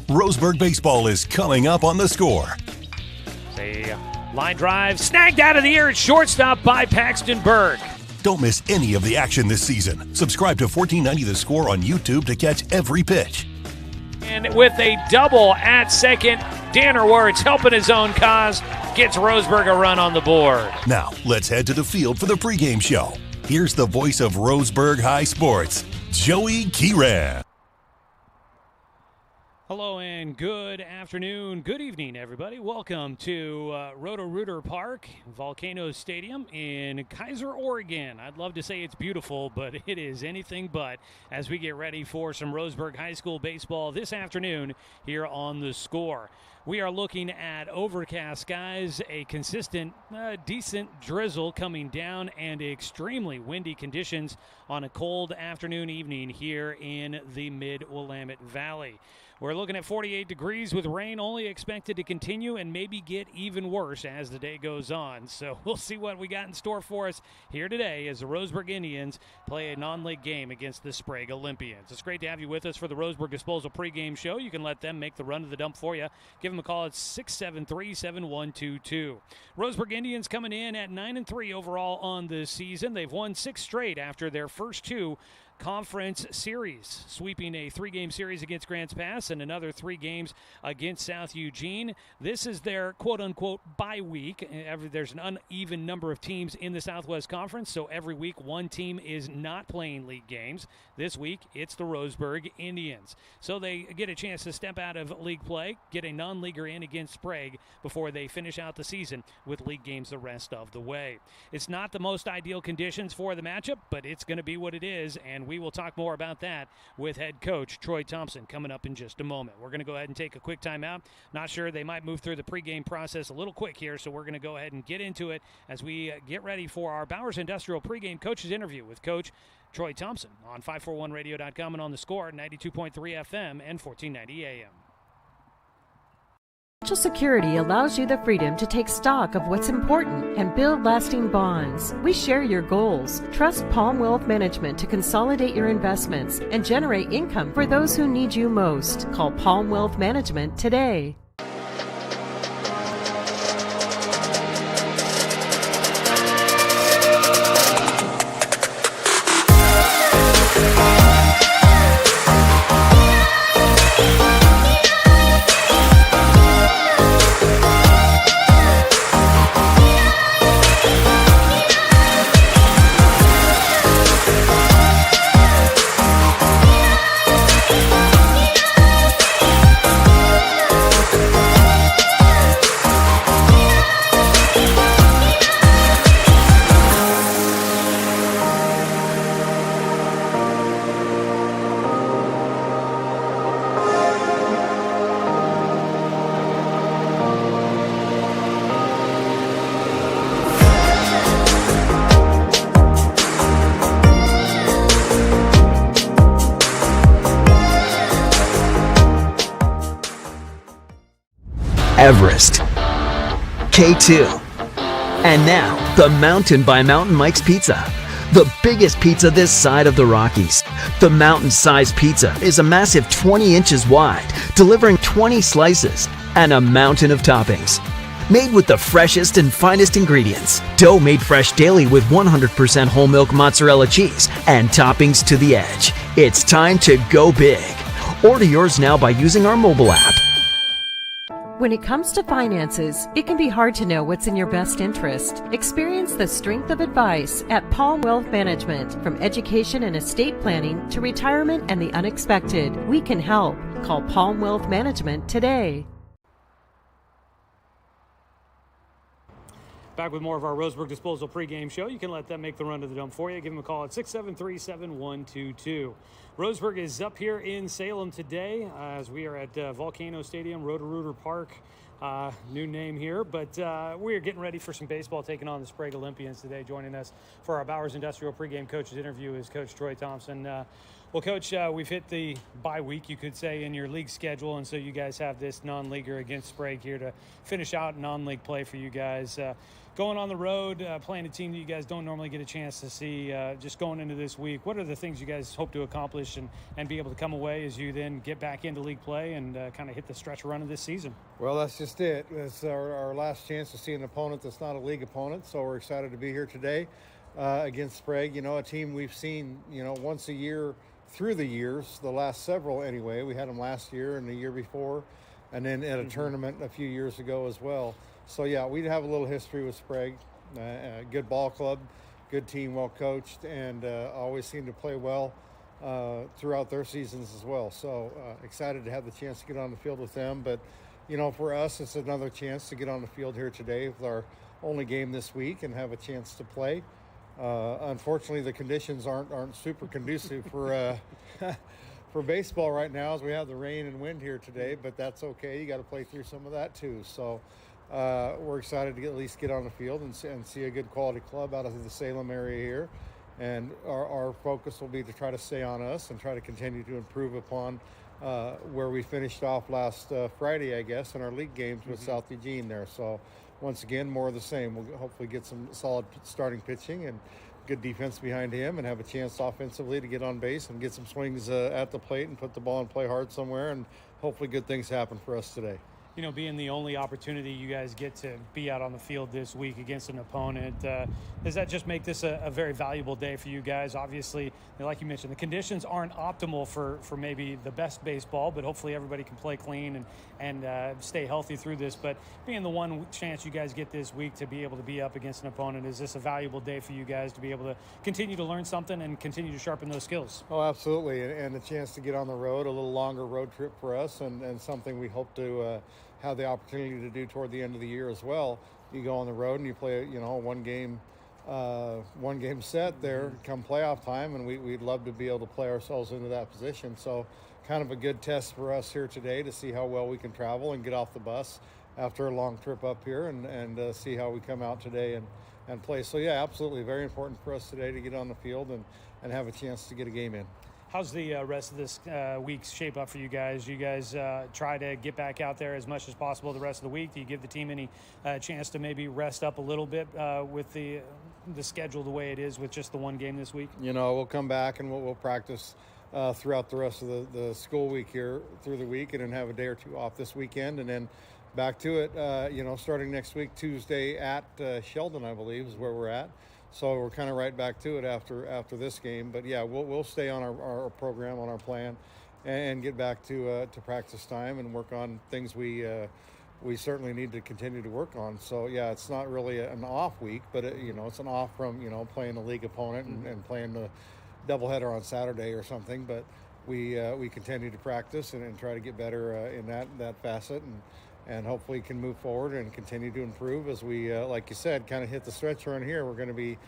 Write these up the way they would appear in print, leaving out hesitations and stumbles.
Roseburg baseball is coming up on The Score. A line drive snagged out of the air at shortstop by Paxton Berg. Don't miss any of the action this season. Subscribe to 1490 The Score on YouTube to catch every pitch. And with a double at second, Danner Wirtz helping his own cause, gets Roseburg a run on the board. Now, let's head to the field for the pregame show. Here's the voice of Roseburg High Sports, Joey Keeran. Hello and good afternoon, good evening, everybody. Welcome to Roto Rooter Park, Volcano Stadium in Keizer, Oregon. I'd love to say it's beautiful, but it is anything but as we get ready for some Roseburg High School baseball this afternoon here on The Score. We are looking at overcast skies, a consistent, decent drizzle coming down, and extremely windy conditions on a cold afternoon evening here in the Mid-Willamette Valley. We're looking at 48 degrees with rain only expected to continue and maybe get even worse as the day goes on. So we'll see what we got in store for us here today as the Roseburg Indians play a non-league game against the Sprague Olympians. It's great to have you with us for the Roseburg Disposal pregame show. You can let them make the run to the dump for you. Give them a call at 673-7122. Roseburg Indians coming in at 9-3 overall on the season. They've won 6 straight after their first 2 conference series, sweeping a 3-game series against Grants Pass and another 3 games against South Eugene. This is their quote-unquote bye week. There's an uneven number of teams in the Southwest Conference, so every week one team is not playing league games. This week, it's the Roseburg Indians. So they get a chance to step out of league play, get a non-leaguer in against Sprague before they finish out the season with league games the rest of the way. It's not the most ideal conditions for the matchup, but it's going to be what it is, and we will talk more about that with head coach Troy Thompson coming up in just a moment. We're going to go ahead and take a quick timeout. Not sure, they might move through the pregame process a little quick here, so we're going to go ahead and get into it as we get ready for our Bowers Industrial pregame coaches interview with Coach Troy Thompson on 541radio.com and on The Score, 92.3 FM and 1490 AM. Financial security allows you the freedom to take stock of what's important and build lasting bonds. We share your goals. Trust Palm Wealth Management to consolidate your investments and generate income for those who need you most. Call Palm Wealth Management today. Everest, K2, and now the Mountain by Mountain Mike's Pizza, the biggest pizza this side of the Rockies. The mountain-sized pizza is a massive 20 inches wide, delivering 20 slices and a mountain of toppings. Made with the freshest and finest ingredients, dough made fresh daily with 100% whole milk mozzarella cheese, and toppings to the edge. It's time to go big. Order yours now by using our mobile app. When it comes to finances, it can be hard to know what's in your best interest. Experience the strength of advice at Palm Wealth Management. From education and estate planning to retirement and the unexpected, we can help. Call Palm Wealth Management today. Back with more of our Roseburg Disposal pregame show. You can let them make the run to the dump for you. Give them a call at 673-7122. Roseburg is up here in Salem today as we are at Volcano Stadium, Roto Rooter Park. New name here, but we are getting ready for some baseball, taking on the Sprague Olympians today. Joining us for our Bowers Industrial pregame coaches interview is Coach Troy Thompson. Well, Coach, we've hit the bye week, you could say, in your league schedule, and so you guys have this non-leaguer against Sprague here to finish out non-league play for you guys. Going on the road, playing a team that you guys don't normally get a chance to see, just going into this week, what are the things you guys hope to accomplish and be able to come away as you then get back into league play and kind of hit the stretch run of this season? Well, that's just it. It's our last chance to see an opponent that's not a league opponent, so we're excited to be here today against Sprague. You know, a team we've seen, once a year through the years, the last several anyway. We had them last year and the year before, and then at a tournament a few years ago as well. So yeah, we have a little history with Sprague. Good ball club, good team, well coached, and always seem to play well throughout their seasons as well. So excited to have the chance to get on the field with them. But for us, it's another chance to get on the field here today with our only game this week and have a chance to play. Unfortunately, the conditions aren't super conducive for for baseball right now, as we have the rain and wind here today. But that's okay. You got to play through some of that too. So we're excited to at least get on the field and see a good quality club out of the Salem area here. And our focus will be to try to stay on us and try to continue to improve upon where we finished off last Friday, I guess, in our league games with South Eugene there. So once again, more of the same. We'll hopefully get some solid starting pitching and good defense behind him and have a chance offensively to get on base and get some swings at the plate and put the ball and play hard somewhere, and hopefully good things happen for us today. Being the only opportunity you guys get to be out on the field this week against an opponent, does that just make this a very valuable day for you guys? Obviously, like you mentioned, the conditions aren't optimal for maybe the best baseball, but hopefully everybody can play clean and stay healthy through this. But being the one chance you guys get this week to be able to be up against an opponent, is this a valuable day for you guys to be able to continue to learn something and continue to sharpen those skills? Oh, absolutely. And a chance to get on the road, a little longer road trip for us, and something we hope to have the opportunity to do toward the end of the year as well. You go on the road and you play, one game set there come playoff time, and we'd love to be able to play ourselves into that position. So kind of a good test for us here today to see how well we can travel and get off the bus after a long trip up here and see how we come out today and play. So yeah, absolutely very important for us today to get on the field and have a chance to get a game in. How's the rest of this week shape up for you guys? You guys try to get back out there as much as possible the rest of the week? Do you give the team any chance to maybe rest up a little bit with the schedule the way it is with just the one game this week? We'll come back and we'll practice throughout the rest of the school week here through the week, and then have a day or two off this weekend, and then back to it, starting next week, Tuesday at Sheldon, I believe, is where we're at. So we're kind of right back to it after this game. But yeah, we'll stay on our program, on our plan, and get back to practice time and work on things we certainly need to continue to work on. So yeah, it's not really an off week, but it's an off from playing a league opponent and playing the doubleheader on Saturday or something. But we continue to practice and try to get better in that facet, and hopefully can move forward and continue to improve as we, like you said, kind of hit the stretch run here. We're going to be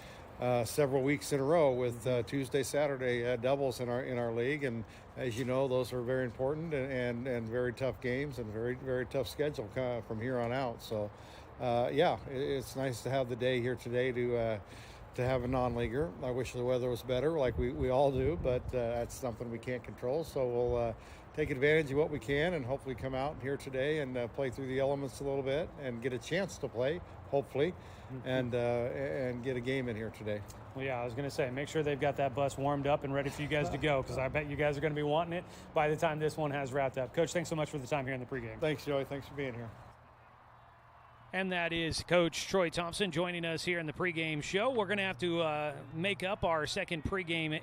several weeks in a row with Tuesday, Saturday doubles in our league, and as you know, those are very important and very tough games and very, very tough schedule from here on out. So, yeah, it's nice to have the day here today to have a non-leaguer. I wish the weather was better, like we all do, but that's something we can't control. So we'll take advantage of what we can and hopefully come out here today and play through the elements a little bit and get a chance to play, hopefully, and get a game in here today. Well, yeah, I was going to say, make sure they've got that bus warmed up and ready for you guys to go, because I bet you guys are going to be wanting it by the time this one has wrapped up. Coach, thanks so much for the time here in the pregame. Thanks, Joey. Thanks for being here. And that is Coach Troy Thompson joining us here in the pregame show. We're going to have to make up our second pregame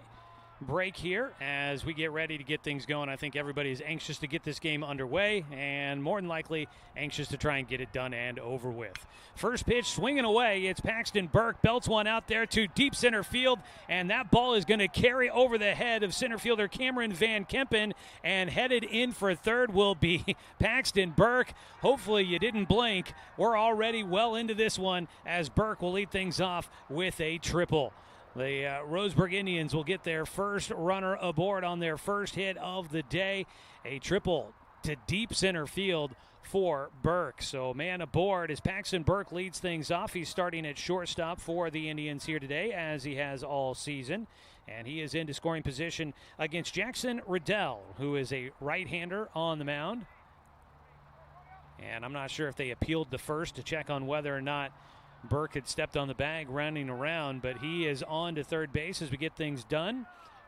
break here as we get ready to get things going. I think everybody is anxious to get this game underway, and more than likely anxious to try and get it done and over with. First pitch swinging away. It's Paxton Burke, belts one out there to deep center field, and that ball is going to carry over the head of center fielder Cameron Van Kempen, and headed in for third will be Paxton Burke. Hopefully you didn't blink. We're already well into this one as Burke will lead things off with a triple. The Roseburg Indians will get their first runner aboard on their first hit of the day. A triple to deep center field for Burke. So man aboard as Paxton Burke leads things off. He's starting at shortstop for the Indians here today, as he has all season. And he is into scoring position against Jackson Riddell, who is a right-hander on the mound. And I'm not sure if they appealed the first to check on whether or not Burke had stepped on the bag running around, but he is on to third base as we get things done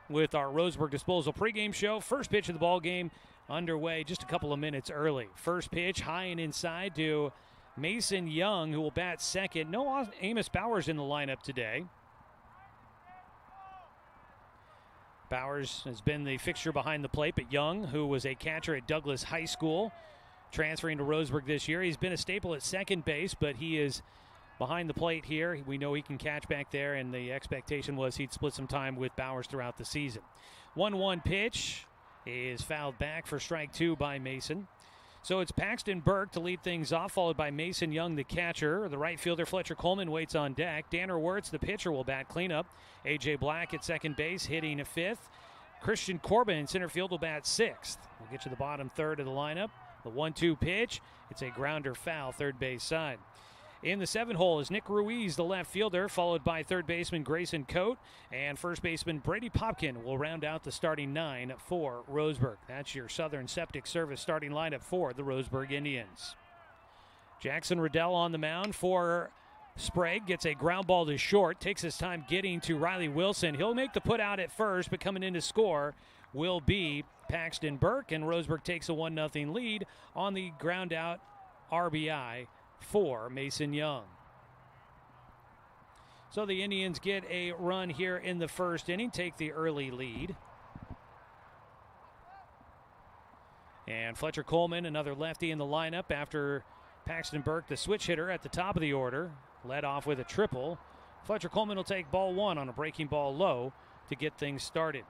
with our Roseburg Disposal pregame show. First pitch of the ball game underway just a couple of minutes early. First pitch high and inside to Mason Young, who will bat second. No Amos Bowers in the lineup today. Bowers has been the fixture behind the plate, but Young, who was a catcher at Douglas High School, transferring to Roseburg this year. He's been a staple at second base, but he is behind the plate here. We know he can catch back there, and the expectation was he'd split some time with Bowers throughout the season. 1-1 pitch is fouled back for strike two by Mason. So it's Paxton Burke to lead things off, followed by Mason Young, the catcher. The right fielder, Fletcher Coleman, waits on deck. Danner Wirtz, the pitcher, will bat cleanup. A.J. Black at second base, hitting a fifth. Christian Corbin in center field will bat sixth. We'll get to the bottom third of the lineup. The 1-2 pitch, it's a grounder foul, third base side. In the 7 hole is Nick Ruiz, the left fielder, followed by third baseman Grayson Coate, and first baseman Brady Popkin will round out the starting 9 for Roseburg. That's your Southern Septic Service starting lineup for the Roseburg Indians. Jackson Riddell on the mound for Sprague, gets a ground ball to short, takes his time getting to Riley Wilson. He'll make the put out at first, but coming in to score will be Paxton Burke, and Roseburg takes a 1-0 lead on the ground out RBI for Mason Young. So the Indians get a run here in the first inning, take the early lead. And Fletcher Coleman, another lefty in the lineup after Paxton Burke, the switch hitter at the top of the order, led off with a triple. Fletcher Coleman will take ball one on a breaking ball low to get things started.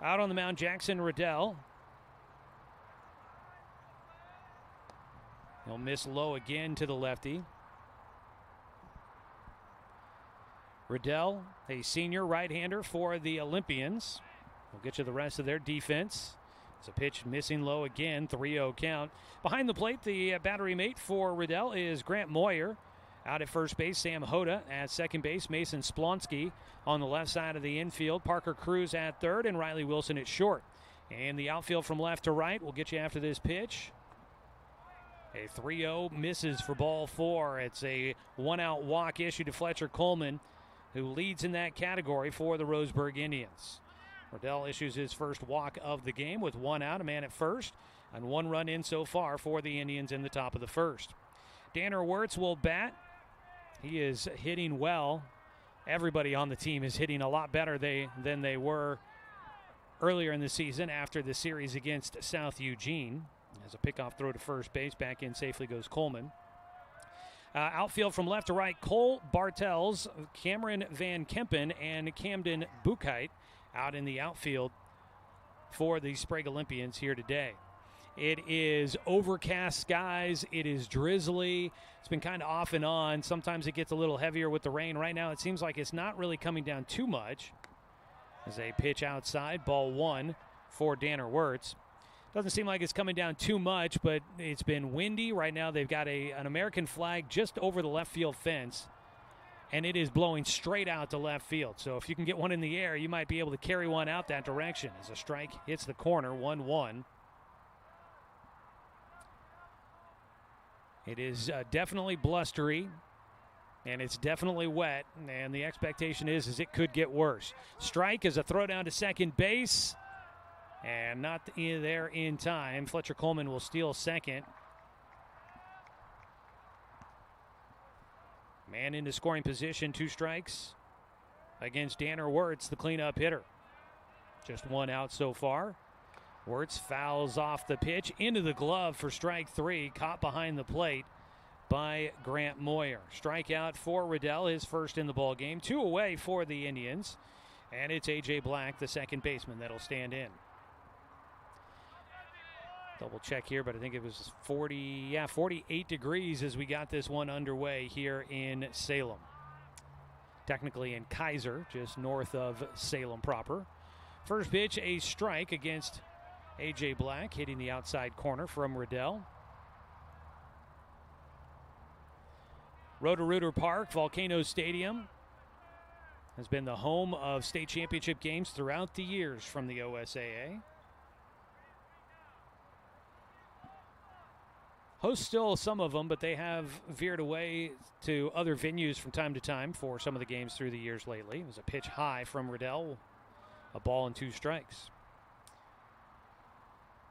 Out on the mound, Jackson Riddell. He'll miss low again to the lefty. Riddell, a senior right-hander for the Olympians. We'll get you the rest of their defense. It's a pitch missing low again, 3-0 count. Behind the plate, the battery mate for Riddell is Grant Moyer. Out at first base, Sam Hoda. At second base, Mason Splonsky. On the left side of the infield, Parker Cruz at third and Riley Wilson at short. And the outfield from left to right, we'll get you after this pitch. A 3-0 misses for ball four. It's a one-out walk issued to Fletcher Coleman, who leads in that category for the Roseburg Indians. Riddell issues his first walk of the game with one out, a man at first, and one run in so far for the Indians in the top of the first. Danner Wirtz will bat. He is hitting well. Everybody on the team is hitting a lot better than they were earlier in the season after the series against South Eugene. As a pickoff throw to first base, back in safely goes Coleman. Outfield from left to right, Cole Bartels, Cameron Van Kempen, and Camden Buchheit out in the outfield for the Sprague Olympians here today. It is overcast skies. It is drizzly. It's been kind of off and on. Sometimes it gets a little heavier with the rain. Right now it seems like it's not really coming down too much. As a pitch outside, ball one for Danner Wirtz. Doesn't seem like it's coming down too much, but it's been windy. Right now they've got an American flag just over the left field fence, and it is blowing straight out to left field. So if you can get one in the air, you might be able to carry one out that direction. As a strike hits the corner, 1-1. It is definitely blustery, and it's definitely wet, and the expectation is it could get worse. Strike is a throw down to second base. And not there in time. Fletcher Coleman will steal second. Man into scoring position, 2 strikes against Danner Wirtz, the cleanup hitter. Just one out so far. Wirtz fouls off the pitch into the glove for strike 3, caught behind the plate by Grant Moyer. Strikeout for Riddell, his first in the ball game. 2 away for the Indians. And it's A.J. Black, the second baseman, that'll stand in. Double check here, but I think it was 48 degrees as we got this one underway here in Salem. Technically in Keizer, just north of Salem proper. First pitch, a strike against A.J. Black hitting the outside corner from Riddell. Roto Rooter Park, Volcano Stadium, has been the home of state championship games throughout the years from the OSAA. Hosts still some of them, but they have veered away to other venues from time to time for some of the games through the years lately. It was a pitch high from Riddell, a ball and 2 strikes.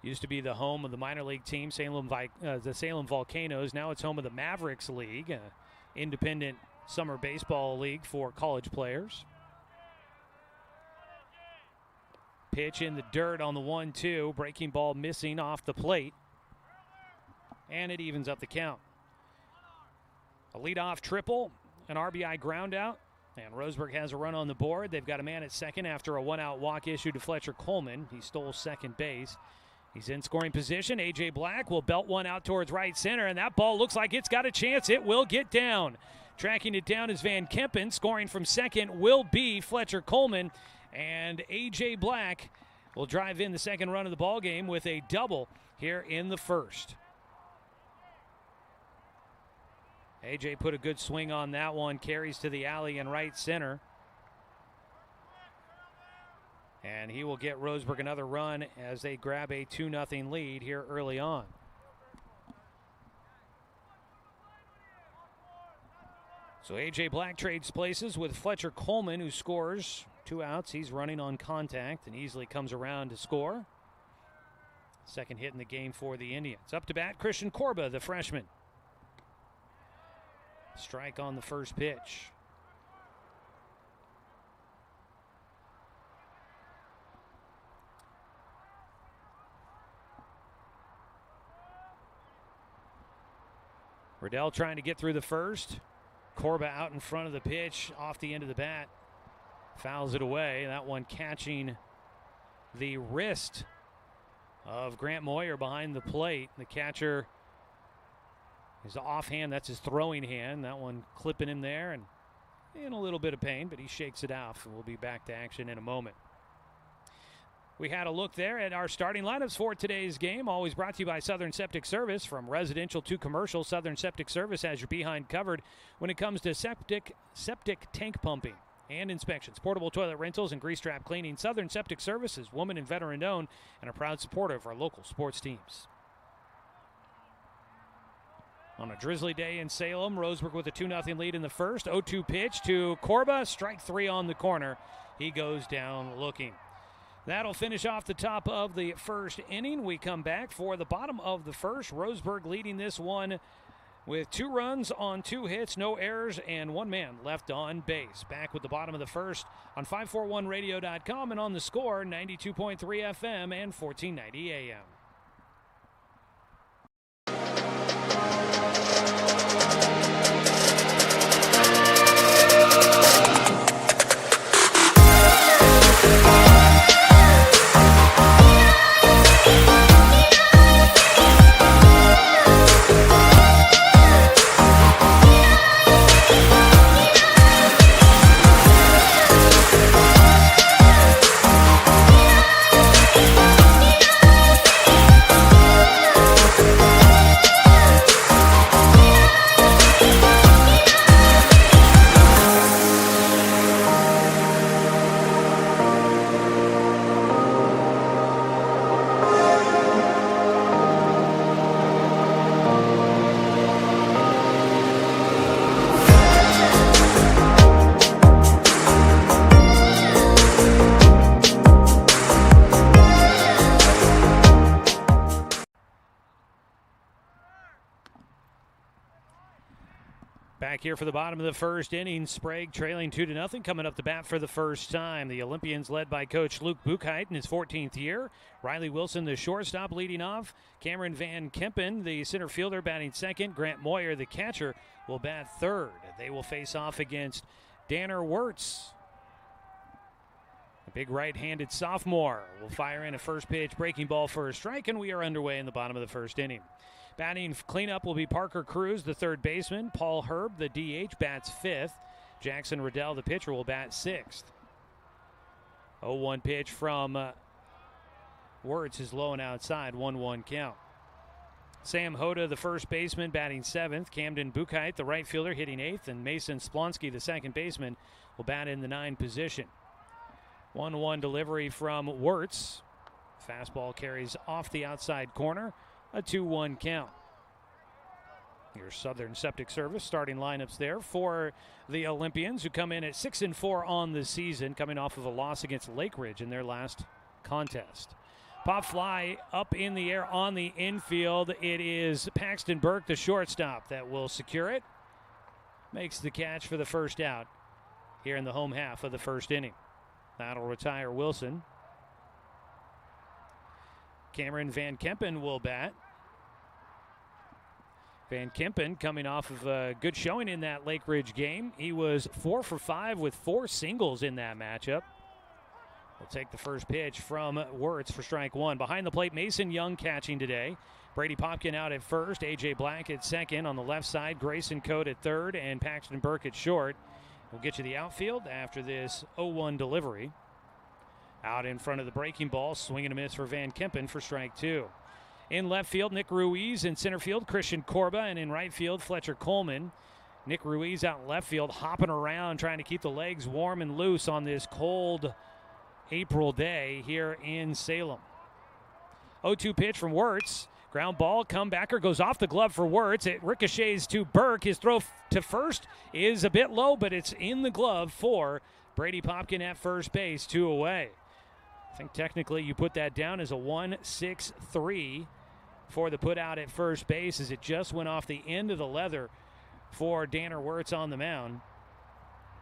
Used to be the home of the minor league team, the Salem Volcanoes. Now it's home of the Mavericks League, an independent summer baseball league for college players. Pitch in the dirt on the 1-2. Breaking ball missing off the plate. And it evens up the count. A leadoff triple, an RBI ground out, and Roseburg has a run on the board. They've got a man at second after a 1-out walk issued to Fletcher Coleman. He stole second base. He's in scoring position. A.J. Black will belt one out towards right center, and that ball looks like it's got a chance. It will get down. Tracking it down is Van Kempen. Scoring from second will be Fletcher Coleman, and A.J. Black will drive in the second run of the ball game with a double here in the first. A.J. put a good swing on that one. Carries to the alley in right center. And he will get Roseburg another run as they grab a 2-0 lead here early on. So A.J. Black trades places with Fletcher Coleman, who scores 2 outs. He's running on contact and easily comes around to score. Second hit in the game for the Indians. Up to bat, Christian Corba, the freshman. Strike on the first pitch. Riddell trying to get through the first. Corba out in front of the pitch, off the end of the bat. Fouls it away. That one catching the wrist of Grant Moyer behind the plate. The catcher is offhand. That's his throwing hand. That one clipping him there and in a little bit of pain, but he shakes it off, and we'll be back to action in a moment. We had a look there at our starting lineups for today's game, always brought to you by Southern Septic Service. From residential to commercial, Southern Septic Service has your behind covered when it comes to septic tank pumping and inspections, portable toilet rentals, and grease trap cleaning. Southern Septic Service is woman and veteran owned and a proud supporter of our local sports teams. On a drizzly day in Salem, Roseburg with a 2-0 lead in the first. 0-2 pitch to Corba, strike 3 on the corner. He goes down looking. That'll finish off the top of the first inning. We come back for the bottom of the first. Roseburg leading this one with 2 runs on 2 hits, no errors, and 1 man left on base. Back with the bottom of the first on 541radio.com and on the Score, 92.3 FM and 1490 AM. Back here for the bottom of the first inning, Sprague trailing 2-0, coming up the bat for the first time. The Olympians led by Coach Luke Buchheit in his 14th year. Riley Wilson, the shortstop, leading off. Cameron Van Kempen, the center fielder, batting second. Grant Moyer, the catcher, will bat third. They will face off against Danner Wirtz. A big right-handed sophomore will fire in a first pitch breaking ball for a strike, and we are underway in the bottom of the first inning. Batting cleanup will be Parker Cruz, the third baseman. Paul Herb, the DH, bats fifth. Jackson Riddell, the pitcher, will bat sixth. 0-1 pitch from Wirtz is low and outside, 1-1 count. Sam Hoda, the first baseman, batting 7th. Camden Buchheit, the right fielder, hitting 8th. And Mason Splonsky, the second baseman, will bat in the 9 position. 1-1 delivery from Wirtz. Fastball carries off the outside corner, a 2-1 count. Your Southern Septic Service starting lineups there for the Olympians, who come in at 6-4 on the season, coming off of a loss against Lake Ridge in their last contest. Pop fly up in the air on the infield. It is Paxton Burke, the shortstop, that will secure it. Makes the catch for the first out here in the home half of the first inning. That'll retire Wilson. Cameron Van Kempen will bat. Van Kempen coming off of a good showing in that Lake Ridge game. He was 4 for 5 with 4 singles in that matchup. We'll take the first pitch from Wirtz for strike 1. Behind the plate, Mason Young catching today. Brady Popkin out at first, A.J. Black at second. On the left side, Grayson Coate at third, and Paxton Burke at short. We'll get you the outfield after this 0-1 delivery. Out in front of the breaking ball, swing and a miss for Van Kempen for strike 2. In left field, Nick Ruiz. In center field, Christian Corba. And in right field, Fletcher Coleman. Nick Ruiz out in left field, hopping around, trying to keep the legs warm and loose on this cold April day here in Salem. 0-2 pitch from Wirtz. Ground ball, comebacker, goes off the glove for Wirtz. It ricochets to Burke. His throw to first is a bit low, but it's in the glove for Brady Popkin at first base, 2 away. I think technically you put that down as a 1-6-3 for the put out at first base, as it just went off the end of the leather for Danner Wirtz on the mound.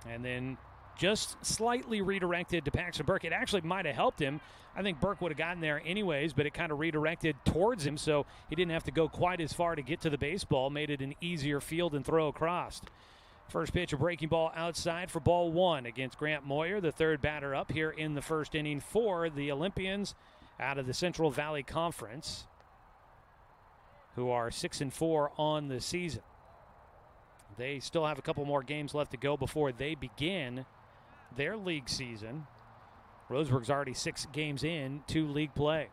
And then just slightly redirected to Paxton Burke. It actually might have helped him. I think Burke would have gotten there anyways, but it kind of redirected towards him, so he didn't have to go quite as far to get to the baseball. Made it an easier field and throw across. First pitch, a breaking ball outside for ball 1 against Grant Moyer, the third batter up here in the first inning for the Olympians out of the Central Valley Conference, who are 6-4 on the season. They still have a couple more games left to go before they begin their league season. Roseburg's already 6 games in to league play.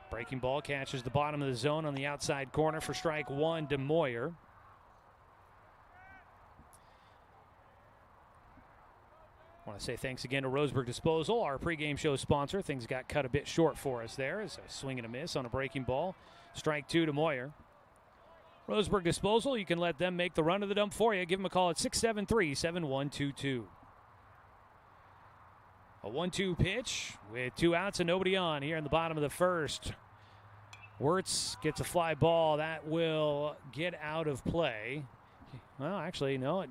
Breaking ball catches the bottom of the zone on the outside corner for strike 1 to Moyer. I want to say thanks again to Roseburg Disposal, our pregame show sponsor. Things got cut a bit short for us there as a swing and a miss on a breaking ball. Strike 2 to Moyer. Roseburg Disposal, you can let them make the run to the dump for you. Give them a call at 673-7122. A 1-2 pitch with 2 outs and nobody on here in the bottom of the first. Wirtz gets a fly ball. That will get out of play. Well, actually, no.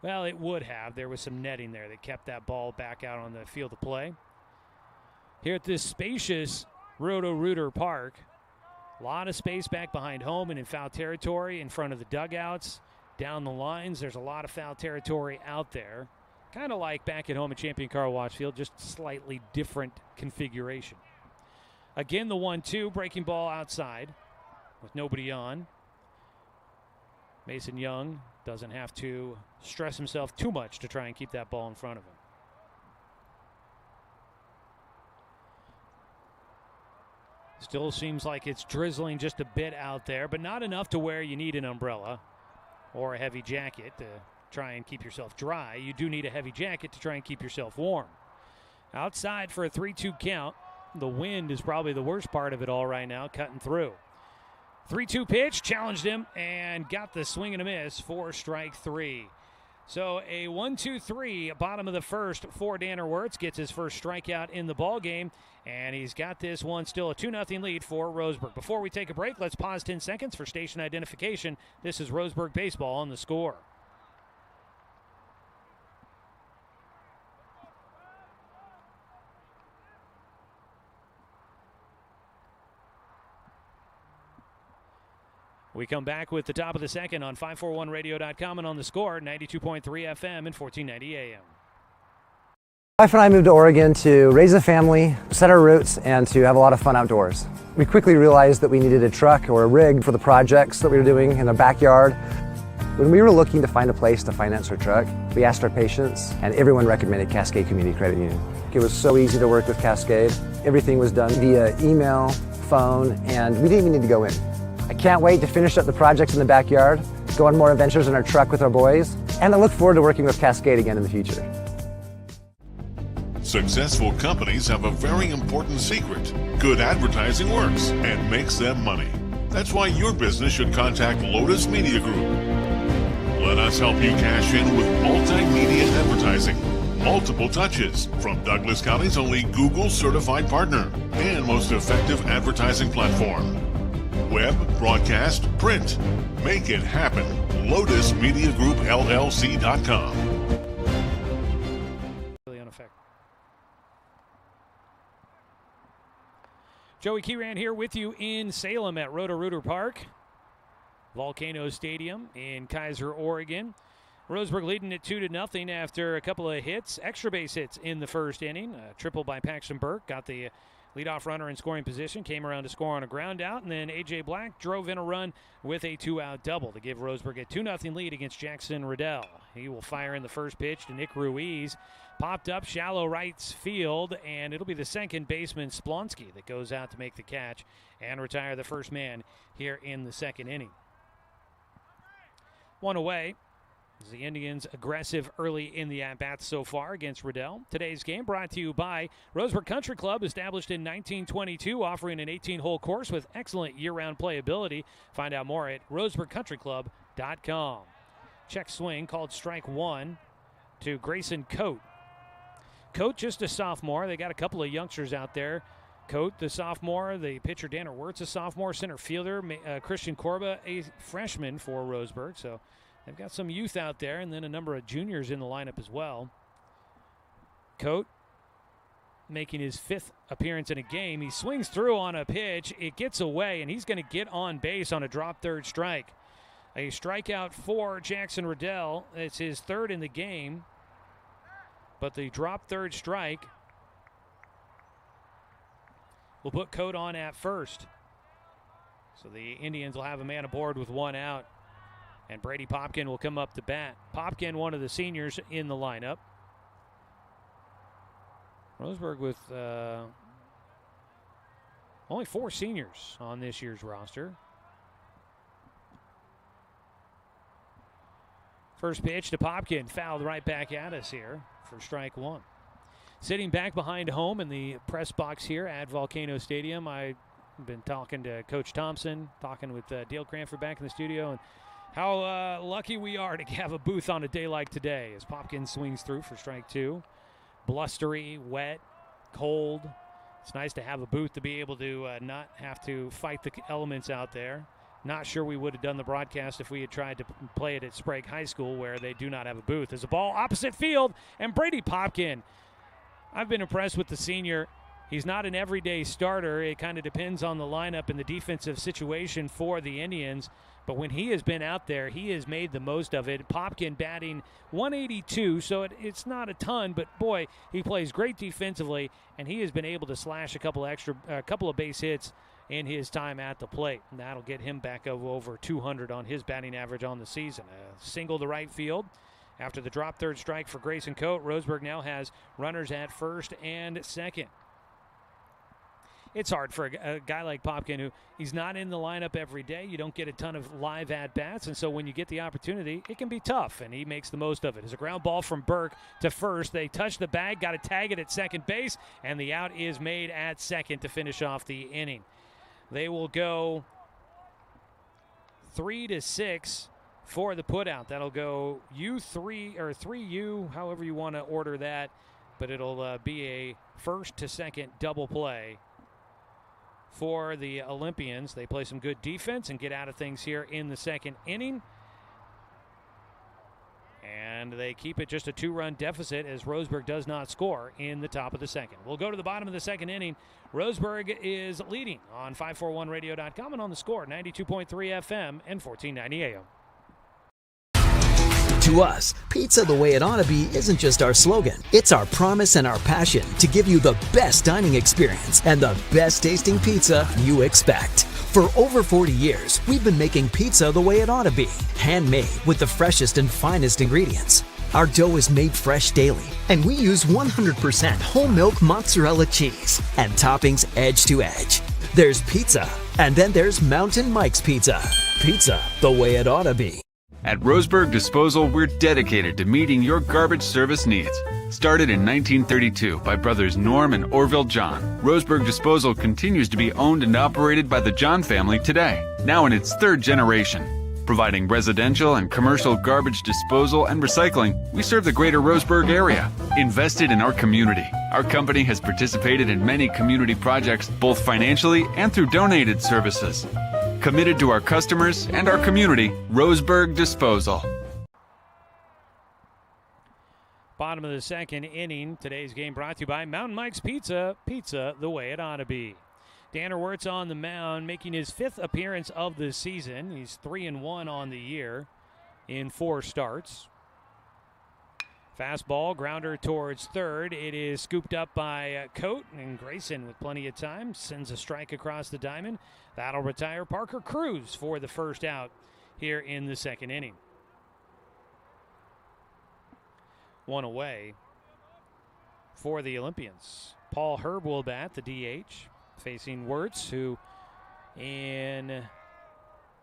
It would have. There was some netting there that kept that ball back out on the field of play. Here at this spacious Roto Rooter Park, a lot of space back behind home and in foul territory, in front of the dugouts, down the lines. There's a lot of foul territory out there. Kind of like back at home at Champion Car Wash Field, just slightly different configuration. Again, the 1-2, breaking ball outside with nobody on. Mason Young doesn't have to stress himself too much to try and keep that ball in front of him. Still seems like it's drizzling just a bit out there, but not enough to where you need an umbrella or a heavy jacket to try and keep yourself dry. You do need a heavy jacket to try and keep yourself warm. Outside for a 3-2 count. The wind is probably the worst part of it all right now, cutting through. 3-2 pitch, challenged him, and got the swing and a miss for strike 3. So a 1-2-3, bottom of the first for Danner Wirtz. Gets his first strikeout in the ball game, and he's got this one still a 2-0 lead for Roseburg. Before we take a break, let's pause 10 seconds for station identification. This is Roseburg Baseball on The Score. We come back with the top of the second on 541radio.com and on The Score, 92.3 FM and 1490 AM. My wife and I moved to Oregon to raise a family, set our roots, and to have a lot of fun outdoors. We quickly realized that we needed a truck or a rig for the projects that we were doing in the backyard. When we were looking to find a place to finance our truck, we asked our patients, and everyone recommended Cascade Community Credit Union. It was so easy to work with Cascade. Everything was done via email, phone, and we didn't even need to go in. I can't wait to finish up the projects in the backyard, go on more adventures in our truck with our boys, and I look forward to working with Cascade again in the future. Successful companies have a very important secret. Good advertising works and makes them money. That's why your business should contact Lotus Media Group. Let us help you cash in with multimedia advertising. Multiple touches from Douglas County's only Google certified partner and most effective advertising platform. Web, broadcast, print. Make it happen. LotusMediaGroupLLC.com. Joey Keeran here with you in Salem at Roto Rooter Park. Volcano Stadium in Keizer, Oregon. Roseburg leading it 2-0 after a couple of hits, extra base hits in the first inning. A triple by Paxton Burke got the leadoff runner in scoring position, came around to score on a ground out, and then A.J. Black drove in a run with a 2-out double to give Roseburg a 2-0 lead against Jackson Riddell. He will fire in the first pitch to Nick Ruiz. Popped up shallow right field, and it'll be the second baseman Splonsky that goes out to make the catch and retire the first man here in the second inning. One away. The Indians aggressive early in the at-bats so far against Riddell. Today's game brought to you by Roseburg Country Club, established in 1922, offering an 18-hole course with excellent year-round playability. Find out more at roseburgcountryclub.com. Check swing called strike one to Grayson Coate. Coate just a sophomore. They got a couple of youngsters out there. Coate, the sophomore, the pitcher Danner Wirtz, a sophomore, center fielder Christian Corba, a freshman for Roseburg. So they've got some youth out there, and then a number of juniors in the lineup as well. Coate making his fifth appearance in a game. He swings through on a pitch. It gets away, and he's going to get on base on a drop third strike. A strikeout for Jackson Riddell. It's his third in the game. But the drop third strike will put Coate on at first. So the Indians will have a man aboard with one out. And Brady Popkin will come up to bat. Popkin, one of the seniors in the lineup. Roseburg with only 4 seniors on this year's roster. First pitch to Popkin, fouled right back at us here for strike one. Sitting back behind home in the press box here at Volcano Stadium, I've been talking to Coach Thompson, talking with Dale Cranford back in the studio, and how lucky we are to have a booth on a day like today as Popkin swings through for strike two. Blustery, wet, cold. It's nice to have a booth to be able to not have to fight the elements out there. Not sure we would have done the broadcast if we had tried to play it at Sprague High School, where they do not have a booth. There's a ball opposite field, and Brady Popkin. I've been impressed with the senior. He's not an everyday starter. It kind of depends on the lineup and the defensive situation for the Indians. But when he has been out there, he has made the most of it. Popkin batting 182, so it's not a ton, but boy, he plays great defensively, and he has been able to slash a couple of base hits in his time at the plate. And that'll get him back over 200 on his batting average on the season. A single to right field. After the drop third strike for Grayson Coate, Roseburg now has runners at first and second. It's hard for a guy like Popkin, who he's not in the lineup every day. You don't get a ton of live at-bats, and so when you get the opportunity, it can be tough, and he makes the most of it. It's a ground ball from Burke to first. They touch the bag, got to tag it at second base, and the out is made at second to finish off the inning. They will go 3-6 for the putout. That'll go U3 or 3U, however you want to order that, but it'll be a first to second double play for the Olympians. They play some good defense and get out of things here in the second inning. And they keep it just a 2-run deficit as Roseburg does not score in the top of the second. We'll go to the bottom of the second inning. Roseburg is leading on 541radio.com and on the Score, 92.3 FM and 1490 AM. To us, pizza the way it ought to be isn't just our slogan. It's our promise and our passion to give you the best dining experience and the best tasting pizza you expect. For over 40 years, we've been making pizza the way it ought to be, handmade with the freshest and finest ingredients. Our dough is made fresh daily, and we use 100% whole milk mozzarella cheese and toppings edge to edge. There's pizza, and then there's Mountain Mike's Pizza. Pizza the way it ought to be. At Roseburg Disposal, we're dedicated to meeting your garbage service needs. Started in 1932 by brothers Norm and Orville John, Roseburg Disposal continues to be owned and operated by the John family today, now in its third generation. Providing residential and commercial garbage disposal and recycling, we serve the greater Roseburg area. Invested in our community, our company has participated in many community projects, both financially and through donated services. Committed to our customers and our community, Roseburg Disposal. Bottom of the second inning. Today's game brought to you by Mountain Mike's Pizza. Pizza the way it ought to be. Danner Wirtz on the mound, making his 5th appearance of the season. He's 3-1 on the year in 4 starts. Fastball, grounder towards third. It is scooped up by Coate, and Grayson with plenty of time sends a strike across the diamond. That'll retire Parker Cruz for the first out here in the second inning. 1 away for the Olympians. Paul Herb will bat, the DH, facing Wirtz, who in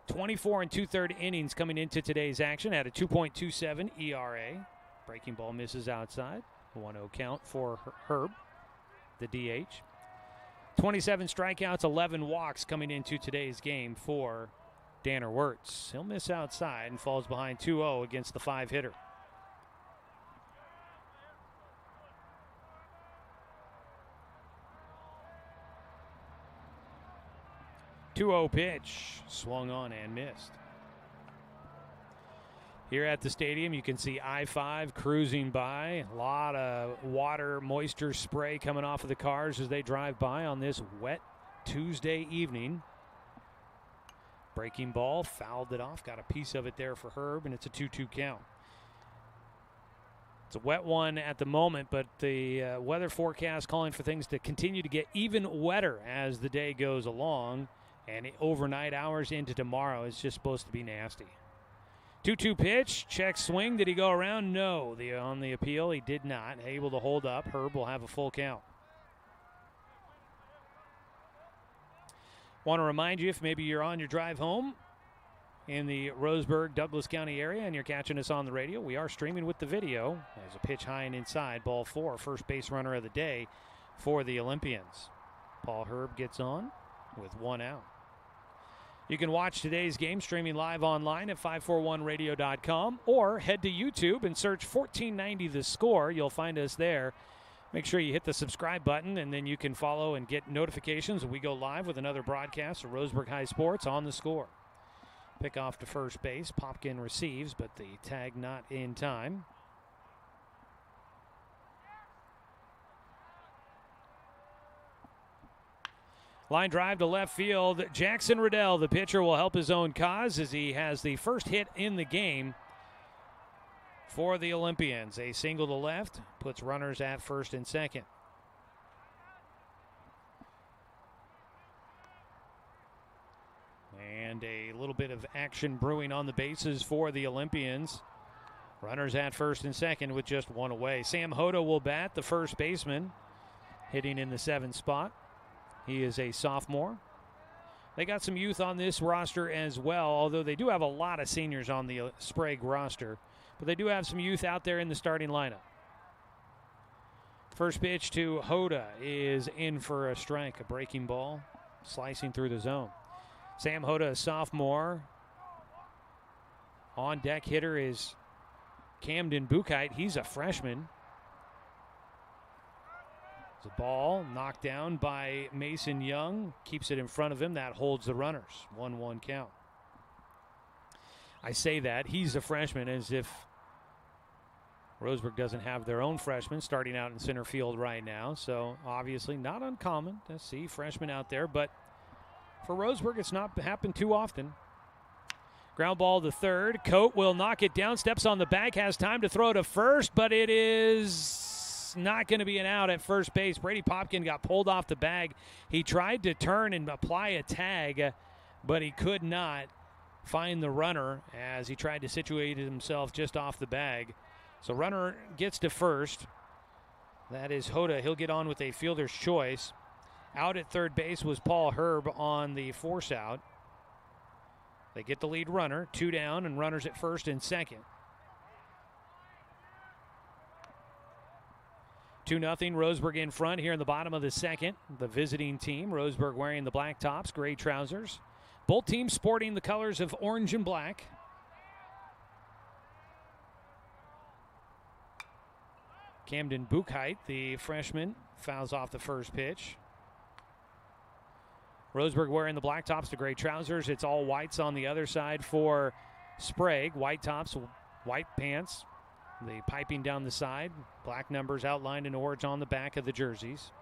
24 2/3 innings coming into today's action had a 2.27 ERA. Breaking ball misses outside. 1-0 count for Herb, the DH. 27 strikeouts, 11 walks coming into today's game for Danner Wirtz. He'll miss outside and falls behind 2-0 against the 5-hitter. Pitch, swung on and missed. Here at the stadium, you can see I-5 cruising by. A lot of water, moisture spray coming off of the cars as they drive by on this wet Tuesday evening. Breaking ball, fouled it off, got a piece of it there for Herb, and it's a 2-2 count. It's a wet one at the moment, but the weather forecast calling for things to continue to get even wetter as the day goes along. And overnight hours into tomorrow, it's just supposed to be nasty. 2-2 pitch, check swing. Did he go around? No. On the appeal, he did not. Able to hold up. Herb will have a full count. Want to remind you, if maybe you're on your drive home in the Roseburg, Douglas County area, and you're catching us on the radio, we are streaming with the video. There's a pitch high and inside, ball 4, first base runner of the day for the Olympians. Paul Herb gets on with 1 out. You can watch today's game streaming live online at 541radio.com or head to YouTube and search 1490 The Score. You'll find us there. Make sure you hit the subscribe button, and then you can follow and get notifications when we go live with another broadcast of Roseburg High Sports on The Score. Pick off to first base. Popkin receives, but the tag not in time. Line drive to left field. Jackson Riddell, the pitcher, will help his own cause as he has the first hit in the game for the Olympians. A single to left puts runners at first and second. And a little bit of action brewing on the bases for the Olympians. Runners at first and second with just 1 away. Sam Hoda will bat, the first baseman, hitting in the 7th spot. He is a sophomore. They got some youth on this roster as well, although they do have a lot of seniors on the Sprague roster. But they do have some youth out there in the starting lineup. First pitch to Hoda is in for a strike, a breaking ball, slicing through the zone. Sam Hoda, a sophomore. On deck hitter is Camden Bukite. He's a freshman. The ball knocked down by Mason Young. Keeps it in front of him. That holds the runners. 1-1 count. I say that. He's a freshman as if Roseburg doesn't have their own freshman starting out in center field right now. So obviously not uncommon to see freshmen out there. But for Roseburg, it's not happened too often. Ground ball to third. Coate will knock it down. Steps on the bag. Has time to throw to first. But it is not going to be an out at first base. Brady Popkin got pulled off the bag. He tried to turn and apply a tag but he could not find the runner as he tried to situate himself just off the bag. So runner gets to first. That is Hoda. He'll get on with a fielder's choice. Out at third base was Paul Herb on the force out. They get the lead runner, 2 down, and runners at first and second. 2-0, Roseburg in front here in the bottom of the second. The visiting team, Roseburg wearing the black tops, gray trousers. Both teams sporting the colors of orange and black. Camden Buchheit, the freshman, fouls off the first pitch. Roseburg wearing the black tops, the gray trousers. It's all whites on the other side for Sprague. White tops, white pants. The piping down the side. Black numbers outlined in orange on the back of the jerseys.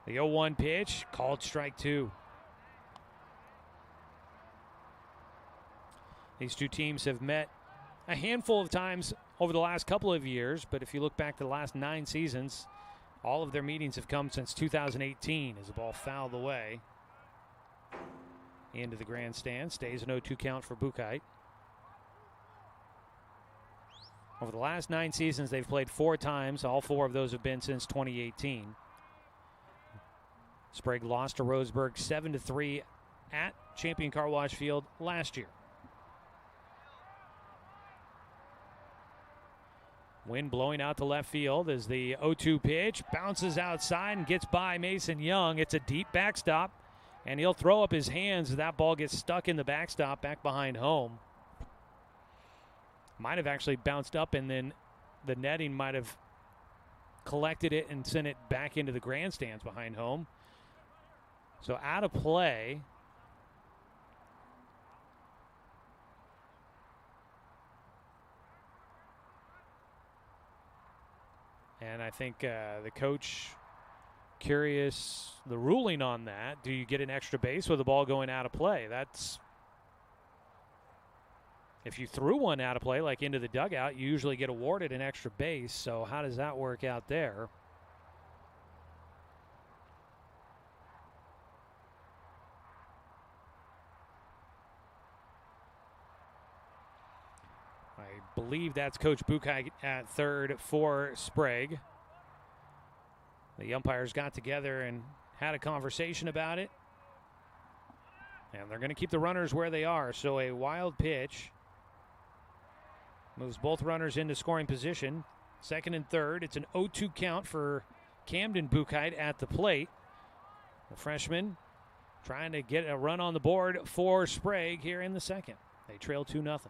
The 0-1 pitch, called strike 2. These two teams have met a handful of times over the last couple of years, but if you look back to the last 9 seasons, all of their meetings have come since 2018 as the ball fouled away into the grandstand. Stays an 0-2 count for Buchheit. Over the last 9 seasons, they've played 4 times. All 4 of those have been since 2018. Sprague lost to Roseburg 7-3 at Champion Car Wash Field last year. Wind blowing out to left field as the 0-2 pitch bounces outside and gets by Mason Young. It's a deep backstop, and he'll throw up his hands as that ball gets stuck in the backstop back behind home. Might have actually bounced up, and then the netting might have collected it and sent it back into the grandstands behind home. So out of play. And I think the coach curious the ruling on that. Do you get an extra base with the ball going out of play? That's if you threw one out of play, like into the dugout, you usually get awarded an extra base. So how does that work out there? I believe that's Coach Buchheit at third for Sprague. The umpires got together and had a conversation about it. And they're going to keep the runners where they are. So a wild pitch moves both runners into scoring position. Second and third. It's an 0-2 count for Camden Buchheit at the plate. The freshman trying to get a run on the board for Sprague here in the second. They trail 2-0.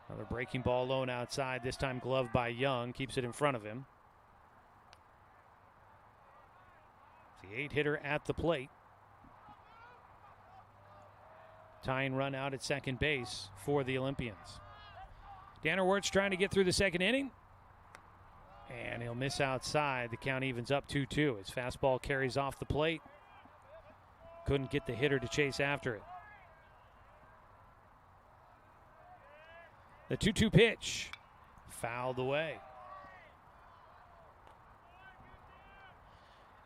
Another breaking ball lone outside, this time gloved by Young, keeps it in front of him. The 8-hitter at the plate. Tying run out at second base for the Olympians. Danner Wirtz trying to get through the second inning. And he'll miss outside. The count evens up 2-2. His fastball carries off the plate. Couldn't get the hitter to chase after it. The 2-2 pitch, fouled away.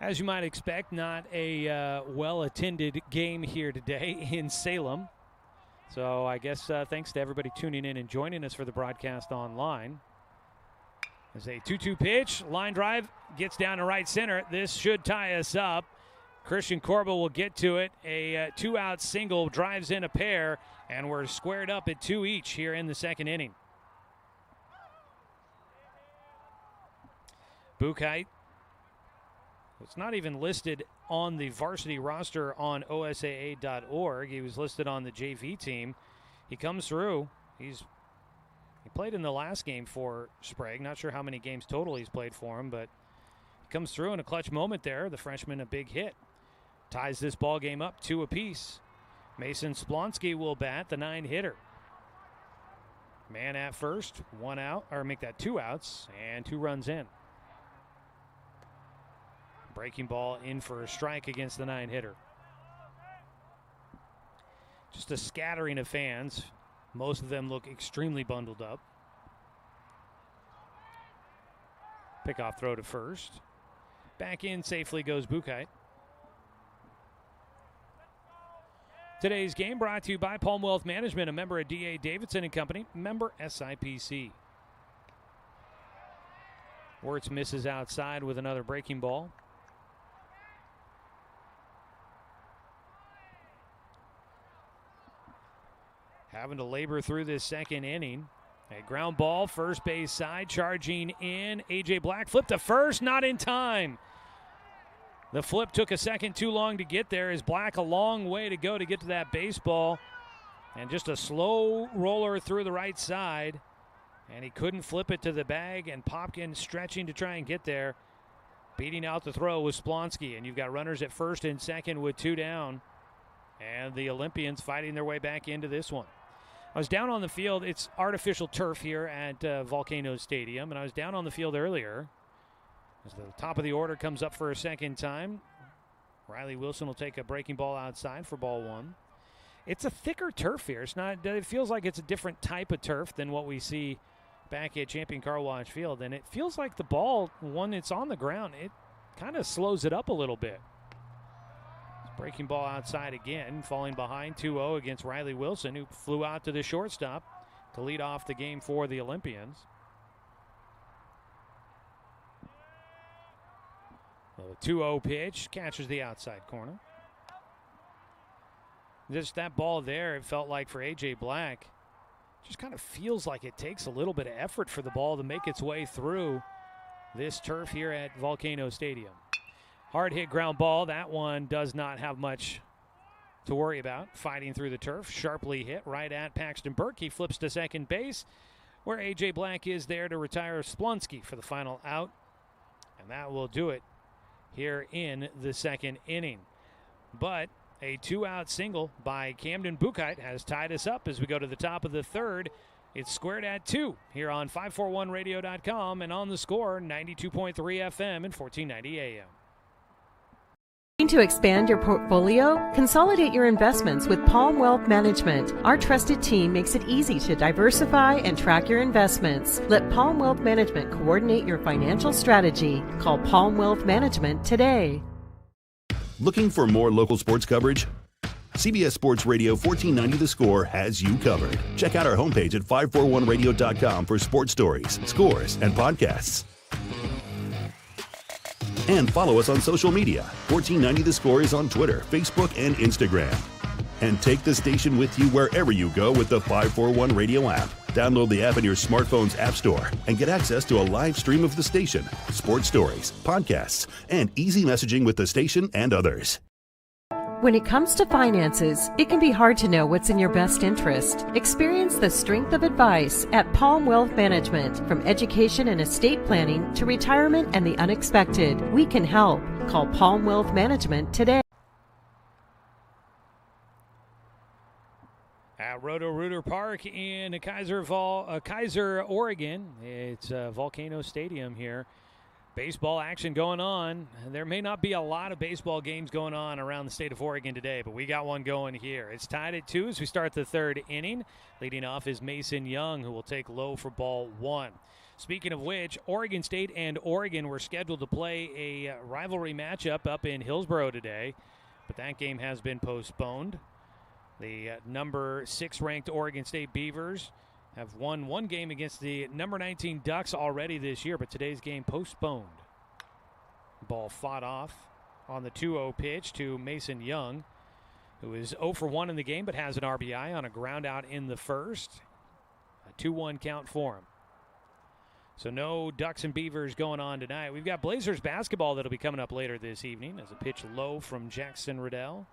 As you might expect, not a well-attended game here today in Salem. So I guess thanks to everybody tuning in and joining us for the broadcast online. As a 2-2 pitch, line drive, gets down to right center. This should tie us up. Christian Corba will get to it. A 2-out single drives in a pair, and we're squared up at 2 each here in the second inning. Buchheit, it's not even listed on the varsity roster on OSAA.org. He was listed on the JV team. He comes through. He played in the last game for Sprague. Not sure how many games total he's played for him, but he comes through in a clutch moment there. The freshman, a big hit. Ties this ball game up 2 apiece. Mason Splonsky will bat, the 9-hitter. Man at first, 1 out, or make that 2 outs, and 2 runs in. Breaking ball in for a strike against the 9-hitter. Just a scattering of fans. Most of them look extremely bundled up. Pickoff throw to first. Back in safely goes Buchheit. Today's game brought to you by Palm Wealth Management, a member of D.A. Davidson & Company, member SIPC. Wirtz misses outside with another breaking ball. Having to labor through this second inning. A ground ball, first base side, charging in. A.J. Black flipped to first, not in time. The flip took a second too long to get there. Is Black a long way to go to get to that baseball? And just a slow roller through the right side. And he couldn't flip it to the bag, and Popkin stretching to try and get there. Beating out the throw was Splonsky, and you've got runners at first and second with 2 down. And the Olympians fighting their way back into this one. I was down on the field. It's artificial turf here at Volcano Stadium, and I was down on the field earlier. As the top of the order comes up for a second time, Riley Wilson will take a breaking ball outside for ball 1. It's a thicker turf here. It's not. It feels like it's a different type of turf than what we see back at Champion Car Wash Field, and it feels like the ball, when it's on the ground, it kind of slows it up a little bit. Breaking ball outside again, falling behind 2-0 against Riley Wilson, who flew out to the shortstop to lead off the game for the Olympians. Well, the 2-0 pitch catches the outside corner. Just that ball there, it felt like for A.J. Black, just kind of feels like it takes a little bit of effort for the ball to make its way through this turf here at Volcano Stadium. Hard hit ground ball. That one does not have much to worry about. Fighting through the turf. Sharply hit right at Paxton Burke. He flips to second base, where A.J. Black is there to retire Splonsky for the final out. And that will do it here in the second inning. But a 2-out single by Camden Buchheit has tied us up as we go to the top of the third. It's squared at 2 here on 541radio.com and on the Score, 92.3 FM and 1490 AM. To expand your portfolio? Consolidate your investments with Palm Wealth Management. Our trusted team makes it easy to diversify and track your investments. Let Palm Wealth Management coordinate your financial strategy. Call Palm Wealth Management today. Looking for more local sports coverage? CBS Sports Radio 1490 The Score has you covered. Check out our homepage at 541radio.com for sports stories, scores, and podcasts. And follow us on social media. 1490 The Score is on Twitter, Facebook, and Instagram. And take the station with you wherever you go with the 541 Radio app. Download the app in your smartphone's app store and get access to a live stream of the station, sports stories, podcasts, and easy messaging with the station and others. When it comes to finances, it can be hard to know what's in your best interest. Experience the strength of advice at Palm Wealth Management. From education and estate planning to retirement and the unexpected, we can help. Call Palm Wealth Management today. At Roto Rooter Park in Keizer, Oregon, it's Volcano Stadium here. Baseball action going on. There may not be a lot of baseball games going on around the state of Oregon today, but we got one going here. It's tied at 2 as we start the third inning. Leading off is Mason Young, who will take low for ball 1. Speaking of which, Oregon State and Oregon were scheduled to play a rivalry matchup up in Hillsboro today, but that game has been postponed. The number 6 ranked Oregon State Beavers have won one game against the number 19 Ducks already this year, but today's game postponed. Ball fought off on the 2-0 pitch to Mason Young, who is 0 for 1 in the game but has an RBI on a ground out in the first. A 2-1 count for him. So no Ducks and Beavers going on tonight. We've got Blazers basketball that'll be coming up later this evening as a pitch low from Jackson Riddell.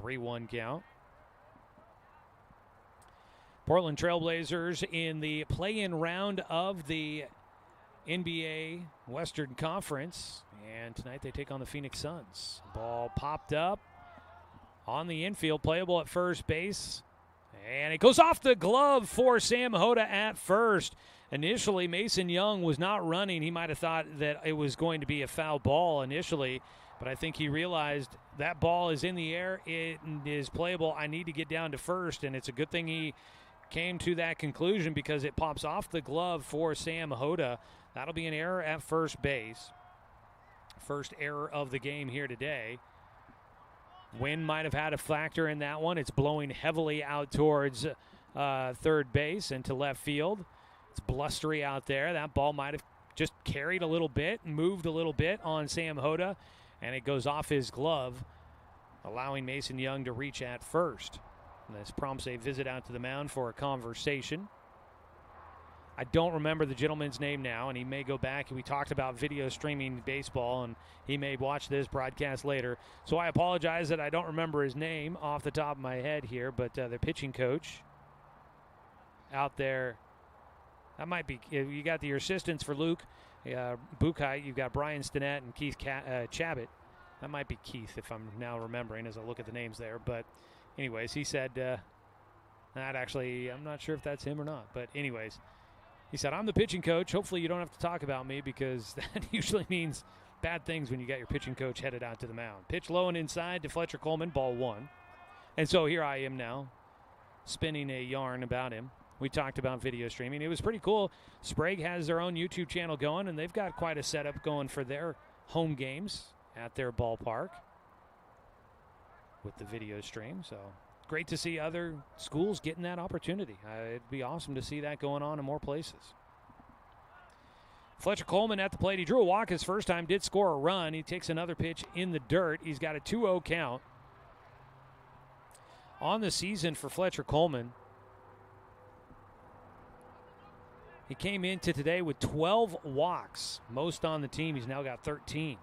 3-1 count. Portland Trailblazers in the play-in round of the NBA Western Conference. And tonight they take on the Phoenix Suns. Ball popped up on the infield, playable at first base. And it goes off the glove for Sam Hoda at first. Initially, Mason Young was not running. He might have thought that it was going to be a foul ball initially, but I think he realized that ball is in the air. It is playable. I need to get down to first, and it's a good thing he came to that conclusion because it pops off the glove for Sam Hoda. That'll be an error at first base. First error of the game here today. Wind might have had a factor in that one. It's blowing heavily out towards third base and to left field. It's blustery out there. That ball might have just carried a little bit, moved a little bit on Sam Hoda, and it goes off his glove, allowing Mason Young to reach at first. And this prompts a visit out to the mound for a conversation. I don't remember the gentleman's name now, and he may go back. We talked about video streaming baseball, and he may watch this broadcast later. So I apologize that I don't remember his name off the top of my head here, but the pitching coach out there, that might be, you got your assistants for Luke Buchheit, you've got Brian Stinnett and Keith Chabot. That might be Keith if I'm now remembering as I look at the names there. But anyways, he said, not actually, I'm not sure if that's him or not, but anyways, he said, I'm the pitching coach. Hopefully you don't have to talk about me because that usually means bad things when you got your pitching coach headed out to the mound. Pitch low and inside to Fletcher Coleman, ball one. And so here I am now spinning a yarn about him. We talked about video streaming. It was pretty cool. Sprague has their own YouTube channel going, and they've got quite a setup going for their home games at their ballpark with the video stream. So great to see other schools getting that opportunity. It'd be awesome to see that going on in more places. Fletcher Coleman at the plate. He drew a walk his first time, did score a run. He takes another pitch in the dirt. He's got a 2-0 count. On the season for Fletcher Coleman, he came into today with 12 walks, most on the team. He's now got 13.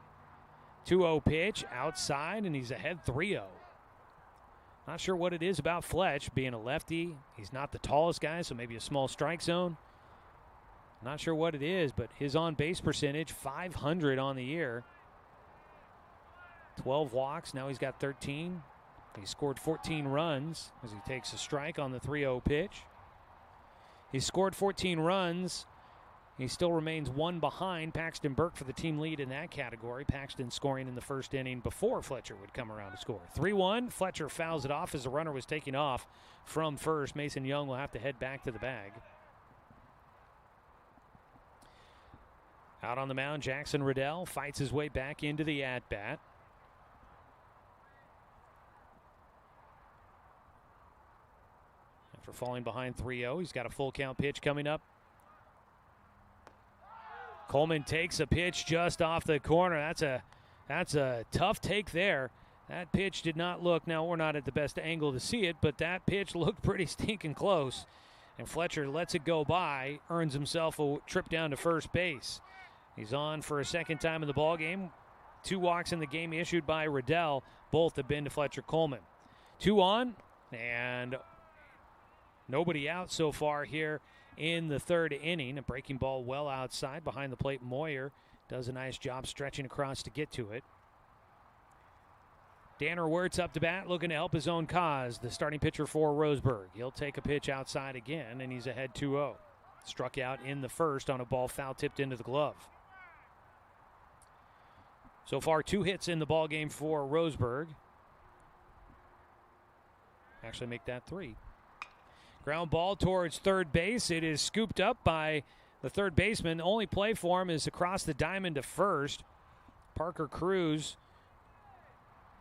2-0 pitch outside, and he's ahead 3-0. Not sure what it is about Fletch being a lefty. He's not the tallest guy, so maybe a small strike zone. Not sure what it is, but his on-base percentage, 500 on the year. 12 walks, now he's got 13. He scored 14 runs as he takes a strike on the 3-0 pitch. He scored 14 runs. He still remains one behind Paxton Burke for the team lead in that category. Paxton scoring in the first inning before Fletcher would come around to score. 3-1. Fletcher fouls it off as the runner was taking off from first. Mason Young will have to head back to the bag. Out on the mound, Jackson Riddell fights his way back into the at-bat. After falling behind 3-0, he's got a full count pitch coming up. Coleman takes a pitch just off the corner. That's a tough take there. That pitch did not look, now we're not at the best angle to see it, but that pitch looked pretty stinking close. And Fletcher lets it go by, earns himself a trip down to first base. He's on for a second time in the ballgame. 2 walks in the game issued by Riddell. Both have been to Fletcher Coleman. 2 on, and nobody out so far here in the third inning. A breaking ball well outside behind the plate. Moyer does a nice job stretching across to get to it. Danner Wirtz up to bat, looking to help his own cause. The starting pitcher for Roseburg. He'll take a pitch outside again, and he's ahead 2-0. Struck out in the first on a ball foul tipped into the glove. So far, 2 hits in the ball game for Roseburg. Actually make that 3. Ground ball towards third base. It is scooped up by the third baseman. The only play for him is across the diamond to first. Parker Cruz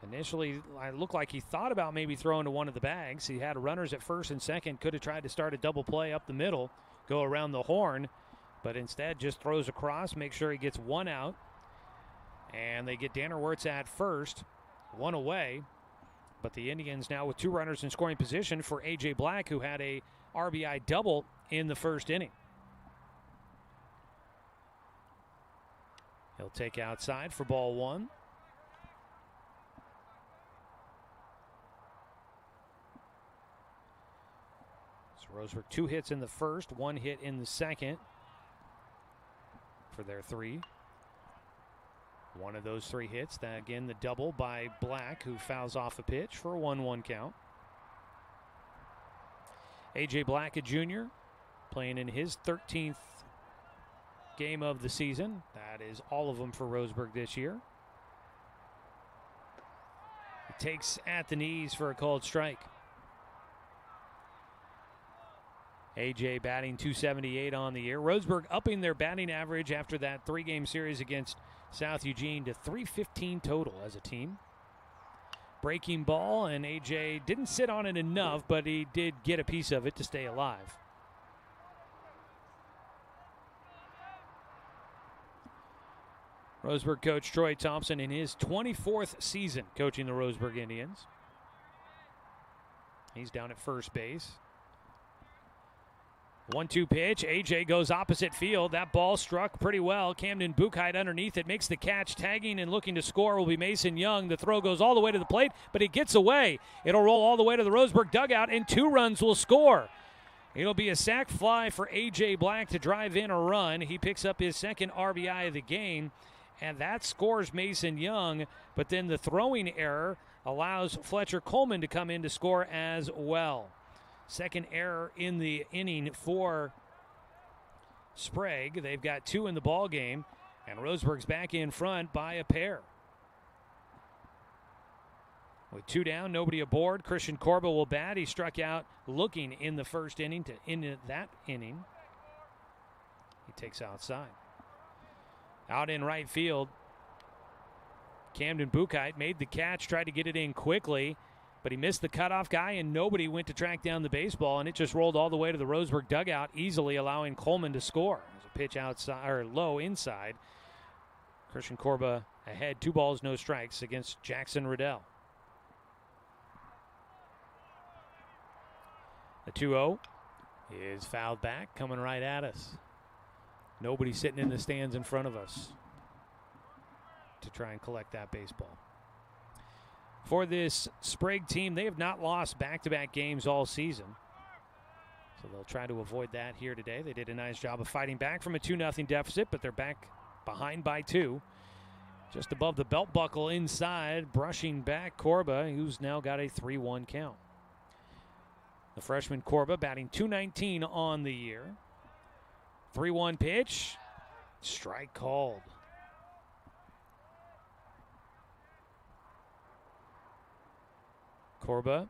initially, it looked like he thought about maybe throwing to one of the bags. He had runners at first and second. Could have tried to start a double play up the middle, go around the horn, but instead just throws across, make sure he gets 1 out. And they get Danner Wirtz at first, 1 away. But the Indians now with 2 runners in scoring position for A.J. Black, who had a RBI double in the first inning. He'll take outside for ball 1. So Roseburg 2 hits in the first, 1 hit in the second for their 3. One of those 3 hits, that again the double by Black, who fouls off a pitch for a 1-1 count. A.J. Black, a junior, playing in his 13th game of the season. That is all of them for Roseburg this year. He takes at the knees for a called strike. A.J. batting .278 on the year. Roseburg upping their batting average after that 3-game series against South Eugene to 315 total as a team. Breaking ball, and AJ didn't sit on it enough, but he did get a piece of it to stay alive. Roseburg coach Troy Thompson in his 24th season coaching the Roseburg Indians. He's down at first base. 1-2 pitch. AJ goes opposite field. That ball struck pretty well. Camden Buchheit underneath it makes the catch. Tagging and looking to score will be Mason Young. The throw goes all the way to the plate, but it gets away. It'll roll all the way to the Roseburg dugout, and 2 runs will score. It'll be a sac fly for AJ Black to drive in a run. He picks up his second RBI of the game, and that scores Mason Young. But then the throwing error allows Fletcher Coleman to come in to score as well. Second error in the inning for Sprague. They've got 2 in the ball game, and Roseburg's back in front by a pair. With 2 down, nobody aboard, Christian Corba will bat. He struck out looking in the first inning to end that inning. He takes outside. Out in right field, Camden Buchheit made the catch, tried to get it in quickly, but he missed the cutoff guy, and nobody went to track down the baseball, and it just rolled all the way to the Roseburg dugout, easily allowing Coleman to score. There's a pitch outside, or low inside. Christian Corba ahead, 2 balls, no strikes against Jackson Riddell. The 2-0 is fouled back, coming right at us. Nobody sitting in the stands in front of us to try and collect that baseball. For this Sprague team, they have not lost back-to-back games all season, so they'll try to avoid that here today. They did a nice job of fighting back from a 2-0 deficit, but they're back behind by 2. Just above the belt buckle inside, brushing back Corba, who's now got a 3-1 count. The freshman Corba batting .219 on the year. 3-1 pitch, strike called. Corba,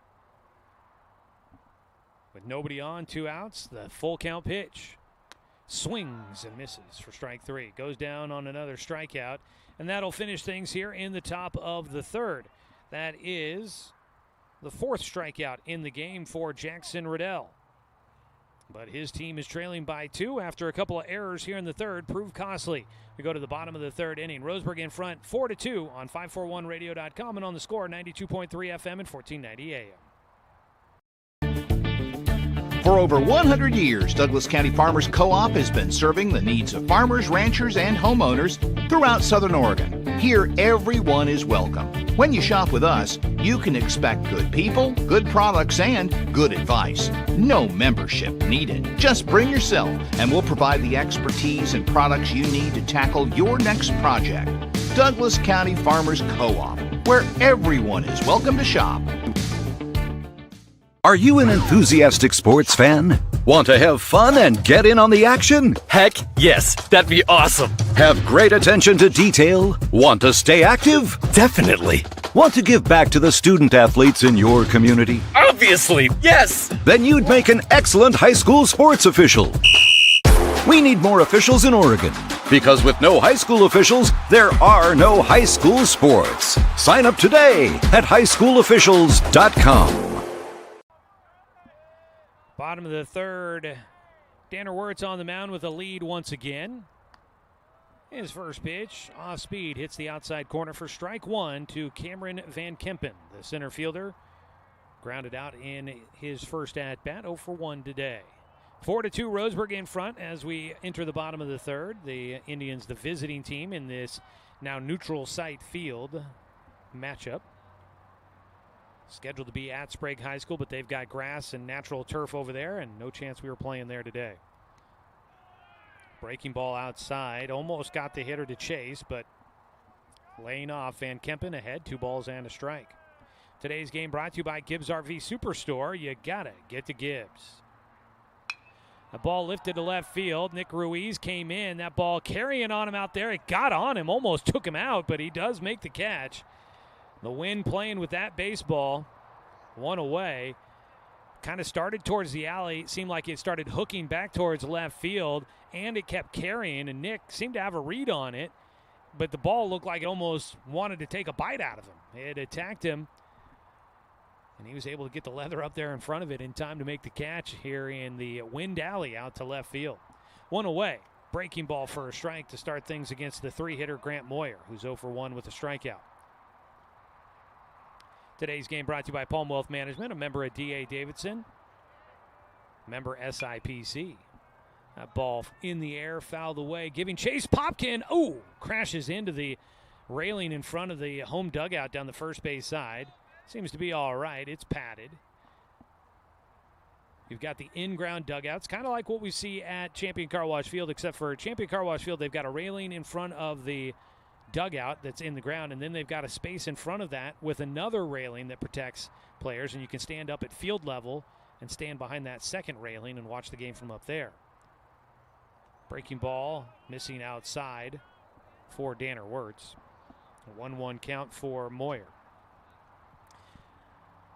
with nobody on, 2 outs, the full count pitch. Swings and misses for strike 3. Goes down on another strikeout, and that'll finish things here in the top of the 3rd. That is the 4th strikeout in the game for Jackson Riddell. But his team is trailing by 2 after a couple of errors here in the 3rd proved costly. We go to the bottom of the 3rd inning. Roseburg in front 4-2 on 541radio.com and on the Score 92.3 FM and 1490 AM. For over 100 years, Douglas County Farmers Co-op has been serving the needs of farmers, ranchers, and homeowners throughout Southern Oregon. Here, everyone is welcome. When you shop with us, you can expect good people, good products, and good advice. No membership needed. Just bring yourself, and we'll provide the expertise and products you need to tackle your next project. Douglas County Farmers Co-op, where everyone is welcome to shop. Are you an enthusiastic sports fan? Want to have fun and get in on the action? Heck, yes, that'd be awesome. Have great attention to detail? Want to stay active? Definitely. Want to give back to the student athletes in your community? Obviously, yes. Then you'd make an excellent high school sports official. We need more officials in Oregon, because with no high school officials, there are no high school sports. Sign up today at highschoolofficials.com. Bottom of the 3rd, Danner Wirtz on the mound with a lead once again. His first pitch, off speed, hits the outside corner for strike 1 to Cameron Van Kempen, the center fielder. Grounded out in his first at-bat, 0 for 1 today. 4-2 Roseburg in front as we enter the bottom of the 3rd. The Indians, the visiting team in this now neutral site field matchup. Scheduled to be at Sprague High School, but they've got grass and natural turf over there, and no chance we were playing there today. Breaking ball outside, almost got the hitter to chase, but laying off. Van Kempen ahead, 2 balls and a strike. Today's game brought to you by Gibbs RV Superstore. You gotta get to Gibbs. The ball lifted to left field. Nick Ruiz came in. That ball carrying on him out there. It got on him, almost took him out, but he does make the catch. The wind playing with that baseball, 1 away. Kind of started towards the alley. Seemed like it started hooking back towards left field, and it kept carrying, and Nick seemed to have a read on it but the ball looked like it almost wanted to take a bite out of him. It attacked him, and he was able to get the leather up there in front of it in time to make the catch here in the wind alley out to left field. One away. Breaking ball for a strike to start things against the 3-hitter Grant Moyer, who's 0 for 1 with a strikeout. Today's game brought to you by Palm Wealth Management, a member of D.A. Davidson, member SIPC. That ball in the air, fouled away, giving chase. Popkin, crashes into the railing in front of the home dugout down the first base side. Seems to be all right. It's padded. You've got the in-ground dugouts, kind of like what we see at Champion Car Wash Field, except for Champion Car Wash Field, they've got a railing in front of the dugout that's in the ground, and then they've got a space in front of that with another railing that protects players, and you can stand up at field level and stand behind that second railing and watch the game from up there. Breaking ball, missing outside for Danner Wirtz. A 1-1 count for Moyer.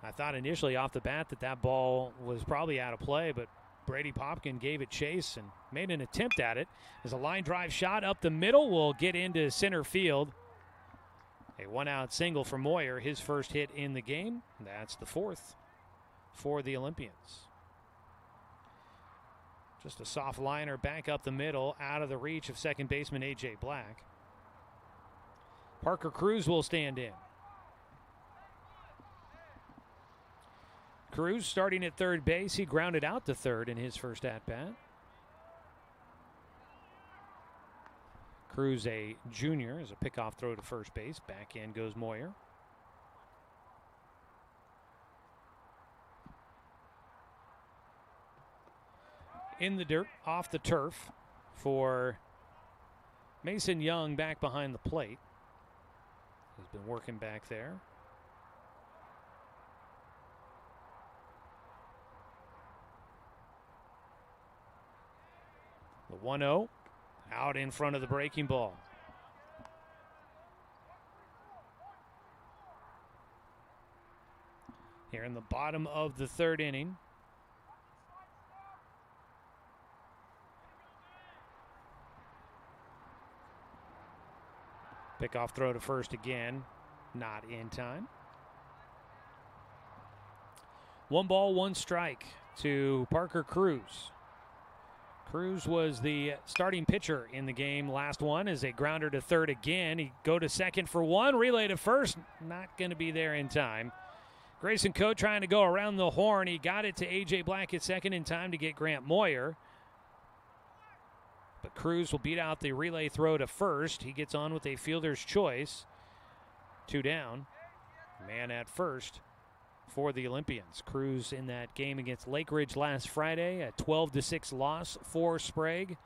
I thought initially off the bat that ball was probably out of play, but Brady Popkin gave it chase and made an attempt at it. As a line drive shot up the middle will get into center field. A 1-out single for Moyer, his first hit in the game. That's the 4th for the Olympians. Just a soft liner back up the middle, out of the reach of second baseman A.J. Black. Parker Cruz will stand in. Cruz starting at third base. He grounded out to third in his first at-bat. Cruz, a junior, as a pickoff throw to first base. Back in goes Moyer. In the dirt, off the turf for Mason Young back behind the plate. He's been working back there. The 1-0 out in front of the breaking ball. Here in the bottom of the third inning. Pickoff throw to first again, not in time. 1 ball, 1 strike to Parker Cruz. Cruz was the starting pitcher in the game last one as a grounder to third again. He go to second for 1, relay to first, not going to be there in time. Grayson Coe trying to go around the horn. He got it to A.J. Black at second in time to get Grant Moyer. But Cruz will beat out the relay throw to first. He gets on with a fielder's choice. 2 down. Man at first for the Olympians. Cruz in that game against Lake Ridge last Friday, a 12-6 loss for Sprague.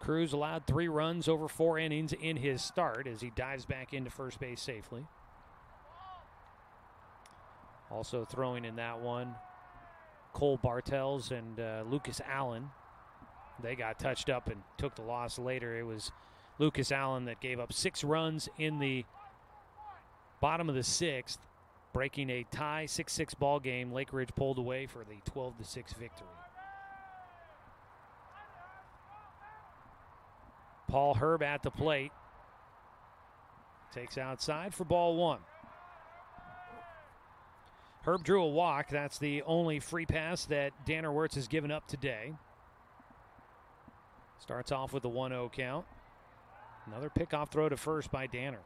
Cruz allowed 3 runs over 4 innings in his start as he dives back into first base safely. Also throwing in that one, Cole Bartels and Lucas Allen. They got touched up and took the loss later. It was Lucas Allen that gave up 6 runs in the bottom of the 6th, breaking a tie 6-6 ball game. Lake Ridge pulled away for the 12-6 victory. Paul Herb at the plate. Takes outside for ball 1. Herb drew a walk. That's the only free pass that Danner Wirtz has given up today. Starts off with a 1-0 count. Another pickoff throw to first by Danner.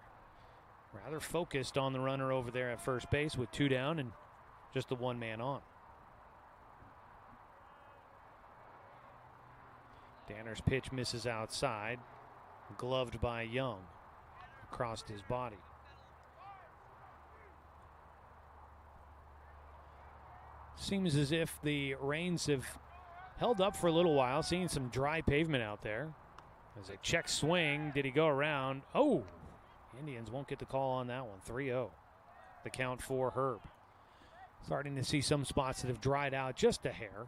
Rather focused on the runner over there at first base with 2 down and just the 1 man on. Danner's pitch misses outside, gloved by Young, across his body. Seems as if the rains have held up for a little while, seeing some dry pavement out there. As a check swing, did he go around? Oh, Indians won't get the call on that one. 3-0, the count for Herb. Starting to see some spots that have dried out just a hair.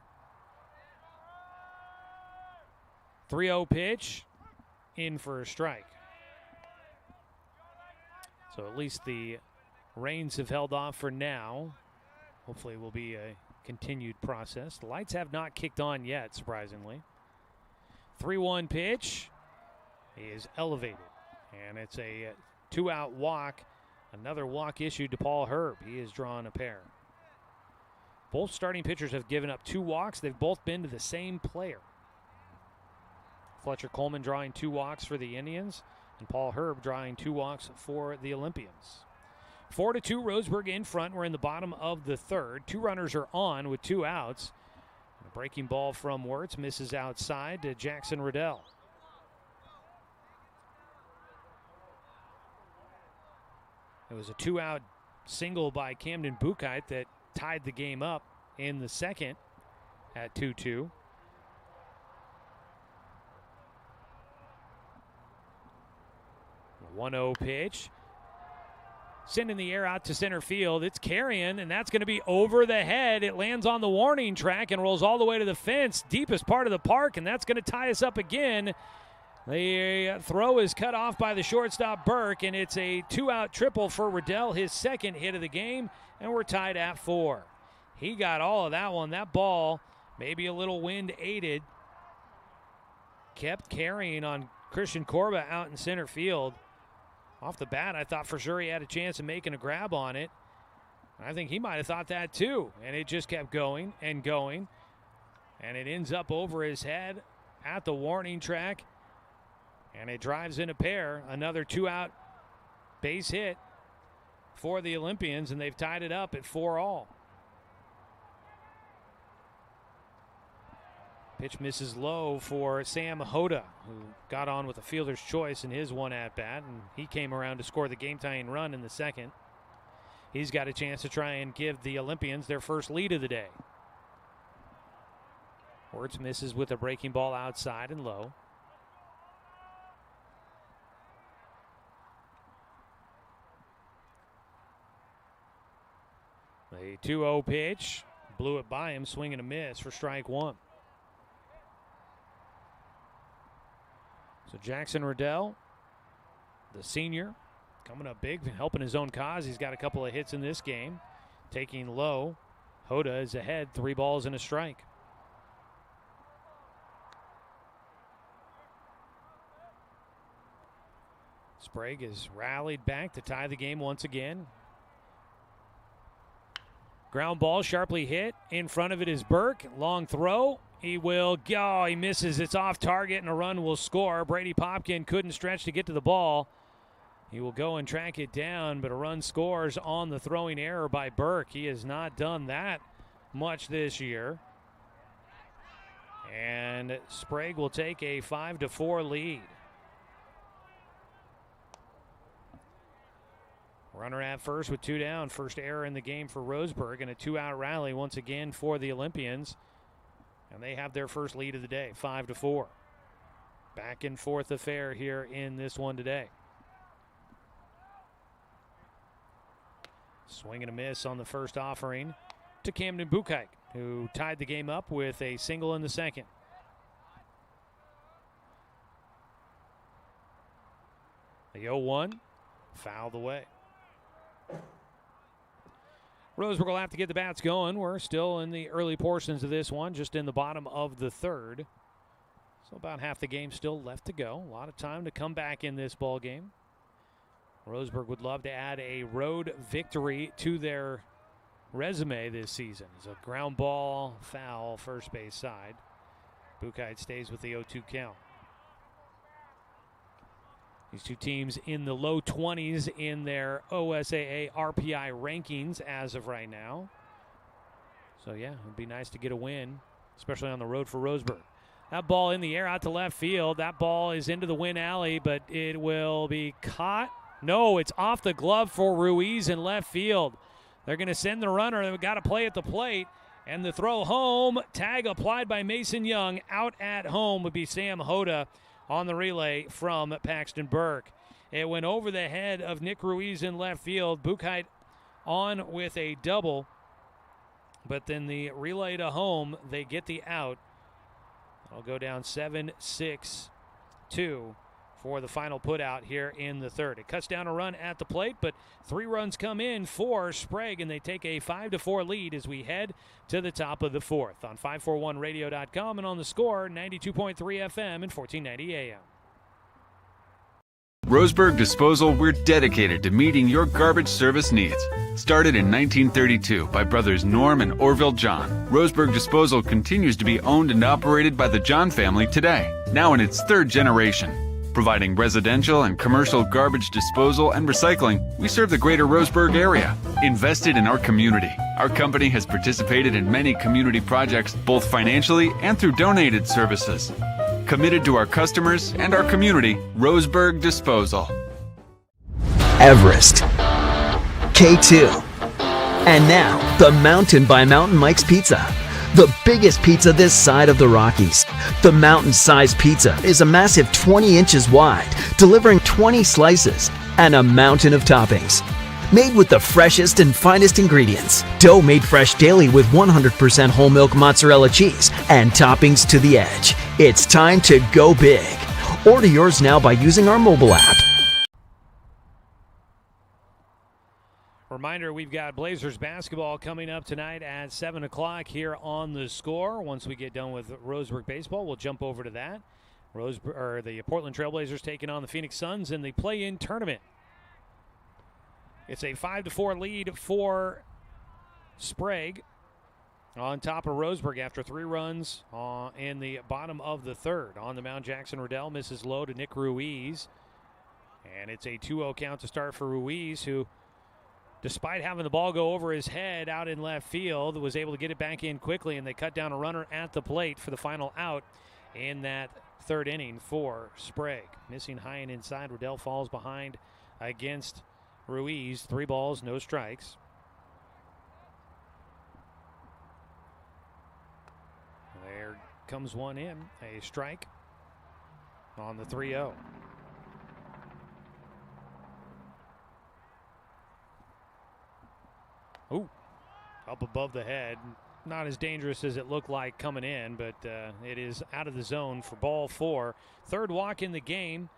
3-0 pitch, in for a strike. So at least the rains have held off for now. Hopefully it will be a continued process. The lights have not kicked on yet, surprisingly. 3-1 pitch. is elevated. And it's a 2-out walk. Another walk issued to Paul Herb. He has drawn a pair. Both starting pitchers have given up 2 walks. They've both been to the same player. Fletcher Coleman drawing 2 walks for the Indians, and Paul Herb drawing 2 walks for the Olympians. 4-2, Roseburg in front. We're in the bottom of the third. 2 runners are on with 2 outs. A breaking ball from Wirtz misses outside to Jackson Riddell. It was a 2-out single by Camden Buchheit that tied the game up in the second at 2-2. A 1-0 pitch. Sending the air out to center field. It's Keeran, and that's going to be over the head. It lands on the warning track and rolls all the way to the fence, deepest part of the park, and that's going to tie us up again. The throw is cut off by the shortstop Burke, and it's a 2-out triple for Riddell, his second hit of the game, and we're tied at 4. He got all of that one. That ball, maybe a little wind aided, kept carrying on Christian Corba out in center field. Off the bat, I thought for sure he had a chance of making a grab on it. I think he might have thought that too, and it just kept going and going, and it ends up over his head at the warning track. And it drives in a pair, another 2-out base hit for the Olympians, and they've tied it up at 4-all. Pitch misses low for Sam Hoda, who got on with a fielder's choice in his one at-bat, and he came around to score the game-tying run in the second. He's got a chance to try and give the Olympians their first lead of the day. Wirtz misses with a breaking ball outside and low. A 2-0 pitch, blew it by him, swing and a miss for strike 1. So Jackson Riddell, the senior, coming up big, helping his own cause. He's got a couple of hits in this game. Taking low, Hoda is ahead, 3 balls and a strike. Sprague has rallied back to tie the game once again. Ground ball sharply hit. In front of it is Burke. Long throw. He will go. He misses. It's off target and a run will score. Brady Popkin couldn't stretch to get to the ball. He will go and track it down, but a run scores on the throwing error by Burke. He has not done that much this year. And Sprague will take a 5-4 lead. Runner at first with 2 down. First error in the game for Roseburg, and a 2-out rally once again for the Olympians. And they have their first lead of the day, 5-4. Back and forth affair here in this one today. Swing and a miss on the first offering to Camden Buchheit, who tied the game up with a single in the second. The 0-1 fouled away. Roseburg will have to get the bats going. We're still in the early portions of this one, just in the bottom of the third. So about half the game still left to go. A lot of time to come back in this ball game. Roseburg would love to add a road victory to their resume this season. It's a ground ball foul first base side. Buchheit stays with the 0-2 count. These two teams in the low 20s in their OSAA RPI rankings as of right now. So, yeah, it would be nice to get a win, especially on the road for Roseburg. That ball in the air out to left field. That ball is into the win alley, but it will be caught. No, it's off the glove for Ruiz in left field. They're going to send the runner. They've got to play at the plate. And the throw home, tag applied by Mason Young. Out at home would be Sam Hoda on the relay from Paxton Burke. It went over the head of Nick Ruiz in left field. Buchheit on with a double. But then the relay to home, they get the out. I'll go down 7-6-2 for the final put out here in the third. It cuts down a run at the plate, but 3 runs come in for Sprague, and they take a 5-4 lead as we head to the top of the fourth on 541radio.com and on the Score, 92.3 FM and 1490 AM. Roseburg Disposal, we're dedicated to meeting your garbage service needs. Started in 1932 by brothers Norm and Orville John, Roseburg Disposal continues to be owned and operated by the John family today, now in its third generation. Providing residential and commercial garbage disposal and recycling, we serve the greater Roseburg area. Invested in our community. Our company has participated in many community projects, both financially and through donated services. Committed to our customers and our community, Roseburg Disposal. Everest, K2, and now the Mountain by Mountain Mike's Pizza. The biggest pizza this side of the Rockies. The mountain-sized pizza is a massive 20 inches wide, delivering 20 slices and a mountain of toppings. Made with the freshest and finest ingredients. Dough made fresh daily with 100% whole milk mozzarella cheese and toppings to the edge. It's time to go big. Order yours now by using our mobile app. Reminder, we've got Blazers basketball coming up tonight at 7 o'clock here on The Score. Once we get done with Roseburg baseball, we'll jump over to that. The Portland Trailblazers taking on the Phoenix Suns in the play-in tournament. It's a 5-4 lead for Sprague on top of Roseburg after 3 runs in the bottom of the third. On the mound, Jackson Riddell misses low to Nick Ruiz. And it's a 2-0 count to start for Ruiz, who, despite having the ball go over his head out in left field, was able to get it back in quickly, and they cut down a runner at the plate for the final out in that third inning for Sprague. Missing high and inside, Riddell falls behind against Ruiz. 3 balls, no strikes. There comes one in, a strike on the 3-0. Ooh, up above the head. Not as dangerous as it looked like coming in, but it is out of the zone for ball 4. Third walk in the game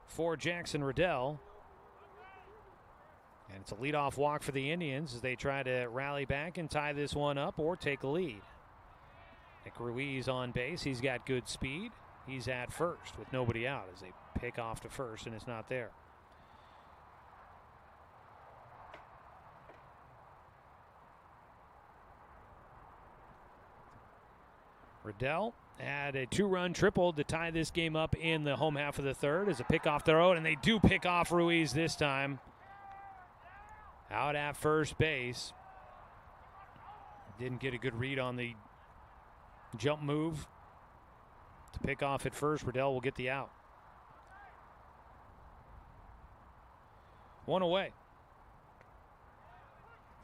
for Jackson Riddell. And it's a leadoff walk for the Indians as they try to rally back and tie this one up or take a lead. Nick Ruiz on base. He's got good speed. He's at first with nobody out as they pick off to first, and it's not there. Riddell had a 2-run triple to tie this game up in the home half of the third as a pickoff throw, and they do pick off Ruiz this time. Out at first base. Didn't get a good read on the jump move to pick off at first. Riddell will get the out. 1 away.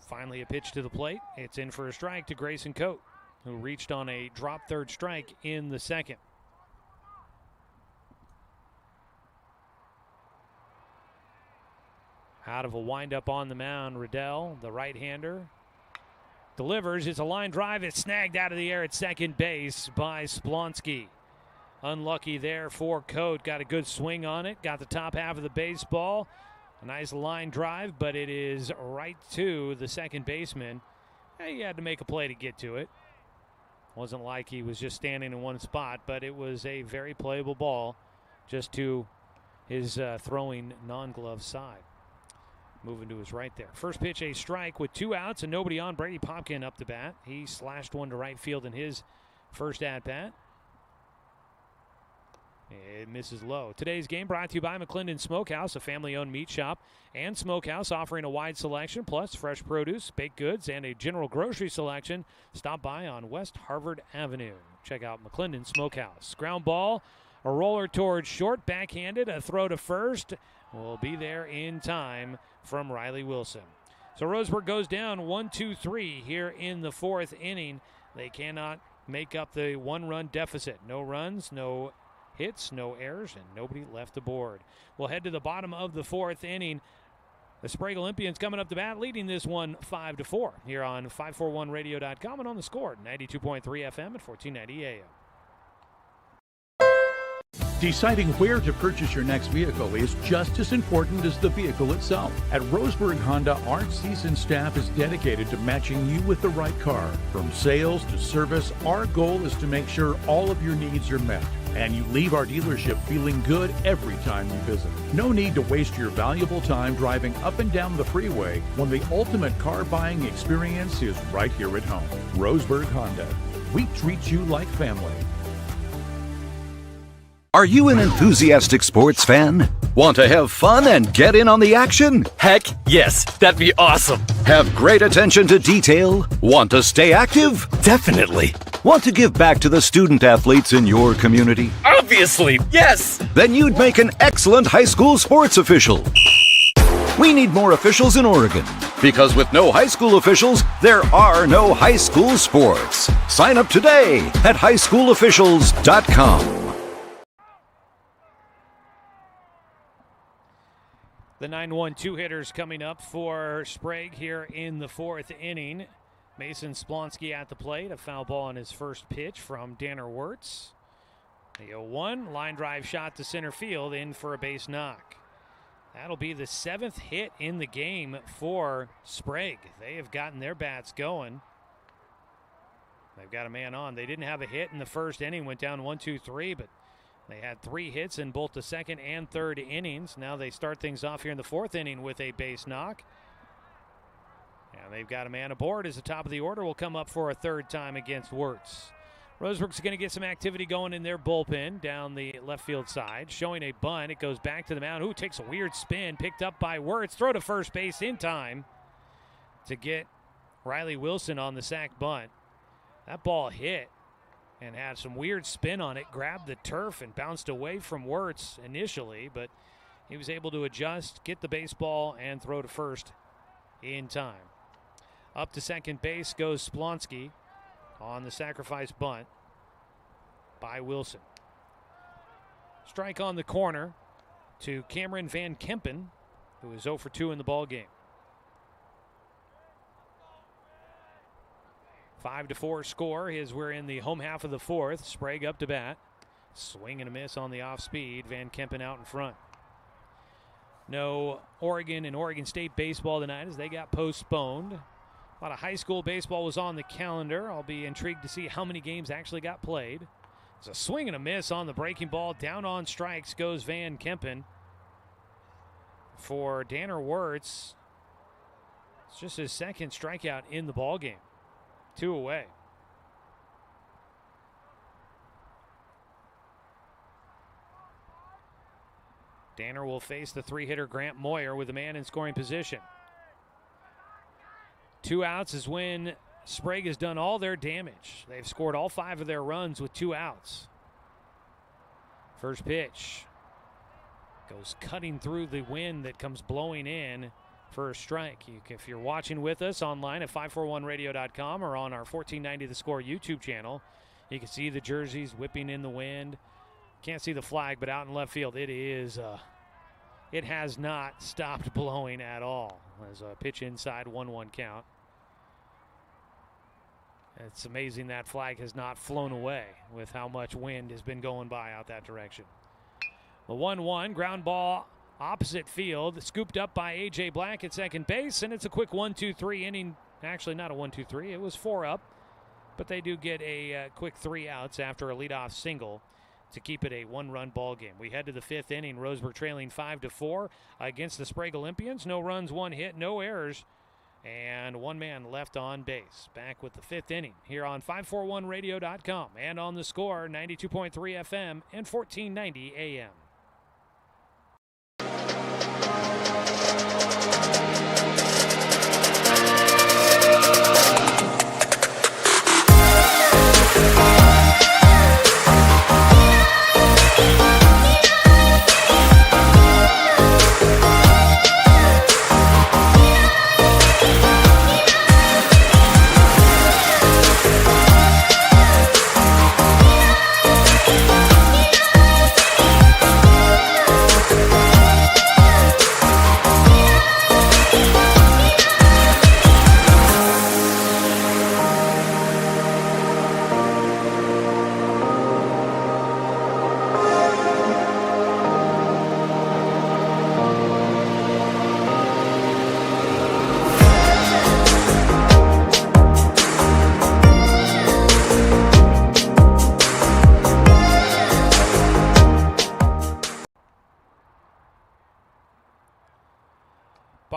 Finally a pitch to the plate. It's in for a strike to Grayson Coate, who reached on a drop third strike in the second. Out of a windup on the mound, Riddell, the right-hander, delivers. It's a line drive. It's snagged out of the air at second base by Splonsky. Unlucky there for Coate. Got a good swing on it. Got the top half of the baseball. A nice line drive, but it is right to the second baseman. He had to make a play to get to it. Wasn't like he was just standing in one spot, but it was a very playable ball just to his throwing non-glove side. Moving to his right there. First pitch, a strike with 2 outs and nobody on. Brady Popkin up the bat. He slashed one to right field in his first at-bat. It misses low. Today's game brought to you by McClendon Smokehouse, a family-owned meat shop and smokehouse offering a wide selection, plus fresh produce, baked goods, and a general grocery selection. Stop by on West Harvard Avenue. Check out McClendon Smokehouse. Ground ball, a roller towards short, backhanded, a throw to first. Will be there in time from Riley Wilson. So Roseburg goes down 1-2-3 here in the 4th inning. They cannot make up the 1-run deficit. No runs, no hits, no errors, and nobody left the board. We'll head to the bottom of the 4th inning. The Sprague Olympians coming up the bat, leading this one 5-4 here on 541radio.com and on The Score, 92.3 FM at 1490 AM. Deciding where to purchase your next vehicle is just as important as the vehicle itself. At Roseburg Honda, our seasoned staff is dedicated to matching you with the right car. From sales to service, our goal is to make sure all of your needs are met. and you leave our dealership feeling good every time you visit. No need to waste your valuable time driving up and down the freeway when the ultimate car buying experience is right here at home. Roseburg Honda. We treat you like family. Are you an enthusiastic sports fan? Want to have fun and get in on the action? Heck yes, that'd be awesome. Have great attention to detail? Want to stay active? Definitely. Want to give back to the student athletes in your community? Obviously, yes. Then you'd make an excellent high school sports official. We need more officials in Oregon, because with no high school officials, there are no high school sports. Sign up today at highschoolofficials.com. The 9-1 two-hitters coming up for Sprague here in the fourth inning. Mason Splonsky at the plate. A foul ball on his first pitch from Danner Wirtz. The 0-1 line drive shot to center field, in for a base knock. That'll be the 7th hit in the game for Sprague. They have gotten their bats going. They've got a man on. They didn't have a hit in the first inning, went down 1-2-3, but they had 3 hits in both the second and third innings. Now they start things off here in the fourth inning with a base knock. And they've got a man aboard as the top of the order will come up for a third time against Wirtz. Roseburg's going to get some activity going in their bullpen down the left field side. Showing a bunt. It goes back to the mound. Ooh, takes a weird spin. Picked up by Wirtz. Throw to first base in time to get Riley Wilson on the sac bunt. That ball hit and had some weird spin on it, grabbed the turf and bounced away from Wirtz initially, but he was able to adjust, get the baseball, and throw to first in time. Up to second base goes Splonsky on the sacrifice bunt by Wilson. Strike on the corner to Cameron Van Kempen, who is 0 for 2 in the ballgame. 5-4 score as we're in the home half of the fourth. Sprague up to bat. Swing and a miss on the off speed. Van Kempen out in front. No Oregon and Oregon State baseball tonight as they got postponed. A lot of high school baseball was on the calendar. I'll be intrigued to see how many games actually got played. It's a swing and a miss on the breaking ball. Down on strikes goes Van Kempen. For Danner Wirtz, it's just his second strikeout in the ballgame. 2 away. Danner will face the 3-hitter Grant Moyer with a man in scoring position. 2 outs is when Sprague has done all their damage. They've scored all 5 of their runs with 2 outs. First pitch goes cutting through the wind that comes blowing in for a strike. If you're watching with us online at 541radio.com or on our 1490 The Score YouTube channel, you can see the jerseys whipping in the wind. Can't see the flag, but out in left field, it has not stopped blowing at all. There's a pitch inside, 1-1 count. It's amazing that flag has not flown away with how much wind has been going by out that direction. The 1-1 ground ball opposite field, scooped up by A.J. Black at second base, and it's a quick 1-2-3 inning. Actually, not a 1-2-3. It was 4 up, but they do get a quick 3 outs after a leadoff single to keep it a 1-run ball game. We head to the 5th inning. Roseburg trailing 5-4 against the Sprague Olympians. No runs, 1 hit, no errors, and 1 man left on base. Back with the 5th inning here on 541radio.com and on The Score, 92.3 FM and 1490 AM.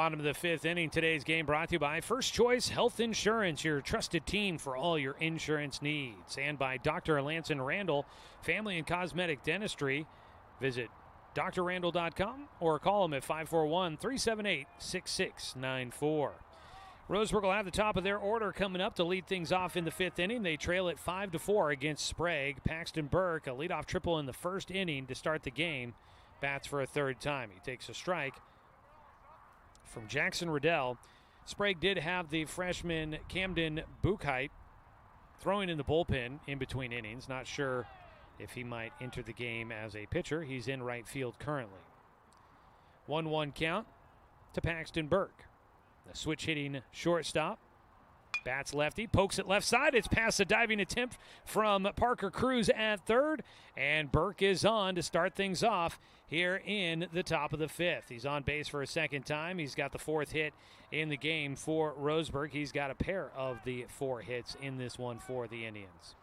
Bottom of the fifth inning, today's game brought to you by First Choice Health Insurance, your trusted team for all your insurance needs. And by Dr. Lanson Randall, Family and Cosmetic Dentistry. Visit drrandall.com or call them at 541-378-6694. Roseburg will have the top of their order coming up to lead things off in the fifth inning. They trail it 5-4 against Sprague. Paxton Burke, a leadoff triple in the first inning to start the game, bats for a third time. He takes a strike from Jackson Riddell. Sprague did have the freshman Camden Buchheit throwing in the bullpen in between innings. Not sure if he might enter the game as a pitcher. He's in right field currently. 1-1 count to Paxton Burke. The switch hitting shortstop. Bats lefty, pokes it left side. It's past the diving attempt from Parker Cruz at third. And Burke is on to start things off here in the top of the fifth. He's on base for a second time. He's got the fourth hit in the game for Roseburg. He's got a pair of the 4 hits in this one for the Indians.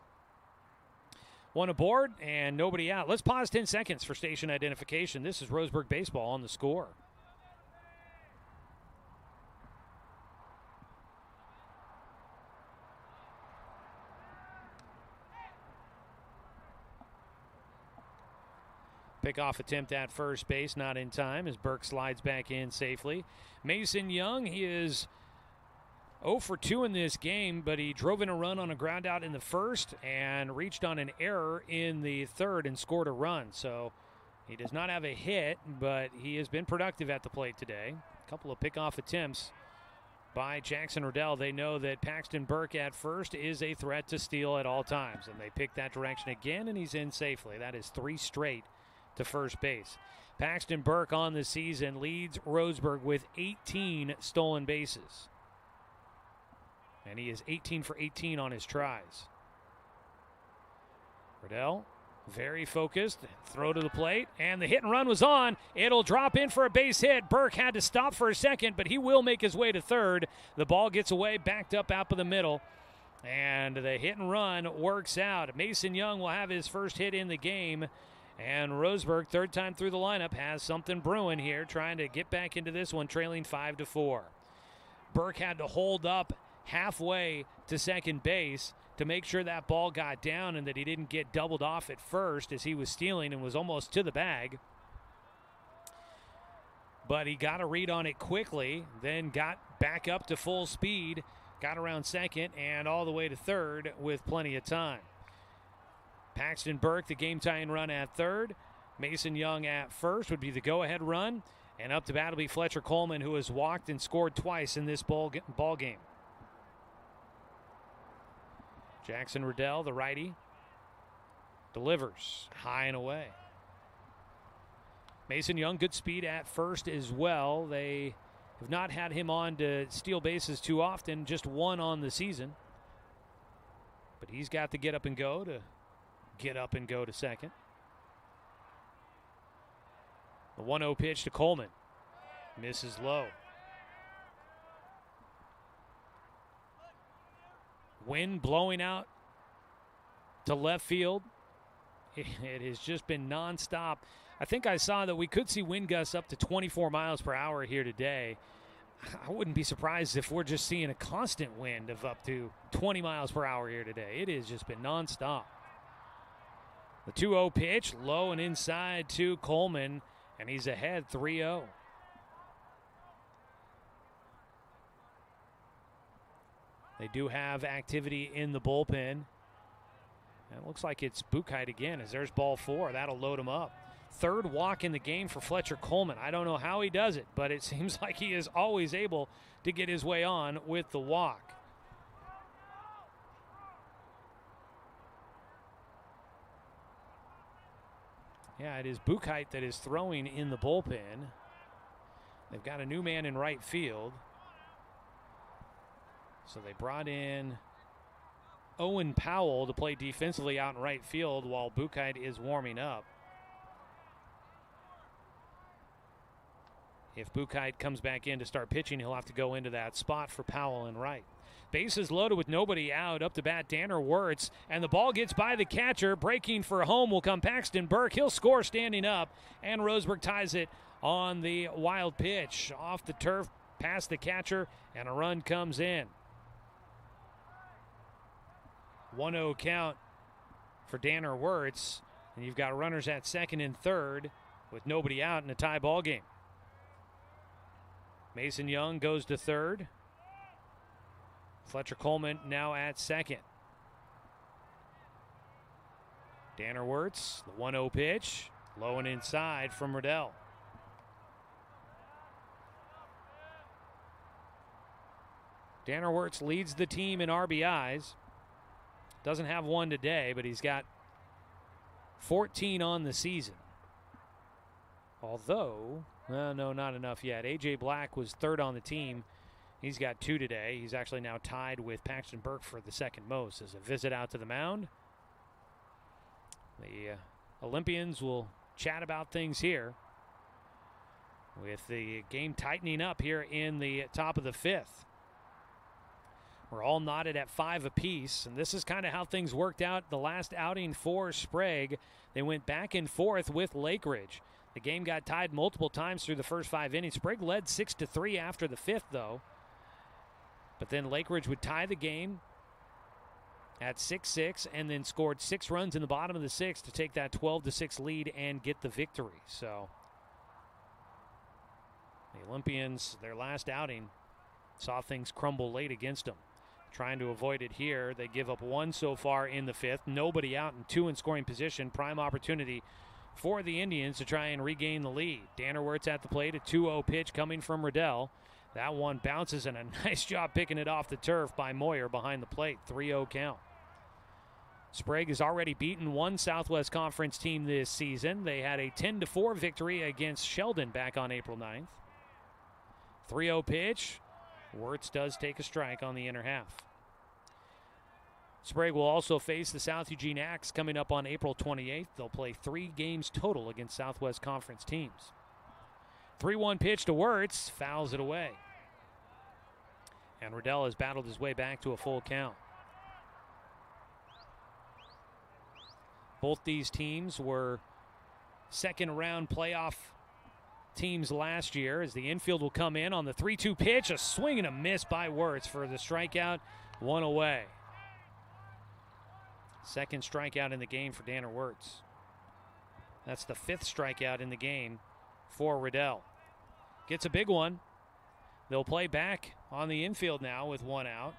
One aboard and nobody out. Let's pause 10 seconds for station identification. This is Roseburg Baseball on The Score. Pickoff attempt at first base, not in time as Burke slides back in safely. Mason Young, he is 0 for 2 in this game, but he drove in a run on a ground out in the first and reached on an error in the third and scored a run. So he does not have a hit, but he has been productive at the plate today. A couple of pickoff attempts by Jackson Riddell. They know that Paxton Burke at first is a threat to steal at all times, and they pick that direction again, and he's in safely. That is 3 straight to first base. Paxton Burke on the season leads Roseburg with 18 stolen bases. And he is 18 for 18 on his tries. Riddell, very focused, throw to the plate, and the hit and run was on. It'll drop in for a base hit. Burke had to stop for a second, but he will make his way to third. The ball gets away, backed up out of the middle, and the hit and run works out. Mason Young will have his first hit in the game. And Roseburg, third time through the lineup, has something brewing here, trying to get back into this one, trailing 5-4. Burke had to hold up halfway to second base to make sure that ball got down and that he didn't get doubled off at first as he was stealing and was almost to the bag. But he got a read on it quickly, then got back up to full speed, got around second and all the way to third with plenty of time. Paxton Burke, the game-tying run at third. Mason Young at first would be the go-ahead run. And up to bat will be Fletcher Coleman, who has walked and scored twice in this ball game. Jackson Riddell, the righty, delivers high and away. Mason Young, good speed at first as well. They have not had him on to steal bases too often, just one on the season. But he's got to get up and go to second. The 1-0 pitch to Coleman. Misses low. Wind blowing out to left field. It has just been nonstop. I think I saw that we could see wind gusts up to 24 miles per hour here today. I wouldn't be surprised if we're just seeing a constant wind of up to 20 miles per hour here today. It has just been nonstop. The 2-0 pitch, low and inside to Coleman, and he's ahead 3-0. They do have activity in the bullpen. And it looks like it's Buchheit again as there's ball 4. That'll load him up. Third walk in the game for Fletcher Coleman. I don't know how he does it, but it seems like he is always able to get his way on with the walk. Yeah, it is Buchheit that is throwing in the bullpen. They've got a new man in right field. So they brought in Owen Powell to play defensively out in right field while Buchheit is warming up. If Buchheit comes back in to start pitching, he'll have to go into that spot for Powell in right. Bases loaded with nobody out. Up to bat, Danner Wirtz. And the ball gets by the catcher. Breaking for home will come Paxton Burke. He'll score standing up. And Roseburg ties it on the wild pitch. Off the turf past the catcher, and a run comes in. 1-0 count for Danner Wirtz, and you've got runners at second and third with nobody out in a tie ball game. Mason Young goes to third. Fletcher Coleman now at second. Danner Wirtz, the 1-0 pitch, low and inside from Riddell. Danner Wirtz leads the team in RBIs. Doesn't have one today, but he's got 14 on the season. Although, no, not enough yet. A.J. Black was third on the team. He's got 2 today. He's actually now tied with Paxton Burke for the second most. As a visit out to the mound, the Olympians will chat about things here with the game tightening up here in the top of the 5th. We're all knotted at 5 apiece, and this is kind of how things worked out the last outing for Sprague. They went back and forth with Lake Ridge. The game got tied multiple times through the first 5 innings. Sprague led 6-3 after the 5th, though. But then Lake Ridge would tie the game at 6-6 and then scored 6 runs in the bottom of the 6th to take that 12-6 lead and get the victory. So the Olympians, their last outing, saw things crumble late against them. Trying to avoid it here. They give up 1 so far in the 5th. Nobody out and 2 in scoring position. Prime opportunity for the Indians to try and regain the lead. Danner Wirtz at the plate. A 2-0 pitch coming from Riddell. That one bounces, and a nice job picking it off the turf by Moyer behind the plate. 3-0 count. Sprague has already beaten one Southwest Conference team this season. They had a 10-4 victory against Sheldon back on April 9th. 3-0 pitch. Wirtz does take a strike on the inner half. Sprague will also face the South Eugene Axe coming up on April 28th. They'll play 3 games total against Southwest Conference teams. 3-1 pitch to Wirtz, fouls it away. And Riddell has battled his way back to a full count. Both these teams were second-round playoff teams last year, as the infield will come in on the 3-2 pitch. A swing and a miss by Wirtz for the strikeout. 1 away. Second strikeout in the game for Danner Wirtz. That's the 5th strikeout in the game for Riddell. Gets a big one. They'll play back on the infield now with 1 out.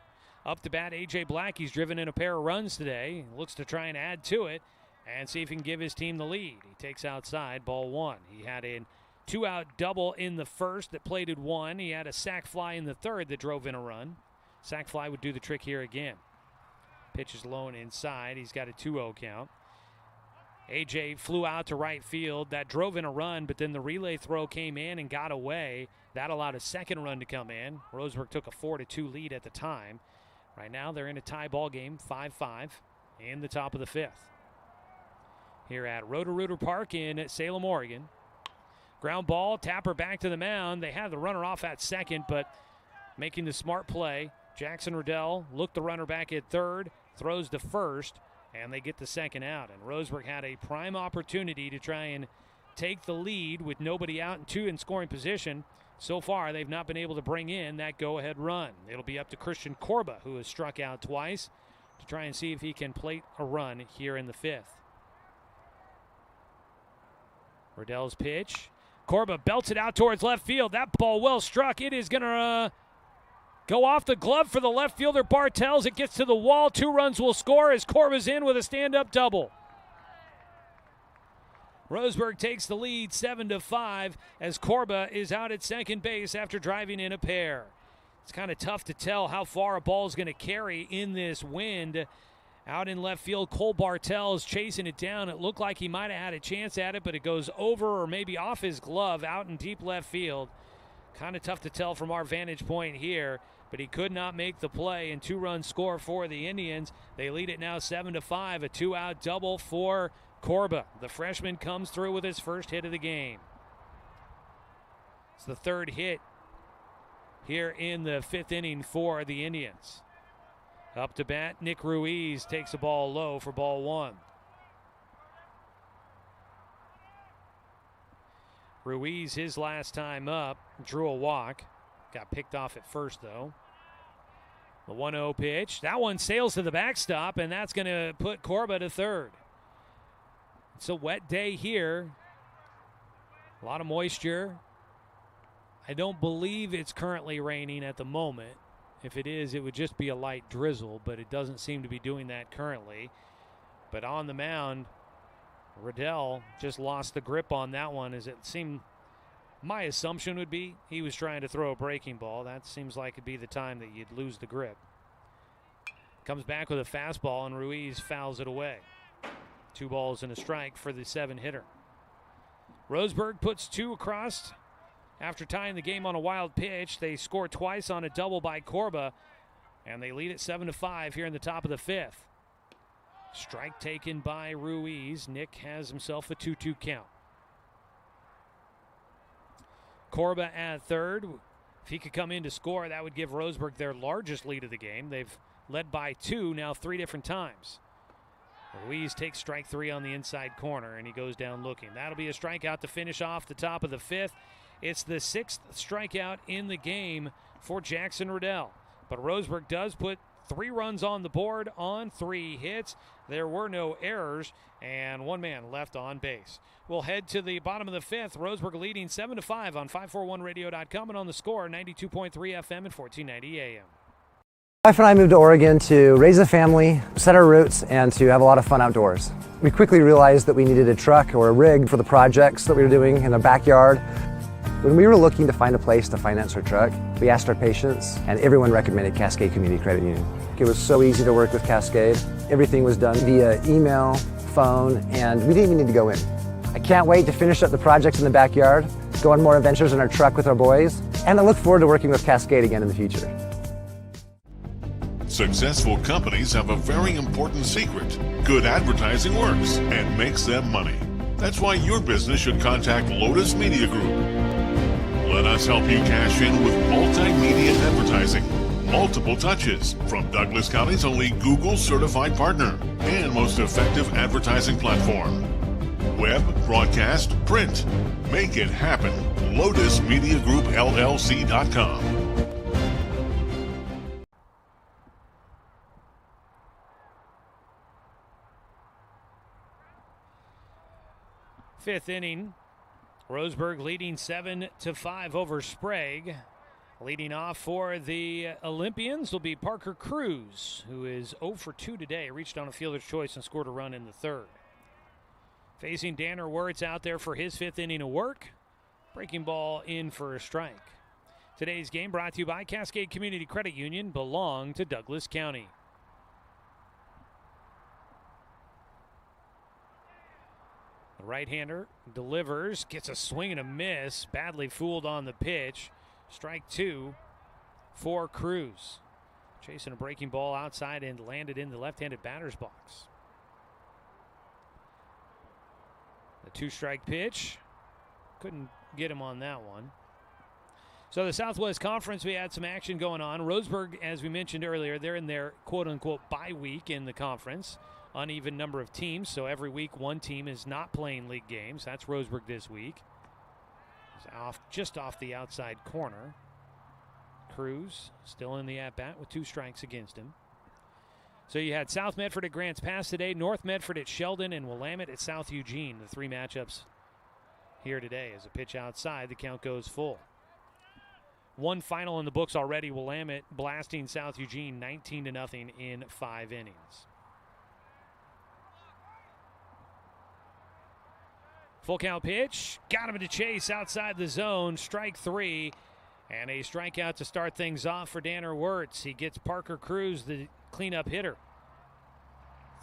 Up to bat, A.J. Black. He's driven in a pair of runs today. Looks to try and add to it and see if he can give his team the lead. He takes outside, ball 1. He had a 2-out double in the first that plated 1. He had a sac fly in the third that drove in a run. Sac fly would do the trick here again. Pitch is low and inside. He's got a 2-0 count. AJ flew out to right field. That drove in a run, but then the relay throw came in and got away. That allowed a second run to come in. Roseburg took a 4-2 lead at the time. Right now they're in a tie ball game, 5-5, in the top of the 5th. Here at Roto Rooter Park in Salem, Oregon. Ground ball, Tapper back to the mound. They had the runner off at second, but making the smart play. Jackson Riddell looked the runner back at third, throws to first, and they get the second out. And Roseburg had a prime opportunity to try and take the lead with nobody out and 2 in scoring position. So far, they've not been able to bring in that go-ahead run. It'll be up to Christian Corba, who has struck out twice, to try and see if he can plate a run here in the 5th. Riddell's pitch. Corba belts it out towards left field. That ball well struck. It is going to go off the glove for the left fielder Bartels. It gets to the wall. 2 runs will score as Corba's in with a stand-up double. Roseburg takes the lead 7-5 as Corba is out at second base after driving in a pair. It's kind of tough to tell how far a ball is going to carry in this wind. Out in left field, Cole Bartels chasing it down. It looked like he might have had a chance at it, but it goes over or maybe off his glove out in deep left field. Kind of tough to tell from our vantage point here, but he could not make the play, and 2-run score for the Indians. They lead it now 7-5, a 2-out double for Corba. The freshman comes through with his first hit of the game. It's the 3rd hit here in the 5th inning for the Indians. Up to bat, Nick Ruiz takes the ball low for ball 1. Ruiz, his last time up, drew a walk. Got picked off at first, though. The 1-0 pitch. That one sails to the backstop, and that's going to put Corba to third. It's a wet day here. A lot of moisture. I don't believe it's currently raining at the moment. If it is, it would just be a light drizzle, but it doesn't seem to be doing that currently. But on the mound, Riddell just lost the grip on that one, as it seemed. My assumption would be he was trying to throw a breaking ball. That seems like it'd be the time that you'd lose the grip. Comes back with a fastball, and Ruiz fouls it away. 2 balls and a strike for the 7-hitter. Roseburg puts 2 across after tying the game on a wild pitch. They score twice on a double by Corba, and they lead it 7-5 here in the top of the 5th. Strike taken by Ruiz. Nick has himself a 2-2 count. Corba at third. If he could come in to score, that would give Roseburg their largest lead of the game. They've led by 2 now 3 different times. Ruiz takes strike 3 on the inside corner, and he goes down looking. That'll be a strikeout to finish off the top of the 5th. It's the 6th strikeout in the game for Jackson Riddell. But Roseburg does put 3 runs on the board on 3 hits. There were no errors, and 1 man left on base. We'll head to the bottom of the 5th. Roseburg leading 7-5 on 541radio.com and on the score, 92.3 FM and 1490 AM. My wife and I moved to Oregon to raise a family, set our roots, and to have a lot of fun outdoors. We quickly realized that we needed a truck or a rig for the projects that we were doing in the backyard. When we were looking to find a place to finance our truck, we asked our patients, and everyone recommended Cascade Community Credit Union. It was so easy to work with Cascade. Everything was done via email, phone, and we didn't even need to go in. I can't wait to finish up the projects in the backyard, go on more adventures in our truck with our boys, and I look forward to working with Cascade again in the future. Successful companies have a very important secret. Good advertising works and makes them money. That's why your business should contact Lotus Media Group. Let us help you cash in with multimedia advertising. Multiple touches from Douglas County's only Google certified partner and most effective advertising platform. Web, broadcast, print. Make it happen. LotusMediaGroupLLC.com. Fifth inning. Roseburg leading 7-5 over Sprague. Leading off for the Olympians will be Parker Cruz, who is 0 for 2 today. Reached on a fielder's choice and scored a run in the 3rd. Facing Danner Wirtz out there for his 5th inning of work. Breaking ball in for a strike. Today's game brought to you by Cascade Community Credit Union, belong to Douglas County. The right-hander delivers, gets a swing and a miss, badly fooled on the pitch. Strike 2 for Cruz. Chasing a breaking ball outside and landed in the left-handed batter's box. The 2-strike pitch. Couldn't get him on that one. So the Southwest Conference, we had some action going on. Roseburg, as we mentioned earlier, they're in their quote-unquote bye week in the conference. Uneven number of teams, so every week one team is not playing league games. That's Roseburg this week. It's just off the outside corner. Cruz still in the at-bat with 2 strikes against him. So you had South Medford at Grants Pass today, North Medford at Sheldon, and Willamette at South Eugene. The 3 matchups here today. As a pitch outside, the count goes full. 1 final in the books already. Willamette blasting South Eugene 19-0 in 5 innings. Full count pitch. Got him to chase outside the zone. Strike 3. And a strikeout to start things off for Danner Wirtz. He gets Parker Cruz, the cleanup hitter.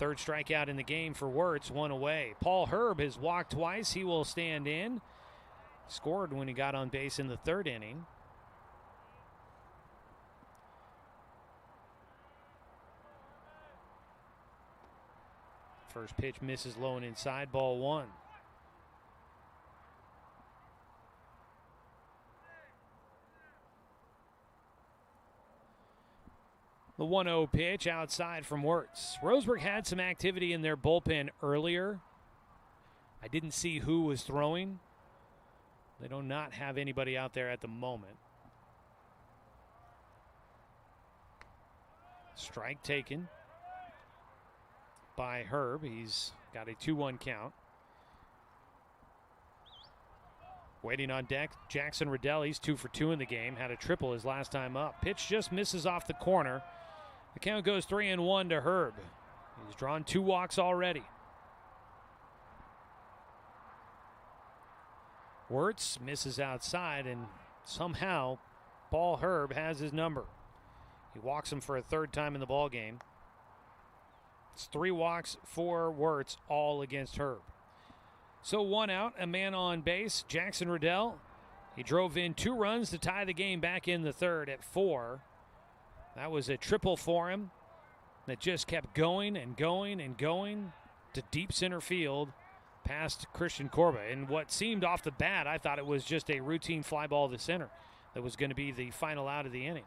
3rd strikeout in the game for Wirtz, 1 away. Paul Herb has walked twice. He will stand in. Scored when he got on base in the 3rd inning. First pitch misses low and inside, ball 1. The 1-0 pitch outside from Wirtz. Roseburg had some activity in their bullpen earlier. I didn't see who was throwing. They do not have anybody out there at the moment. Strike taken by Herb. He's got a 2-1 count. Waiting on deck, Jackson Riddell. He's 2 for 2 in the game. Had a triple his last time up. Pitch just misses off the corner. The count goes 3-1 to Herb. He's drawn 2 walks already. Wirtz misses outside, and somehow Paul Herb has his number. He walks him for a 3rd time in the ball game. It's 3 walks for Wirtz, all against Herb. So 1 out, a man on base, Jackson Riddell. He drove in 2 runs to tie the game back in the 3rd at 4. That was a triple for him that just kept going and going and going to deep center field past Christian Corba. And what seemed off the bat, I thought it was just a routine fly ball to center that was going to be the final out of the inning.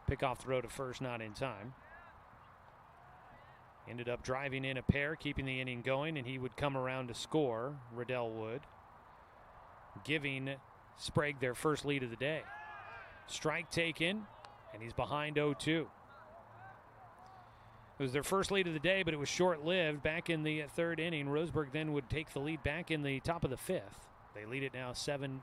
Pick off throw to first, not in time. Ended up driving in a pair, keeping the inning going, and he would come around to score, Riddell would, giving Sprague their first lead of the day. Strike taken, and he's behind 0-2. It was their first lead of the day, but it was short-lived. Back in the 3rd inning, Roseburg then would take the lead back in the top of the 5th. They lead it now 7-5.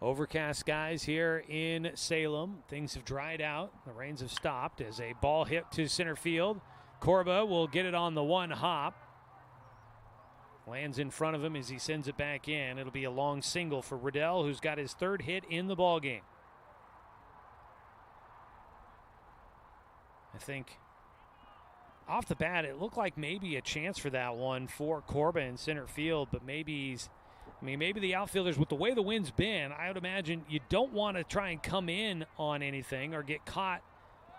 Overcast skies here in Salem. Things have dried out. The rains have stopped as a ball hit to center field. Corba will get it on the 1 hop. Lands in front of him as he sends it back in. It'll be a long single for Riddell, who's got his 3rd hit in the ball game. I think off the bat, it looked like maybe a chance for that one for Corba in center field, but maybe the outfielders, with the way the wind's been, I would imagine you don't want to try and come in on anything or get caught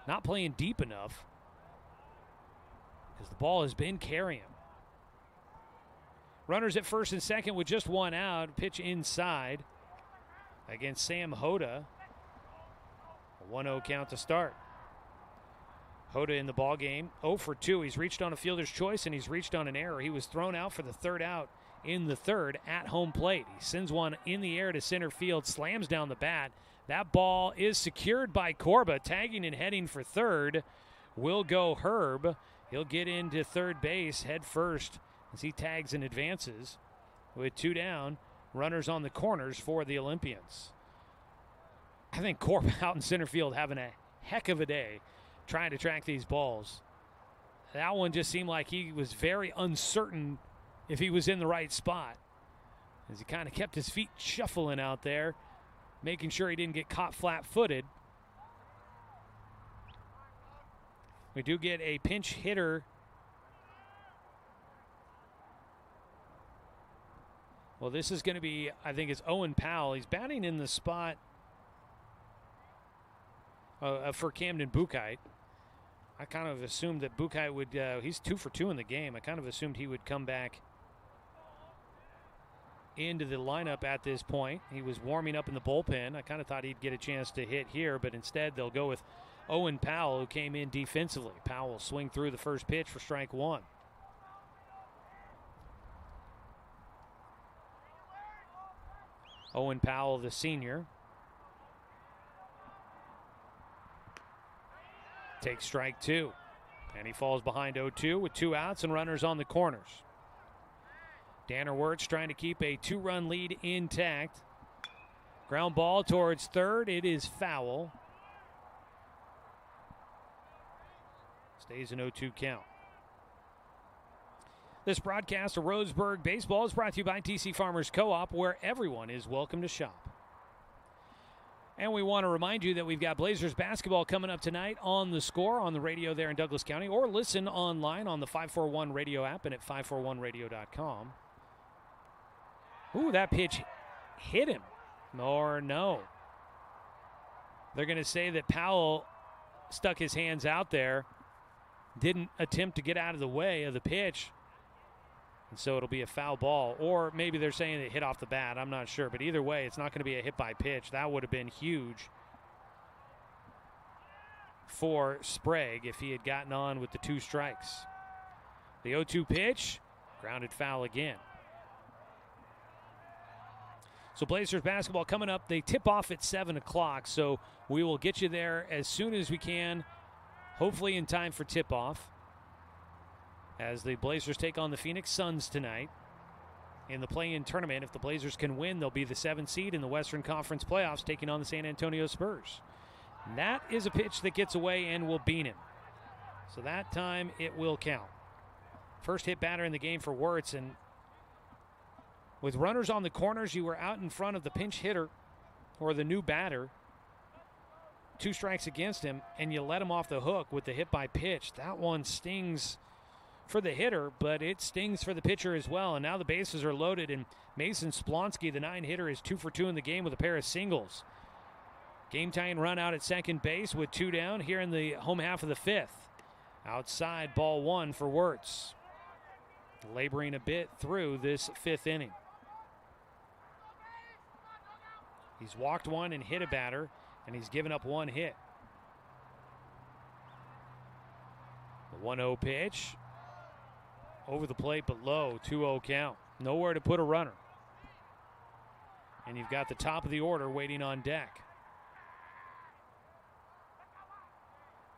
not playing deep enough, because the ball has been carrying. Runners at first and second with just 1 out. Pitch inside against Sam Hoda. A 1-0 count to start. Hoda in the ball game, 0 for 2. He's reached on a fielder's choice and he's reached on an error. He was thrown out for the 3rd out in the 3rd at home plate. He sends one in the air to center field, slams down the bat. That ball is secured by Corba. Tagging and heading for 3rd will go Herb. He'll get into 3rd base head first as he tags and advances. With 2 down, runners on the corners for the Olympians. I think Corba out in center field having a heck of a day trying to track these balls. That one just seemed like he was very uncertain if he was in the right spot, as he kind of kept his feet shuffling out there, making sure he didn't get caught flat-footed. We do get a pinch hitter. Well, this is going to be, I think it's Owen Powell. He's batting in the spot for Camden Buchheit. I kind of assumed that Buchheit would, he's 2 for 2 in the game. I kind of assumed he would come back into the lineup at this point. He was warming up in the bullpen. I kind of thought he'd get a chance to hit here, but instead they'll go with Owen Powell, who came in defensively. Powell will swing through the first pitch for strike 1. Owen Powell, the senior, takes strike 2, and he falls behind 0-2 with 2 outs and runners on the corners. Danner Wirtz trying to keep a 2-run lead intact. Ground ball towards 3rd. It is foul. Stays an 0-2 count. This broadcast of Roseburg Baseball is brought to you by TC Farmers Co-op, where everyone is welcome to shop. And we want to remind you that we've got Blazers basketball coming up tonight on The Score, on the radio there in Douglas County, or listen online on the 541 Radio app and at 541radio.com. Ooh, that pitch hit him. Or no. They're going to say that Powell stuck his hands out there, didn't attempt to get out of the way of the pitch, and so it'll be a foul ball. Or maybe they're saying it hit off the bat. I'm not sure. But either way, it's not going to be a hit by pitch. That would have been huge for Sprague if he had gotten on with the 2 strikes. The 0-2 pitch, grounded foul again. So Blazers basketball coming up. They tip off at 7 o'clock, so we will get you there as soon as we can, hopefully in time for tip-off, as the Blazers take on the Phoenix Suns tonight in the play-in tournament. If the Blazers can win, they'll be the 7th seed in the Western Conference playoffs, taking on the San Antonio Spurs. And that is a pitch that gets away and will beat him. So that time it will count. First hit batter in the game for Wirtz, and with runners on the corners, you were out in front of the pinch hitter or the new batter. 2 strikes against him, and you let him off the hook with the hit by pitch. That one stings for the hitter, but it stings for the pitcher as well. And now the bases are loaded, and Mason Splonsky, the 9-hitter, is 2 for 2 in the game with a pair of singles. Game-tying run out at second base with 2 down here in the home half of the 5th. Outside, ball 1 for Wirtz. Laboring a bit through this 5th inning. He's walked 1 and hit a batter, and he's given up 1 hit. The 1-0 pitch. Over the plate, but low, 2-0 count. Nowhere to put a runner. And you've got the top of the order waiting on deck.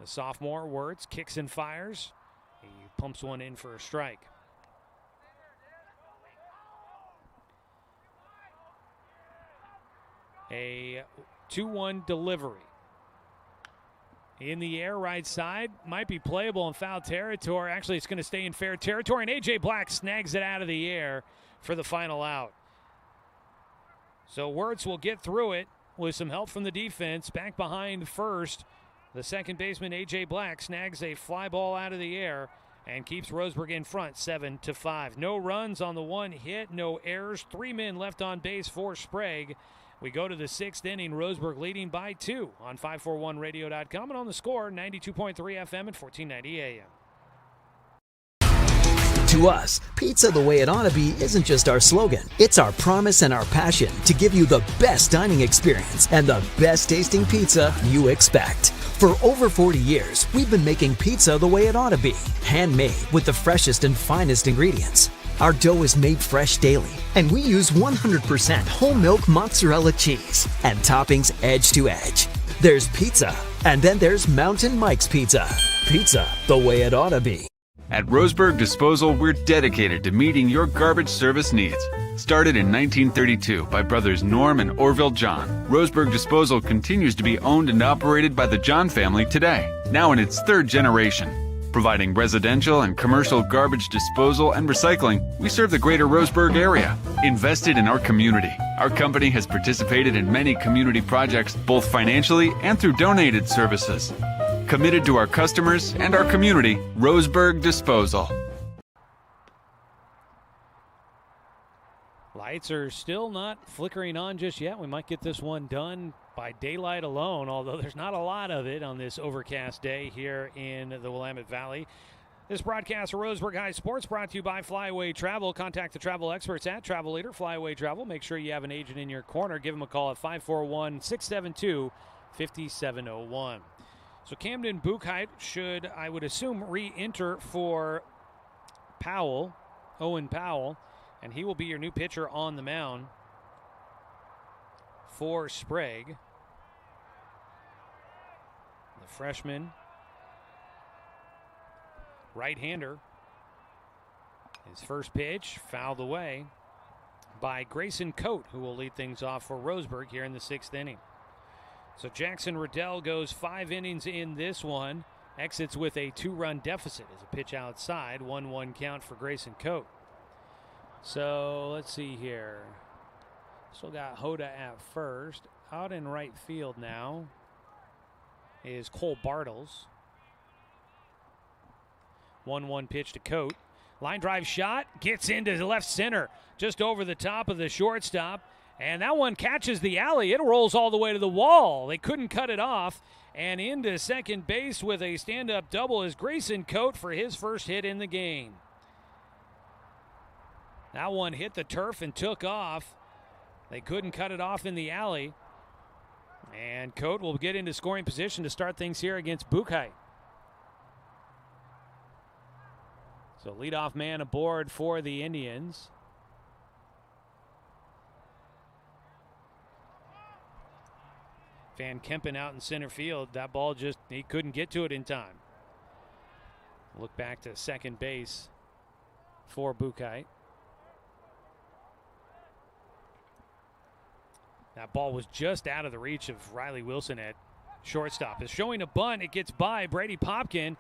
The sophomore, Wirtz, kicks and fires. He pumps one in for a strike. A 2-1 delivery. In the air, right side, might be playable in foul territory. Actually, it's going to stay in fair territory, and A.J. Black snags it out of the air for the final out. So Wirtz will get through it with some help from the defense. Back behind first, the second baseman, A.J. Black, snags a fly ball out of the air and keeps Roseburg in front, 7-5. No runs on the 1 hit, no errors. 3 men left on base for Sprague. We go to the 6th inning, Roseburg leading by 2 on 541radio.com and on the Score, 92.3 FM and 1490 AM. To us, pizza the way it ought to be isn't just our slogan. It's our promise and our passion to give you the best dining experience and the best tasting pizza you expect. For over 40 years, we've been making pizza the way it ought to be. Handmade with the freshest and finest ingredients. Our dough is made fresh daily, and we use 100% whole milk mozzarella cheese and toppings edge to edge. There's pizza, and then there's Mountain Mike's Pizza. Pizza the way it ought to be. At Roseburg Disposal, we're dedicated to meeting your garbage service needs. Started in 1932 by brothers Norm and Orville John, Roseburg Disposal continues to be owned and operated by the John family today, now in its 3rd generation. Providing residential and commercial garbage disposal and recycling, we serve the greater Roseburg area. Invested in our community, our company has participated in many community projects, both financially and through donated services. Committed to our customers and our community, Roseburg Disposal. Lights are still not flickering on just yet. We might get this one done by daylight alone, although there's not a lot of it on this overcast day here in the Willamette Valley. This broadcast of Roseburg High Sports brought to you by Flyaway Travel. Contact the travel experts at Travel Leader Flyaway Travel. Make sure you have an agent in your corner. Give them a call at 541-672-5701. So Camden Buchheit should, I would assume, re-enter for Powell, Owen Powell, and he will be your new pitcher on the mound for Sprague. The freshman, right-hander. His first pitch fouled away by Grayson Coate, who will lead things off for Roseburg here in the 6th inning. So Jackson Riddell goes 5 innings in this one, exits with a 2-run deficit as a pitch outside, 1-1 count for Grayson Coate. So let's see here. Still got Hoda at first. Out in right field now is Cole Bartles. 1-1 pitch to Coate. Line drive shot, gets into left center, just over the top of the shortstop. And that one catches the alley. It rolls all the way to the wall. They couldn't cut it off. And into second base with a stand-up double is Grayson Coate for his first hit in the game. That one hit the turf and took off. They couldn't cut it off in the alley. And Coate will get into scoring position to start things here against Buchheit. So leadoff man aboard for the Indians. Van Kempen out in center field. That ball he couldn't get to it in time. Look back to second base for Buchheit. That ball was just out of the reach of Riley Wilson at shortstop. Is showing a bunt. It gets by Brady Popkin.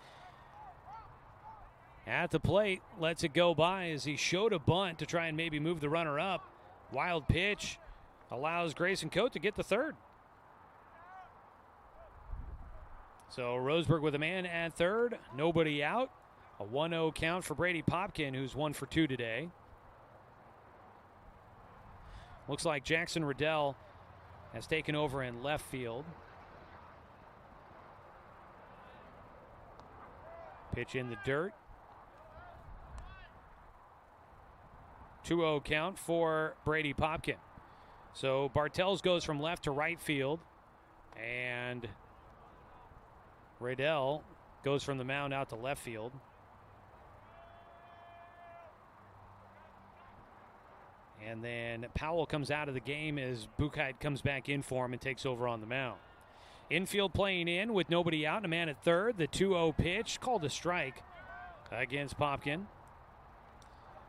At the plate, lets it go by as he showed a bunt to try and maybe move the runner up. Wild pitch allows Grayson Coate to get the third. So Roseburg with a man at third, nobody out. A 1-0 count for Brady Popkin, who's 1 for 2 today. Looks like Jackson Riddell has taken over in left field. Pitch in the dirt. 2-0 count for Brady Popkin. So Bartels goes from left to right field, and Riddell goes from the mound out to left field. And then Powell comes out of the game as Buchheit comes back in for him and takes over on the mound. Infield playing in with nobody out and a man at third. The 2-0 pitch called a strike against Popkin.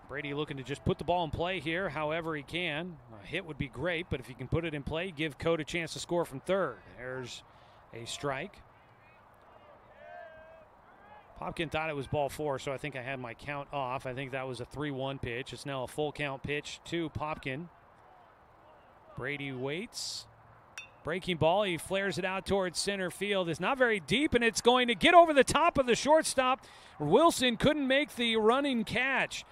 Brady looking to just put the ball in play here however he can. A hit would be great, but if he can put it in play, give Coate a chance to score from third. There's a strike. Popkin thought it was ball 4, so I think I had my count off. I think that was a 3-1 pitch. It's now a full count pitch to Popkin. Brady waits. Breaking ball, he flares it out towards center field. It's not very deep, and it's going to get over the top of the shortstop. Wilson couldn't make the running catch.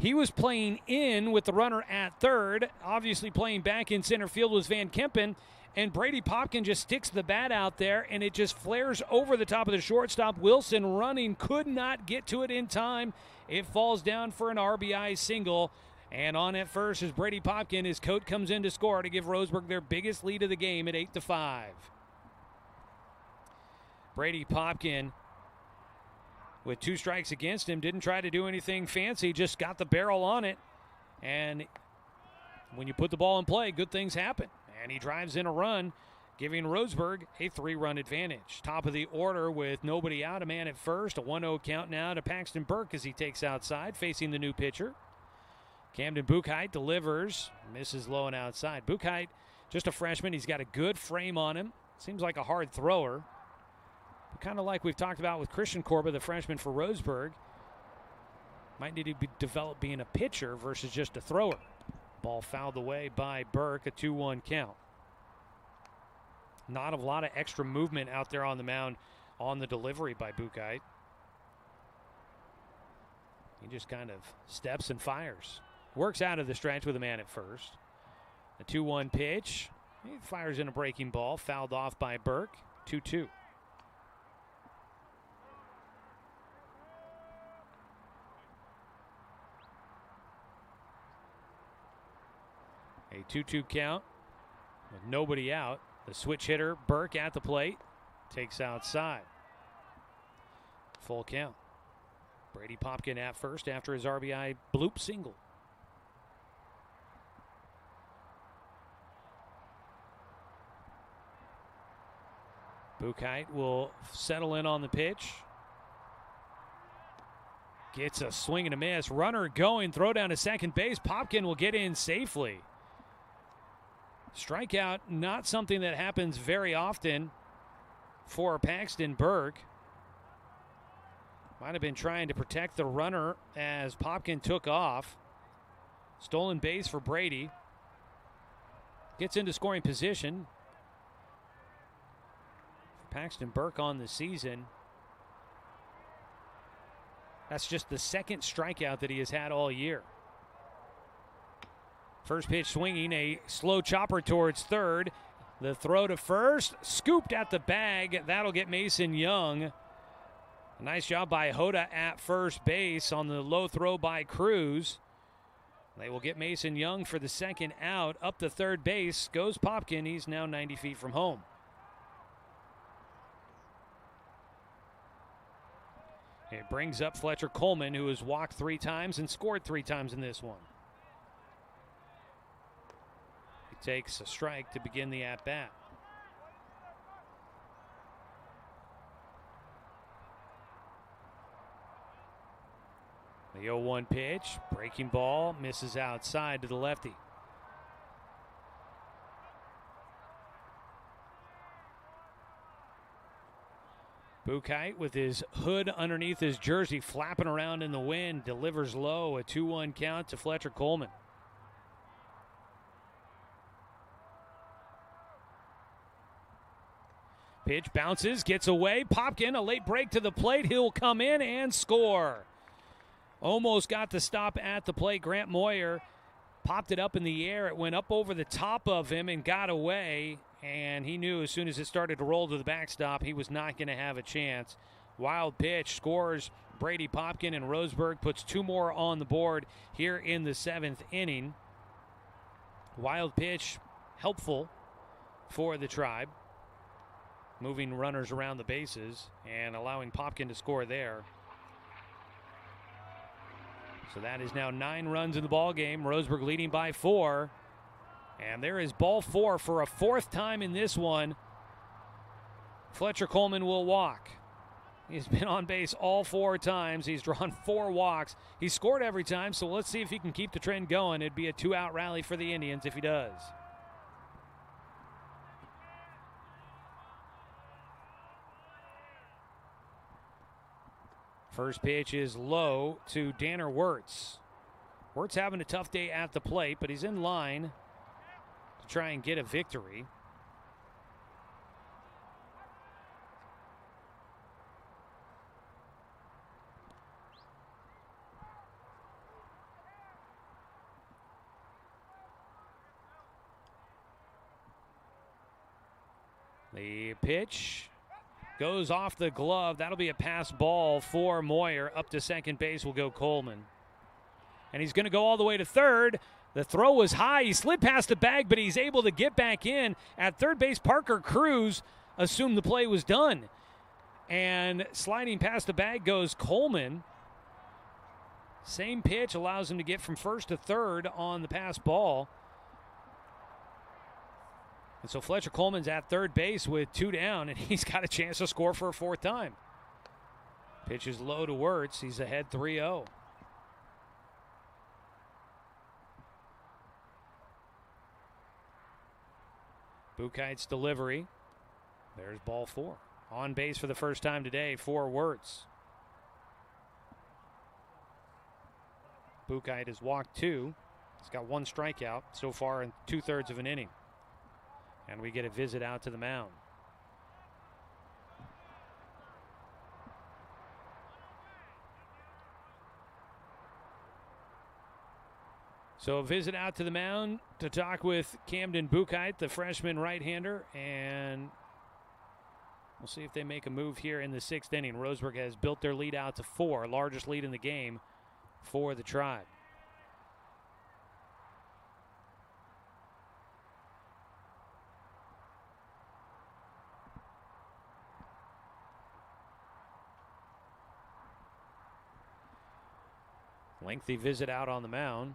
He was playing in with the runner at third. Obviously playing back in center field was Van Kempen. And Brady Popkin just sticks the bat out there, and it just flares over the top of the shortstop. Wilson running, could not get to it in time. It falls down for an RBI single. And on at first is Brady Popkin as Coate comes in to score to give Roseburg their biggest lead of the game at 8-5. Brady Popkin, with 2 strikes against him, didn't try to do anything fancy, just got the barrel on it. And when you put the ball in play, good things happen. And he drives in a run, giving Roseburg a 3-run advantage. Top of the order with nobody out, a man at first. A 1-0 count now to Paxton Burke as he takes outside, facing the new pitcher. Camden Buchheit delivers, misses low and outside. Buchheit, just a freshman. He's got a good frame on him. Seems like a hard thrower. Kind of like we've talked about with Christian Corba, the freshman for Roseburg. Might need to develop being a pitcher versus just a thrower. Ball fouled away by Burke, a 2-1 count. Not a lot of extra movement out there on the mound on the delivery by Buchheit. He just kind of steps and fires. Works out of the stretch with a man at first. A 2-1 pitch. He fires in a breaking ball, fouled off by Burke, 2-2. A 2-2 count with nobody out. The switch hitter, Burke, at the plate. Takes outside. Full count. Brady Popkin at first after his RBI bloop single. Buchheit will settle in on the pitch. Gets a swing and a miss. Runner going, throw down to second base. Popkin will get in safely. Strikeout, not something that happens very often for Paxton Burke. Might have been trying to protect the runner as Popkin took off. Stolen base for Brady. Gets into scoring position. Paxton Burke on the season. That's just the second strikeout that he has had all year. First pitch swinging, a slow chopper towards third. The throw to first, scooped at the bag. That'll get Mason Young. A nice job by Hoda at first base on the low throw by Cruz. They will get Mason Young for the second out. Up to third base goes Popkin. He's now 90 feet from home. It brings up Fletcher Coleman, who has walked 3 times and scored 3 times in this one. He takes a strike to begin the at-bat. The 0-1 pitch, breaking ball, misses outside to the lefty. Buchheit with his hood underneath his jersey flapping around in the wind, delivers low, a 2-1 count to Fletcher Coleman. Pitch bounces, gets away, Popkin, a late break to the plate, he'll come in and score. Almost got the stop at the plate. Grant Moyer popped it up in the air. It went up over the top of him and got away. And he knew as soon as it started to roll to the backstop, he was not going to have a chance. Wild pitch, scores Brady Popkin, and Roseburg puts 2 more on the board here in the 7th inning. Wild pitch, helpful for the Tribe, moving runners around the bases and allowing Popkin to score there. So that is now 9 runs in the ball game. Roseburg leading by 4. And there is ball 4 for a 4th time in this one. Fletcher Coleman will walk. He's been on base all 4 times. He's drawn 4 walks. He scored every time, so let's see if he can keep the trend going. It'd be a 2-out rally for the Indians if he does. First pitch is low to Danner Wirtz. Wirtz having a tough day at the plate, but he's in line to try and get a victory. The pitch goes off the glove. That'll be a pass ball for Moyer. Up to second base will go Coleman. And he's going to go all the way to third. The throw was high. He slid past the bag, but he's able to get back in. At third base, Parker Cruz assumed the play was done. And sliding past the bag goes Coleman. Same pitch allows him to get from first to third on the pass ball. And so Fletcher Coleman's at third base with 2 down, and he's got a chance to score for a 4th time. Pitch is low to Wirtz. He's ahead 3-0. Buchheit's delivery. There's ball 4. On base for the first time today for Wirtz. Buchheit has walked 2. He's got 1 strikeout so far in 2/3 of an inning. And we get a visit out to the mound. So a visit out to the mound to talk with Camden Buchheit, the freshman right-hander, and we'll see if they make a move here in the 6th inning. Roseburg has built their lead out to 4, largest lead in the game for the Tribe. Lengthy visit out on the mound.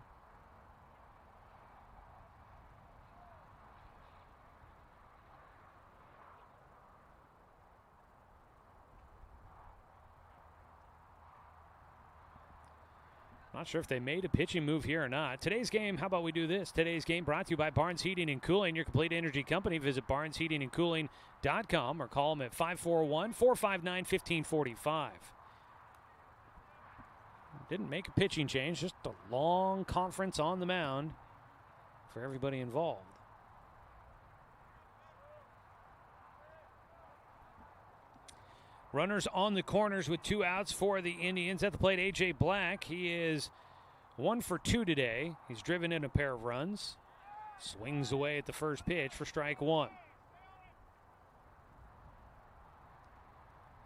Not sure if they made a pitching move here or not. Today's game, how about we do this? Today's game brought to you by Barnes Heating and Cooling, your complete energy company. Visit barnesheatingandcooling.com or call them at 541-459-1545. Didn't make a pitching change, just a long conference on the mound for everybody involved. Runners on the corners with 2 outs for the Indians. At the plate, A.J. Black. He is 1 for 2 today. He's driven in a pair of runs. Swings away at the first pitch for strike 1.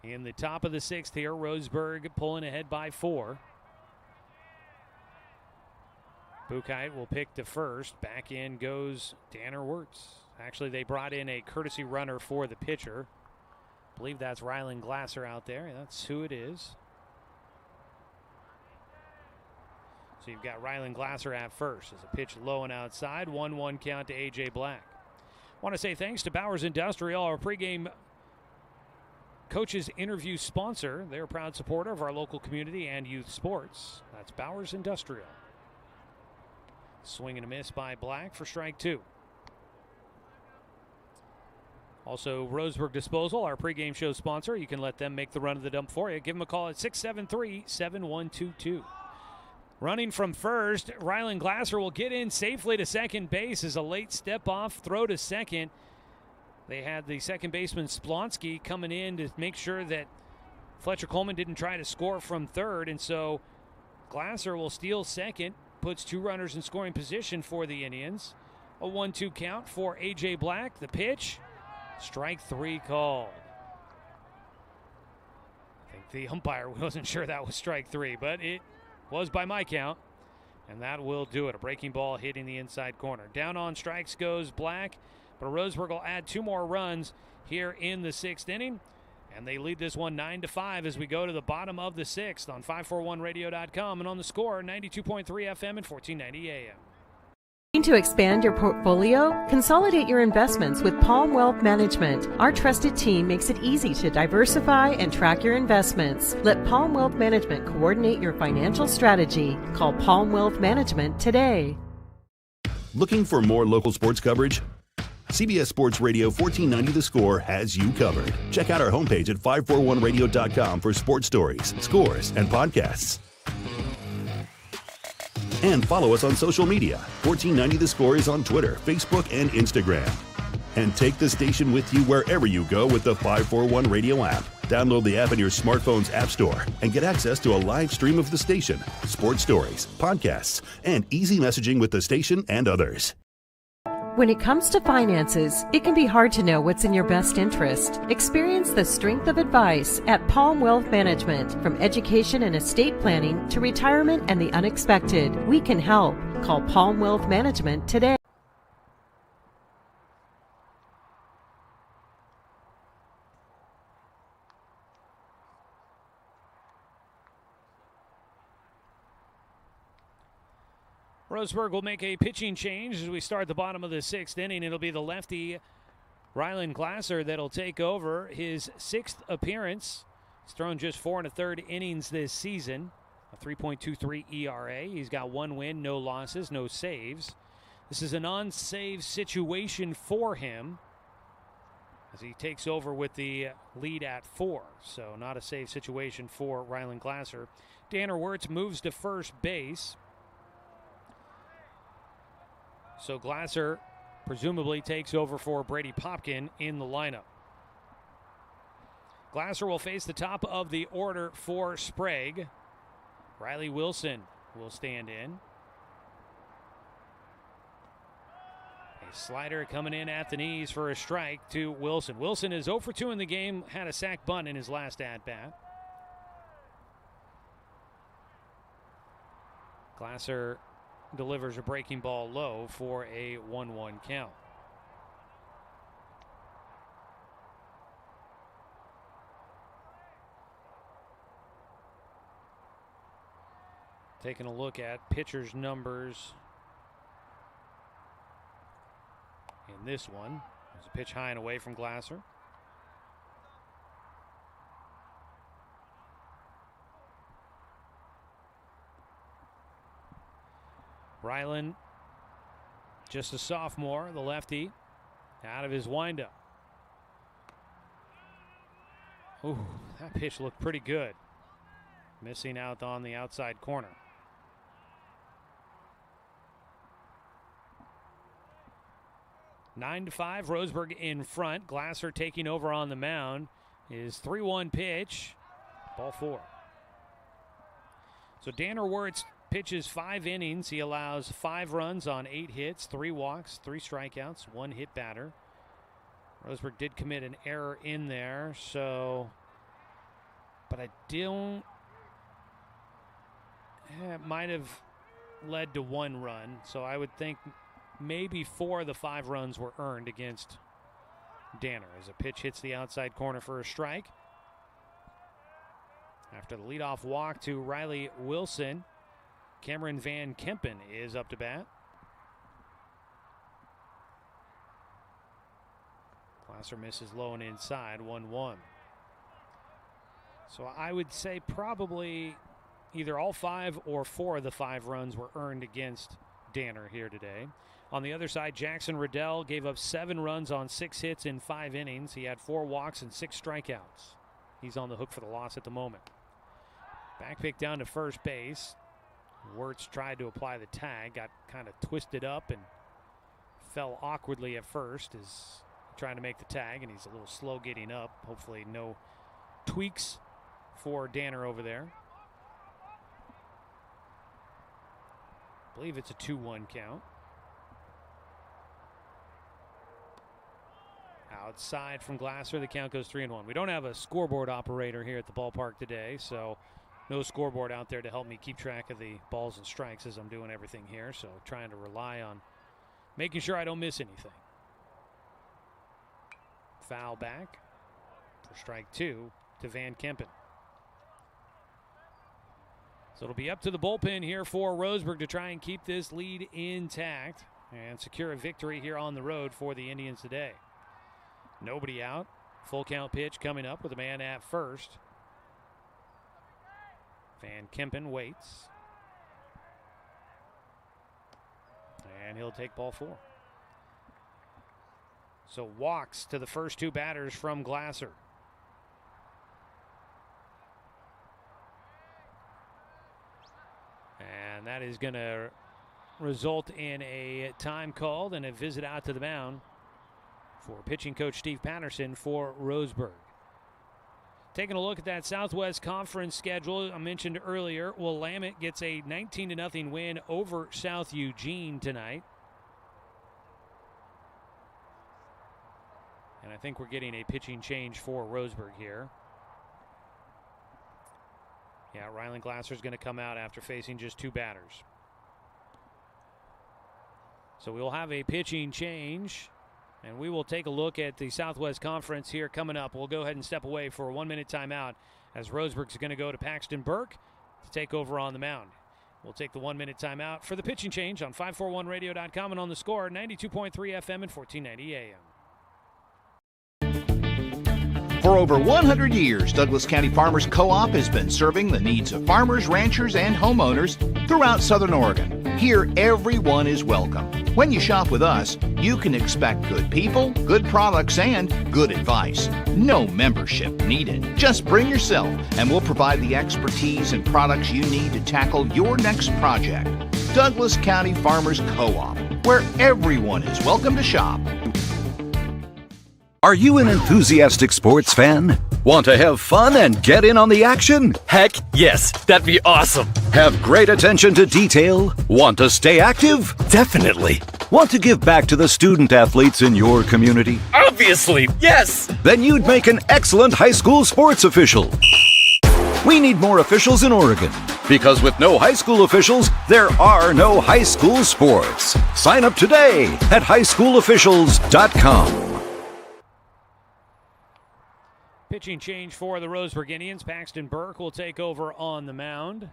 In the top of the 6th here, Roseburg pulling ahead by 4. Buchheit will pick to first. Back in goes Danner Wirtz. Actually, they brought in a courtesy runner for the pitcher. I believe that's Rylan Glasser out there. That's who it is. So you've got Rylan Glasser at first. As a pitch low and outside. 1-1 count to A.J. Black. Want to say thanks to Bowers Industrial, our pregame coaches interview sponsor. They're a proud supporter of our local community and youth sports. That's Bowers Industrial. Swing and a miss by Black for strike two. Also, Roseburg Disposal, our pregame show sponsor. You can let them make the run of the dump for you. Give them a call at 673-7122. Running from first, Rylan Glasser will get in safely to second base as a late step-off throw to second. They had the second baseman Splonsky coming in to make sure that Fletcher Coleman didn't try to score from third, and so Glasser will steal second, puts two runners in scoring position for the Indians. A 1-2 count for A.J. Black. The pitch, strike three called. I think the umpire wasn't sure that was strike three, but it was by my count, and that will do it. A breaking ball hitting the inside corner. Down on strikes goes Black, but Roseburg will add two more runs here in the sixth inning, and they lead this one 9-5 as we go to the bottom of the sixth on 541radio.com and on the Score 92.3 FM and 1490 AM. To expand your portfolio? Consolidate your investments with Palm Wealth Management. Our trusted team makes it easy to diversify and track your investments. Let Palm Wealth Management coordinate your financial strategy. Call Palm Wealth Management today. Looking for more local sports coverage? CBS Sports Radio 1490 The Score has you covered. Check out our homepage at 541radio.com for sports stories, scores, and podcasts. And follow us on social media. 1490 The Score is on Twitter, Facebook, and Instagram. And take the station with you wherever you go with the 541 Radio app. Download the app in your smartphone's app store and get access to a live stream of the station, sports stories, podcasts, and easy messaging with the station and others. When it comes to finances, it can be hard to know what's in your best interest. Experience the strength of advice at Palm Wealth Management. From education and estate planning to retirement and the unexpected, we can help. Call Palm Wealth Management today. Roseburg will make a pitching change as we start the bottom of the sixth inning. It'll be the lefty Rylan Glasser that'll take over his sixth appearance. He's thrown just 4 1/3 innings this season, a 3.23 ERA. He's got one win, no losses, no saves. This is a non-save situation for him as he takes over with the lead at 4. So not a save situation for Rylan Glasser. Danner Wirtz moves to first base. So Glasser presumably takes over for Brady Popkin in the lineup. Glasser will face the top of the order for Sprague. Riley Wilson will stand in. A slider coming in at the knees for a strike to Wilson. Wilson is 0 for 2 in the game, had a sac bunt in his last at-bat. Glasser delivers a breaking ball low for a 1-1 count. Taking a look at pitcher's numbers in this one. There's a pitch high and away from Glasser. Rylan, just a sophomore, the lefty, out of his windup. Ooh, that pitch looked pretty good. Missing out on the outside corner. Nine to 5, Roseburg in front. Glasser taking over on the mound. His 3-1 pitch, ball 4. So Danner Wirtz pitches 5 innings. He allows 5 runs on 8 hits, 3 walks, 3 strikeouts, 1 hit batter. Roseburg did commit an error in there, so, but I don't, it might have led to 1 run, so I would think maybe 4 of the 5 runs were earned against Danner as a pitch hits the outside corner for a strike. After the leadoff walk to Riley Wilson, Cameron Van Kempen is up to bat. Glasser misses low and inside, 1-1. So I would say probably either all 5 or 4 of the 5 runs were earned against Danner here today. On the other side, Jackson Riddell gave up 7 runs on 6 hits in 5 innings. He had 4 walks and 6 strikeouts. He's on the hook for the loss at the moment. Back pick down to first base. Wirtz tried to apply the tag, got kind of twisted up and fell awkwardly at first as trying to make the tag, and he's a little slow getting up. Hopefully no tweaks for Danner over there. I believe it's a 2-1 count. Outside from Glasser, the count goes 3-1. We don't have a scoreboard operator here at the ballpark today, so no scoreboard out there to help me keep track of the balls and strikes as I'm doing everything here. So trying to rely on making sure I don't miss anything. Foul back for strike 2 to Van Kempen. So it'll be up to the bullpen here for Roseburg to try and keep this lead intact and secure a victory here on the road for the Indians today. Nobody out. Full count pitch coming up with a man at first. Van Kempen waits. And he'll take ball 4. So walks to the first 2 batters from Glasser. And that is going to result in a time called and a visit out to the mound for pitching coach Steve Patterson for Roseburg. Taking a look at that Southwest Conference schedule I mentioned earlier, Willamette gets a 19-0 win over South Eugene tonight. And I think we're getting a pitching change for Roseburg here. Yeah, Rylan Glasser is going to come out after facing just 2 batters. So we'll have a pitching change. And we will take a look at the Southwest Conference here coming up. We'll go ahead and step away for a 1-minute timeout as Roseburg's going to go to Paxton Burke to take over on the mound. We'll take the 1-minute timeout for the pitching change on 541radio.com and on the Score, 92.3 FM and 1490 AM. For over 100 years, Douglas County Farmers Co-op has been serving the needs of farmers, ranchers, and homeowners throughout Southern Oregon. Here, everyone is welcome. When you shop with us, you can expect good people, good products, and good advice. No membership needed. Just bring yourself, and we'll provide the expertise and products you need to tackle your next project. Douglas County Farmers Co-op, where everyone is welcome to shop. Are you an enthusiastic sports fan? Want to have fun and get in on the action? Heck yes, that'd be awesome. Have great attention to detail? Want to stay active? Definitely. Want to give back to the student athletes in your community? Obviously, yes. Then you'd make an excellent high school sports official. We need more officials in Oregon, because with no high school officials, there are no high school sports. Sign up today at highschoolofficials.com. Pitching change for the Roseburg Indians. Paxton Burke will take over on the mound.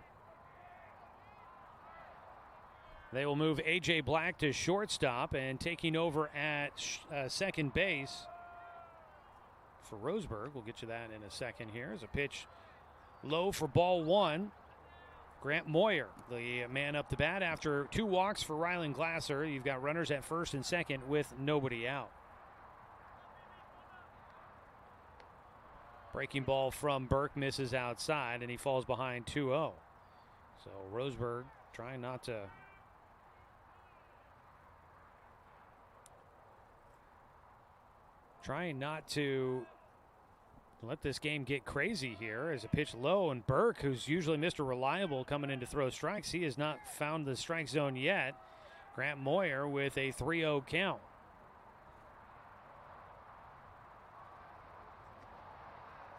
They will move A.J. Black to shortstop, and taking over at second base for Roseburg. We'll get you that in a second here. As a pitch low for ball 1. Grant Moyer, the man up the bat after 2 walks for Rylan Glasser. You've got runners at first and second with nobody out. Breaking ball from Burke misses outside, and he falls behind 2-0. So Roseburg trying not to let this game get crazy here as a pitch low, and Burke, who's usually Mr. Reliable coming in to throw strikes, he has not found the strike zone yet. Grant Moyer with a 3-0 count.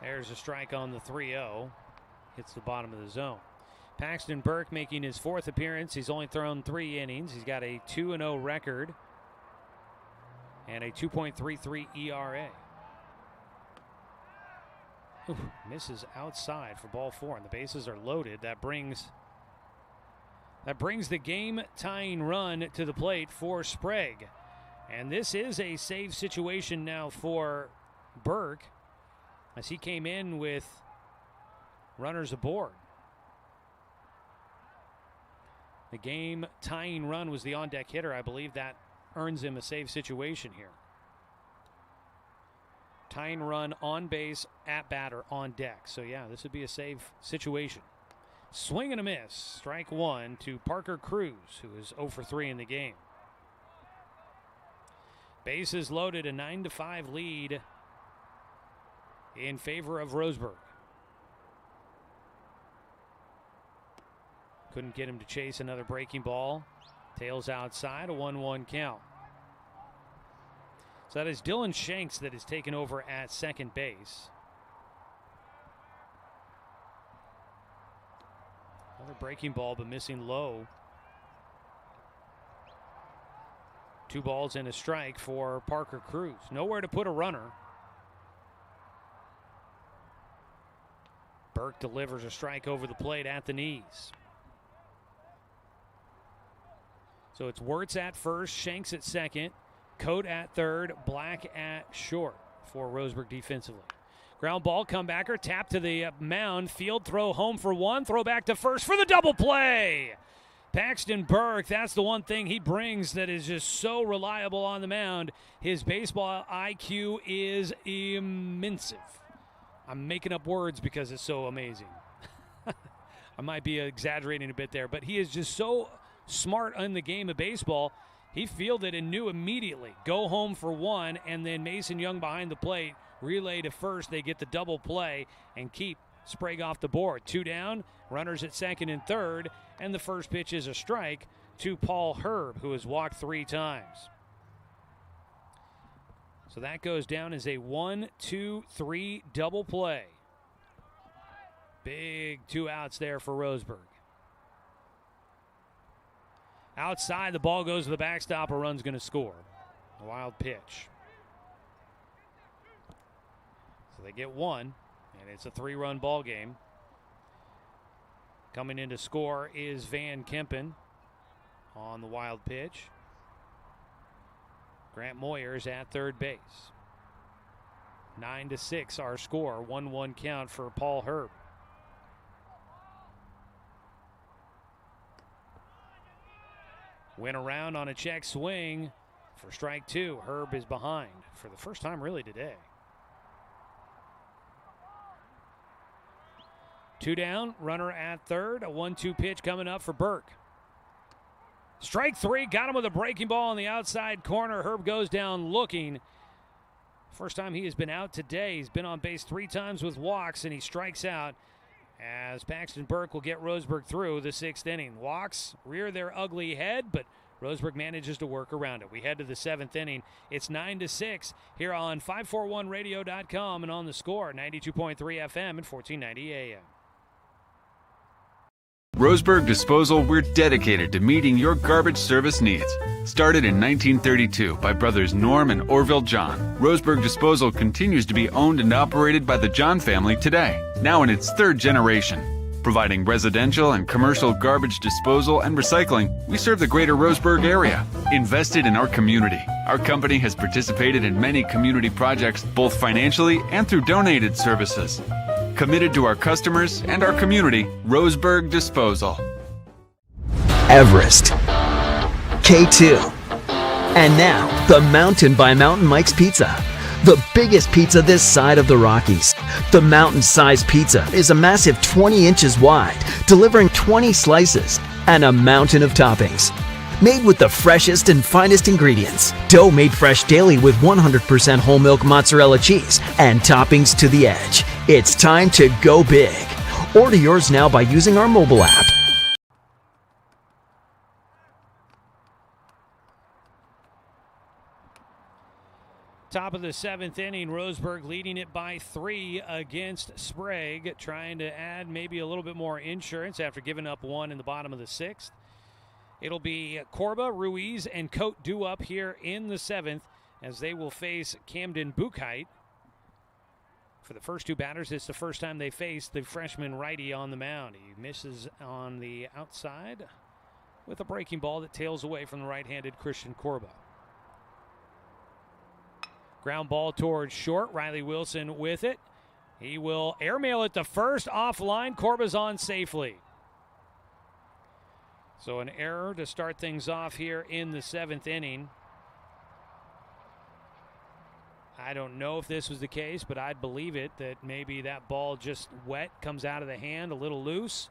There's a strike on the 3-0. Hits the bottom of the zone. Paxton Burke making his 4th appearance. He's only thrown 3 innings. He's got a 2-0 record and a 2.33 ERA. Ooh, misses outside for ball 4, and the bases are loaded. That brings the game-tying run to the plate for Sprague. And this is a save situation now for Burke as he came in with runners aboard. The game-tying run was the on-deck hitter. I believe that earns him a save situation here. Tying run on base, at batter, on deck. So, yeah, this would be a save situation. Swing and a miss. Strike 1 to Parker Cruz, who is 0 for 3 in the game. Bases loaded, a 9-5 lead in favor of Roseburg. Couldn't get him to chase another breaking ball. Tails outside, a 1-1 count. So that is Dylan Shanks that is taken over at second base. Another breaking ball, but missing low. 2 balls and a strike for Parker Cruz. Nowhere to put a runner. Burke delivers a strike over the plate at the knees. So it's Wirtz at first, Shanks at second, Coate at third, Black at short for Roseburg defensively. Ground ball, comebacker, tap to the mound, field throw home for 1, throw back to first for the double play. Paxton Burke, that's the one thing he brings that is just so reliable on the mound. His baseball IQ is immense. I'm making up words because it's so amazing. I might be exaggerating a bit there, but he is just so smart in the game of baseball. He fielded and knew immediately. Go home for 1, and then Mason Young behind the plate, relay to first. They get the double play and keep Sprague off the board. 2 down, runners at second and third, and the first pitch is a strike to Paul Herb, who has walked 3 times. So that goes down as a 1-2-3 double play. Big 2 outs there for Roseburg. Outside, the ball goes to the backstop. A run's going to score. A wild pitch. So they get 1, and it's a 3-run ball game. Coming in to score is Van Kempen on the wild pitch. Grant Moyers at third base. 9-6 our score. 1-1 count for Paul Herb. Went around on a check swing for strike 2. Herb is behind for the first time really today. 2 down, runner at third. A 1-2 pitch coming up for Burke. Strike 3, got him with a breaking ball on the outside corner. Herb goes down looking. First time he has been out today. He's been on base 3 times with walks, and he strikes out as Paxton Burke will get Roseburg through the 6th inning. Walks rear their ugly head, but Roseburg manages to work around it. We head to the 7th inning. It's 9-6 here on 541radio.com and on the score, 92.3 FM and 1490 AM. Roseburg Disposal, we're dedicated to meeting your garbage service needs. Started in 1932 by brothers Norm and Orville John, Roseburg Disposal continues to be owned and operated by the John family today, now in its 3rd generation. Providing residential and commercial garbage disposal and recycling, we serve the greater Roseburg area. Invested in our community, our company has participated in many community projects, both financially and through donated services. Committed to our customers and our community, Roseburg Disposal. Everest, K2, and now the Mountain by Mountain Mike's Pizza. The biggest pizza this side of the Rockies. The mountain-sized pizza is a massive 20 inches wide, delivering 20 slices and a mountain of toppings. Made with the freshest and finest ingredients. Dough made fresh daily with 100% whole milk mozzarella cheese and toppings to the edge. It's time to go big. Order yours now by using our mobile app. Top of the 7th inning, Roseburg leading it by 3 against Sprague, trying to add maybe a little bit more insurance after giving up 1 in the bottom of the 6th. It'll be Corba, Ruiz, and Coate due up here in the 7th as they will face Camden Buchheit. For the first 2 batters, it's the first time they face the freshman righty on the mound. He misses on the outside with a breaking ball that tails away from the right-handed Christian Corba. Ground ball towards short. Riley Wilson with it. He will airmail it to first. Offline. Corba's on safely. So an error to start things off here in the 7th inning. I don't know if this was the case, but I'd believe it that maybe that ball just wet, comes out of the hand a little loose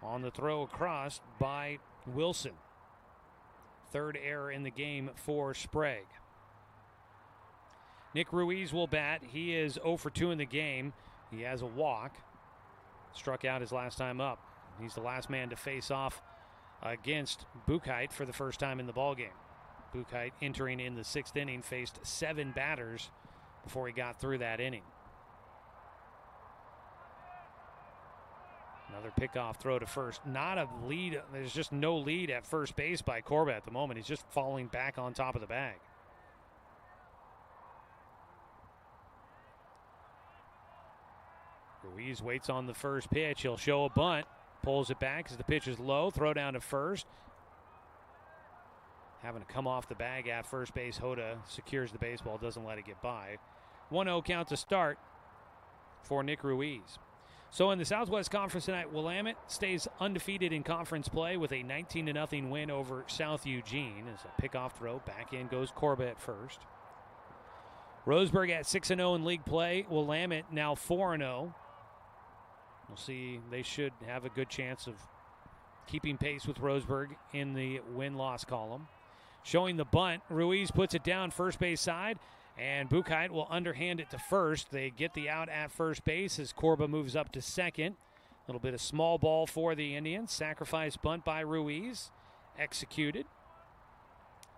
on the throw across by Wilson. 3rd error in the game for Sprague. Nick Ruiz will bat. He is 0 for 2 in the game. He has a walk. Struck out his last time up. He's the last man to face off against Buchheit for the first time in the ballgame. Buchheit, entering in the 6th inning, faced 7 batters before he got through that inning. Another pickoff throw to first. Not a lead. There's just no lead at first base by Corba at the moment. He's just falling back on top of the bag. Ruiz waits on the first pitch. He'll show a bunt. Pulls it back as the pitch is low. Throw down to first. Having to come off the bag at first base. Hoda secures the baseball. Doesn't let it get by. 1-0 count to start for Nick Ruiz. So in the Southwest Conference tonight, Willamette stays undefeated in conference play with a 19-0 win over South Eugene. As a pickoff throw. Back in goes Corba at first. Roseburg at 6-0 in league play. Willamette now 4-0. We'll see. They should have a good chance of keeping pace with Roseburg in the win-loss column. Showing the bunt, Ruiz puts it down first base side, and Buchheit will underhand it to first. They get the out at first base as Corba moves up to second. A little bit of small ball for the Indians. Sacrifice bunt by Ruiz. Executed.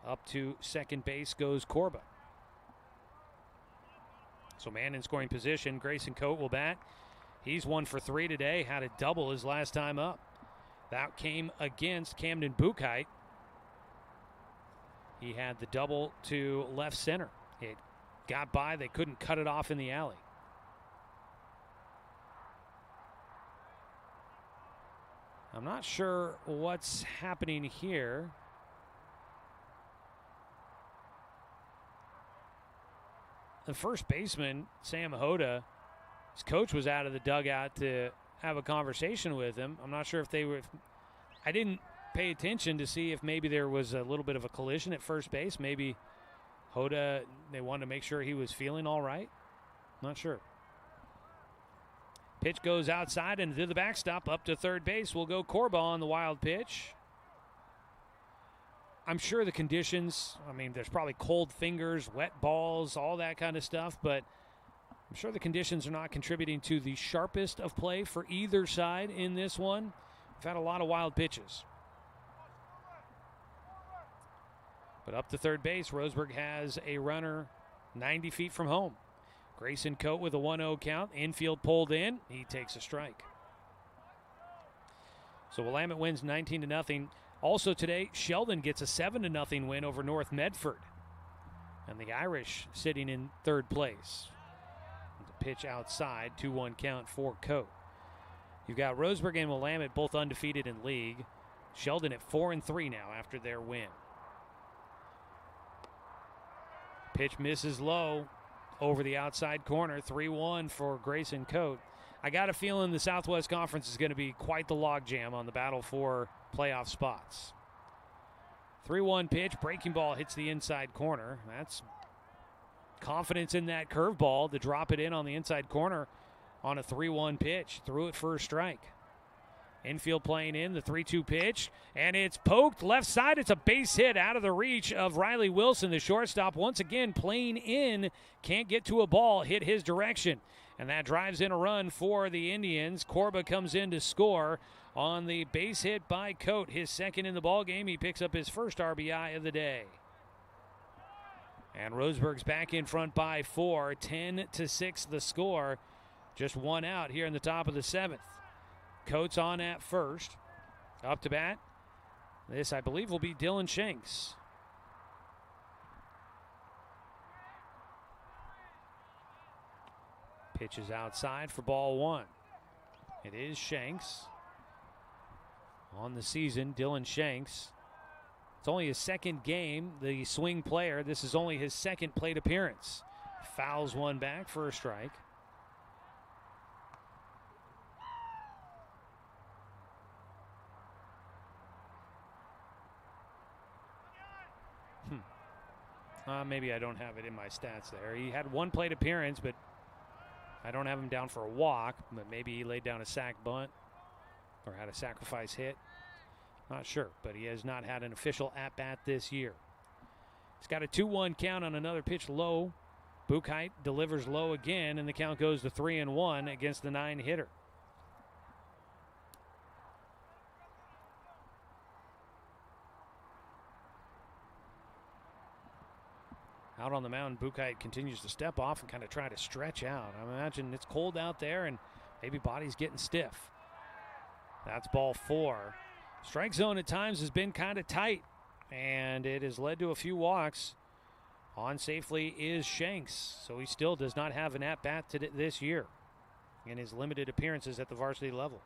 Up to second base goes Corba. So man in scoring position. Grayson Coate will bat. He's 1 for 3 today. Had a double his last time up. That came against Camden Buchheit. He had the double to left center. It got by. They couldn't cut it off in the alley. I'm not sure what's happening here. The first baseman, Sam Hoda, his coach was out of the dugout to have a conversation with him. I'm not sure if they were. I didn't pay attention to see if maybe there was a little bit of a collision at first base. Maybe Hoda, they wanted to make sure he was feeling all right. Not sure. Pitch goes outside and to the backstop. Up to third base will go Corba on the wild pitch. I'm sure the conditions, I mean, there's probably cold fingers, wet balls, all that kind of stuff, but I'm sure the conditions are not contributing to the sharpest of play for either side in this one. We've had a lot of wild pitches. But up to third base, Roseburg has a runner 90 feet from home. Grayson Coate with a 1-0 count. Infield pulled in. He takes a strike. So Willamette wins 19-0. Also today, Sheldon gets a 7-0 win over North Medford. And the Irish sitting in third place. The pitch outside, 2-1 count for Coate. You've got Roseburg and Willamette both undefeated in league. Sheldon at 4-3 now after their win. Pitch misses low over the outside corner. 3-1 for Grayson Coate. I got a feeling the Southwest Conference is going to be quite the logjam on the battle for playoff spots. 3-1 pitch. Breaking ball hits the inside corner. That's confidence in that curveball to drop it in on the inside corner on a 3-1 pitch. Threw it for a strike. Infield playing in the 3-2 pitch, and it's poked left side. It's a base hit out of the reach of Riley Wilson, the shortstop. Once again, playing in, can't get to a ball, hit his direction. And that drives in a run for the Indians. Corba comes in to score on the base hit by Coate. His second in the ball game. He picks up his first RBI of the day. And Roseburg's back in front by 4, 10-6 the score. Just one out here in the top of the 7th. Coates on at first. Up to bat. This, I believe, will be Dylan Shanks. Pitches outside for ball 1. It is Shanks. On the season, Dylan Shanks. It's only his second game, the swing player. This is only his second plate appearance. Fouls one back for a strike. Maybe I don't have it in my stats there. He had one plate appearance, but I don't have him down for a walk. But maybe he laid down a sac bunt or had a sacrifice hit. Not sure, but he has not had an official at-bat this year. He's got a 2-1 count on another pitch low. Buchheit delivers low again, and the count goes to 3-1 against the 9-hitter. Out on the mound, Buchheit continues to step off and kind of try to stretch out. I imagine it's cold out there and maybe body's getting stiff. That's ball 4. Strike zone at times has been kind of tight, and it has led to a few walks. On safely is Shanks, so he still does not have an at-bat this year in his limited appearances at the varsity level.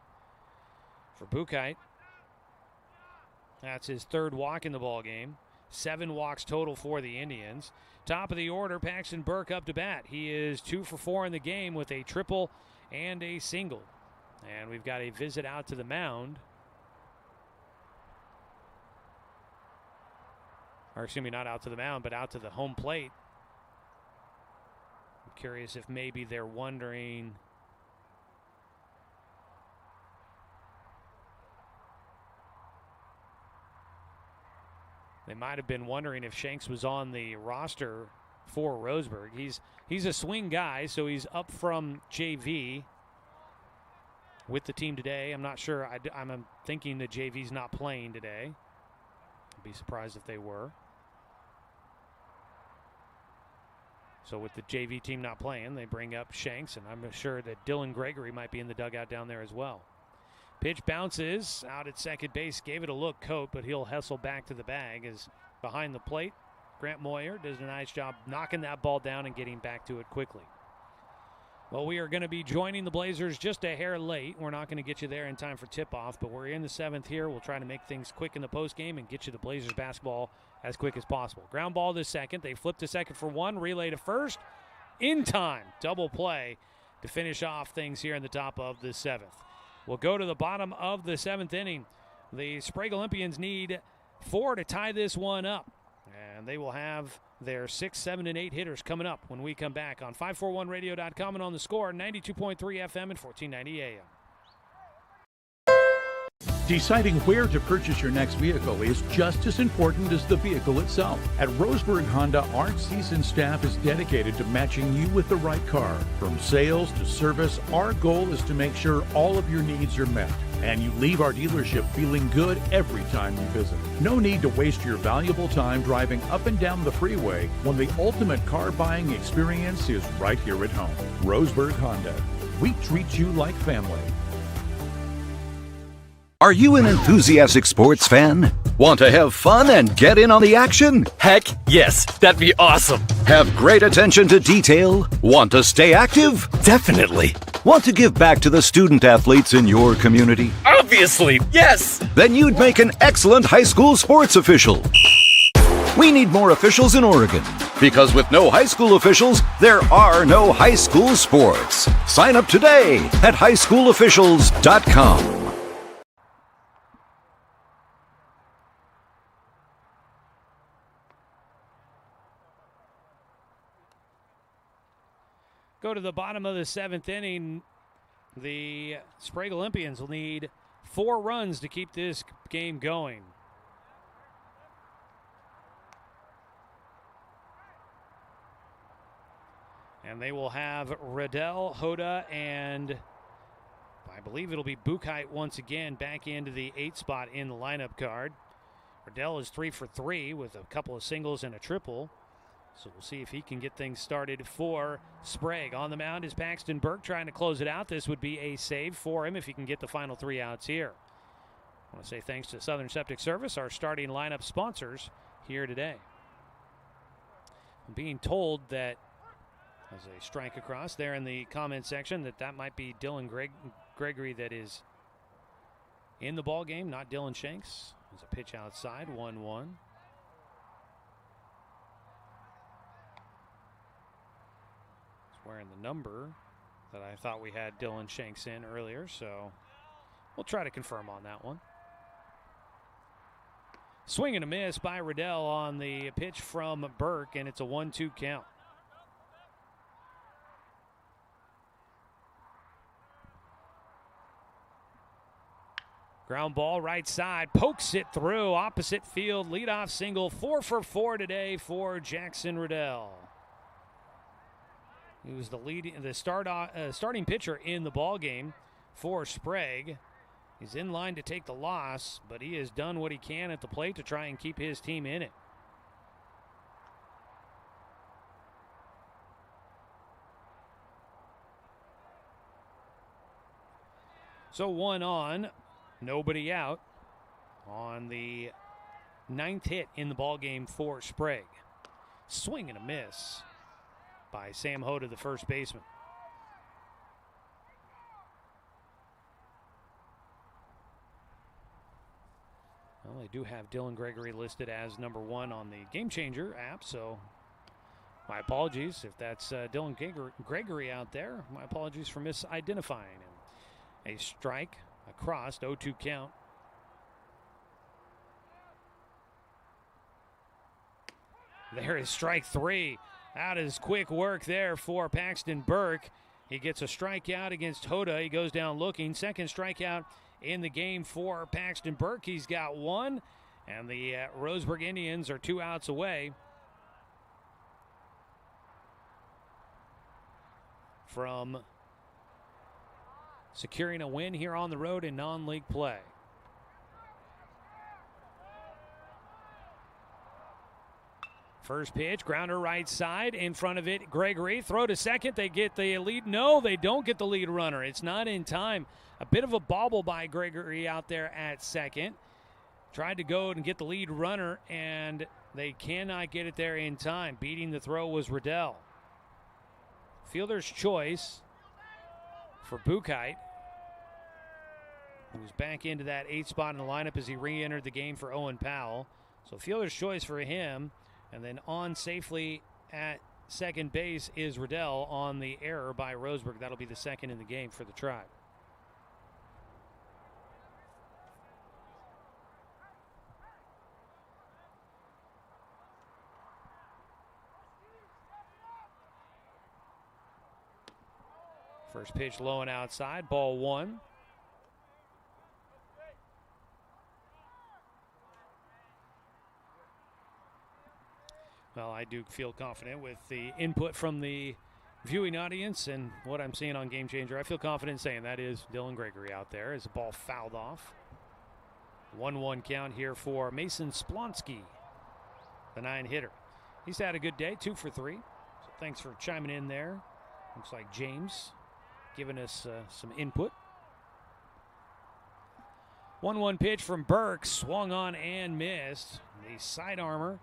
For Buchheit, that's his 3rd walk in the ball game. 7 walks total for the Indians. Top of the order, Paxton Burke up to bat. He is 2 for 4 in the game with a triple and a single. And we've got a visit out to the mound. Or excuse me, not out to the mound, but out to the home plate. I'm curious if maybe they're wondering. They might have been wondering if Shanks was on the roster for Roseburg. He's a swing guy, so he's up from JV with the team today. I'm not sure. I'm thinking that JV's not playing today. I'd be surprised if they were. So with the JV team not playing, they bring up Shanks, and I'm sure that Dylan Gregory might be in the dugout down there as well. Pitch bounces out at second base. Gave it a look, Cope, but he'll hustle back to the bag as behind the plate. Grant Moyer does a nice job knocking that ball down and getting back to it quickly. Well, we are going to be joining the Blazers just a hair late. We're not going to get you there in time for tip-off, but we're in the 7th here. We'll try to make things quick in the postgame and get you the Blazers basketball as quick as possible. Ground ball to second. They flip to second for 1. Relay to first. In time. Double play to finish off things here in the top of the 7th. We'll go to the bottom of the 7th inning. The Sprague Olympians need 4 to tie this one up. And they will have their 6, 7, and 8 hitters coming up when we come back on 541radio.com and on the Score, 92.3 FM and 1490 AM. Deciding where to purchase your next vehicle is just as important as the vehicle itself. At Roseburg Honda, our seasoned staff is dedicated to matching you with the right car. From sales to service, our goal is to make sure all of your needs are met, and you leave our dealership feeling good every time you visit. No need to waste your valuable time driving up and down the freeway when the ultimate car buying experience is right here at home. Roseburg Honda. We treat you like family. Are you an enthusiastic sports fan? Want to have fun and get in on the action? Heck, yes, that'd be awesome. Have great attention to detail? Want to stay active? Definitely. Want to give back to the student athletes in your community? Obviously, yes. Then you'd make an excellent high school sports official. We need more officials in Oregon, because with no high school officials, there are no high school sports. Sign up today at highschoolofficials.com. Go to the bottom of the 7th inning. The Sprague Olympians will need 4 runs to keep this game going. And they will have Riddell, Hoda, and I believe it'll be Buchheit once again back into the 8 spot in the lineup card. Riddell is 3 for 3 with a couple of singles and a triple. So we'll see if he can get things started for Sprague. On the mound is Paxton Burke trying to close it out. This would be a save for him if he can get the final 3 outs here. I want to say thanks to Southern Septic Service, our starting lineup sponsors here today. I'm being told that as a strike across there in the comment section that might be Dylan Gregory that is in the ball game, not Dylan Shanks. There's a pitch outside, 1-1. Wearing the number that I thought we had Dylan Shanks in earlier, so we'll try to confirm on that one. Swing and a miss by Riddell on the pitch from Burke, and it's a 1-2 count. Ground ball right side, pokes it through, opposite field, leadoff single, 4 for 4 today for Jackson Riddell. He was the starting pitcher in the ball game for Sprague. He's in line to take the loss, but he has done what he can at the plate to try and keep his team in it. So 1 on, nobody out on the 9th hit in the ball game for Sprague. Swing and a miss by Sam Hoda, the first baseman. Well, they do have Dylan Gregory listed as number 1 on the Game Changer app, so my apologies if that's Dylan Gregory out there. My apologies for misidentifying him. A strike across, 0-2 count. There is strike 3. That is quick work there for Paxton Burke. He gets a strikeout against Hoda. He goes down looking. Second strikeout in the game for Paxton Burke. He's got 1, and the Roseburg Indians are 2 outs away from securing a win here on the road in non-league play. First pitch, grounder right side, in front of it, Gregory. Throw to second, they get the lead. No, they don't get the lead runner. It's not in time. A bit of a bobble by Gregory out there at second. Tried to go and get the lead runner, and they cannot get it there in time. Beating the throw was Riddell. Fielder's choice for Buchheit, who's back into that 8th spot in the lineup as he re-entered the game for Owen Powell. So fielder's choice for him. And then on safely at second base is Riddell on the error by Roseburg. That'll be the second in the game for the Tribe. First pitch low and outside, ball 1. Well, I do feel confident with the input from the viewing audience and what I'm seeing on Game Changer. I feel confident saying that is Dylan Gregory out there as the ball fouled off. 1-1 count here for Mason Splonsky, the 9-hitter. He's had a good day, 2 for 3. So thanks for chiming in there. Looks like James giving us some input. 1-1 pitch from Burke, swung on and missed. The side armor.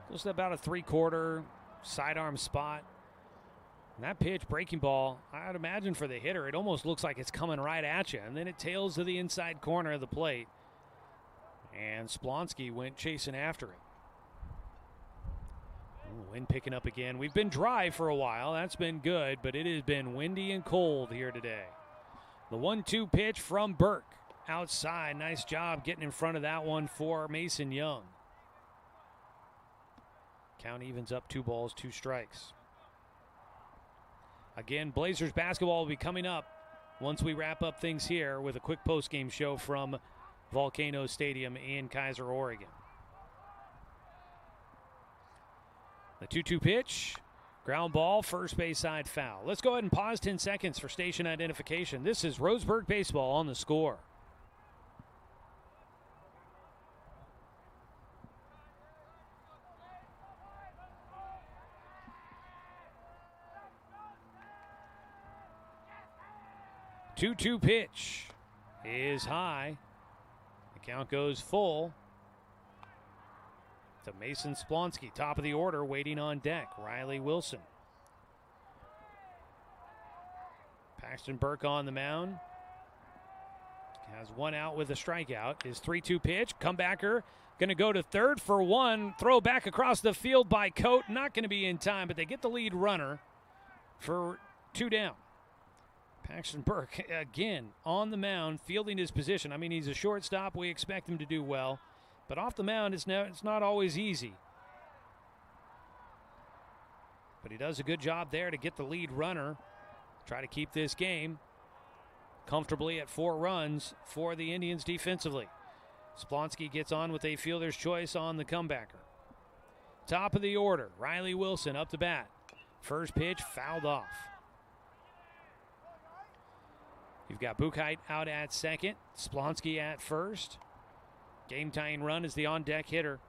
Just about a 3/4 sidearm spot. And that pitch, breaking ball, I'd imagine for the hitter, it almost looks like it's coming right at you. And then it tails to the inside corner of the plate. And Splonsky went chasing after it. Ooh, wind picking up again. We've been dry for a while. That's been good, but it has been windy and cold here today. The 1-2 pitch from Burke. Outside. Nice job getting in front of that one for Mason Young. Count evens up, 2 balls, 2 strikes. Again, Blazers basketball will be coming up once we wrap up things here with a quick post-game show from Volcano Stadium in Keizer, Oregon. The 2-2 pitch, ground ball, first base side foul. Let's go ahead and pause 10 seconds for station identification. This is Roseburg Baseball on The Score. 2-2 pitch is high. The count goes full to Mason Splonsky, top of the order, waiting on deck. Riley Wilson. Paxton Burke on the mound. Has one out with a strikeout. His 3-2 pitch. Comebacker going to go to third for one. Throw back across the field by Coate. Not going to be in time, but they get the lead runner for 2 down. Paxton Burke, again, on the mound, fielding his position. I mean, he's a shortstop. We expect him to do well. But off the mound, it's not always easy. But he does a good job there to get the lead runner. Try to keep this game comfortably at 4 runs for the Indians defensively. Splonsky gets on with a fielder's choice on the comebacker. Top of the order, Riley Wilson up to bat. First pitch fouled off. You've got Buchheit out at second, Splonsky at first. Game-tying run is the on-deck hitter,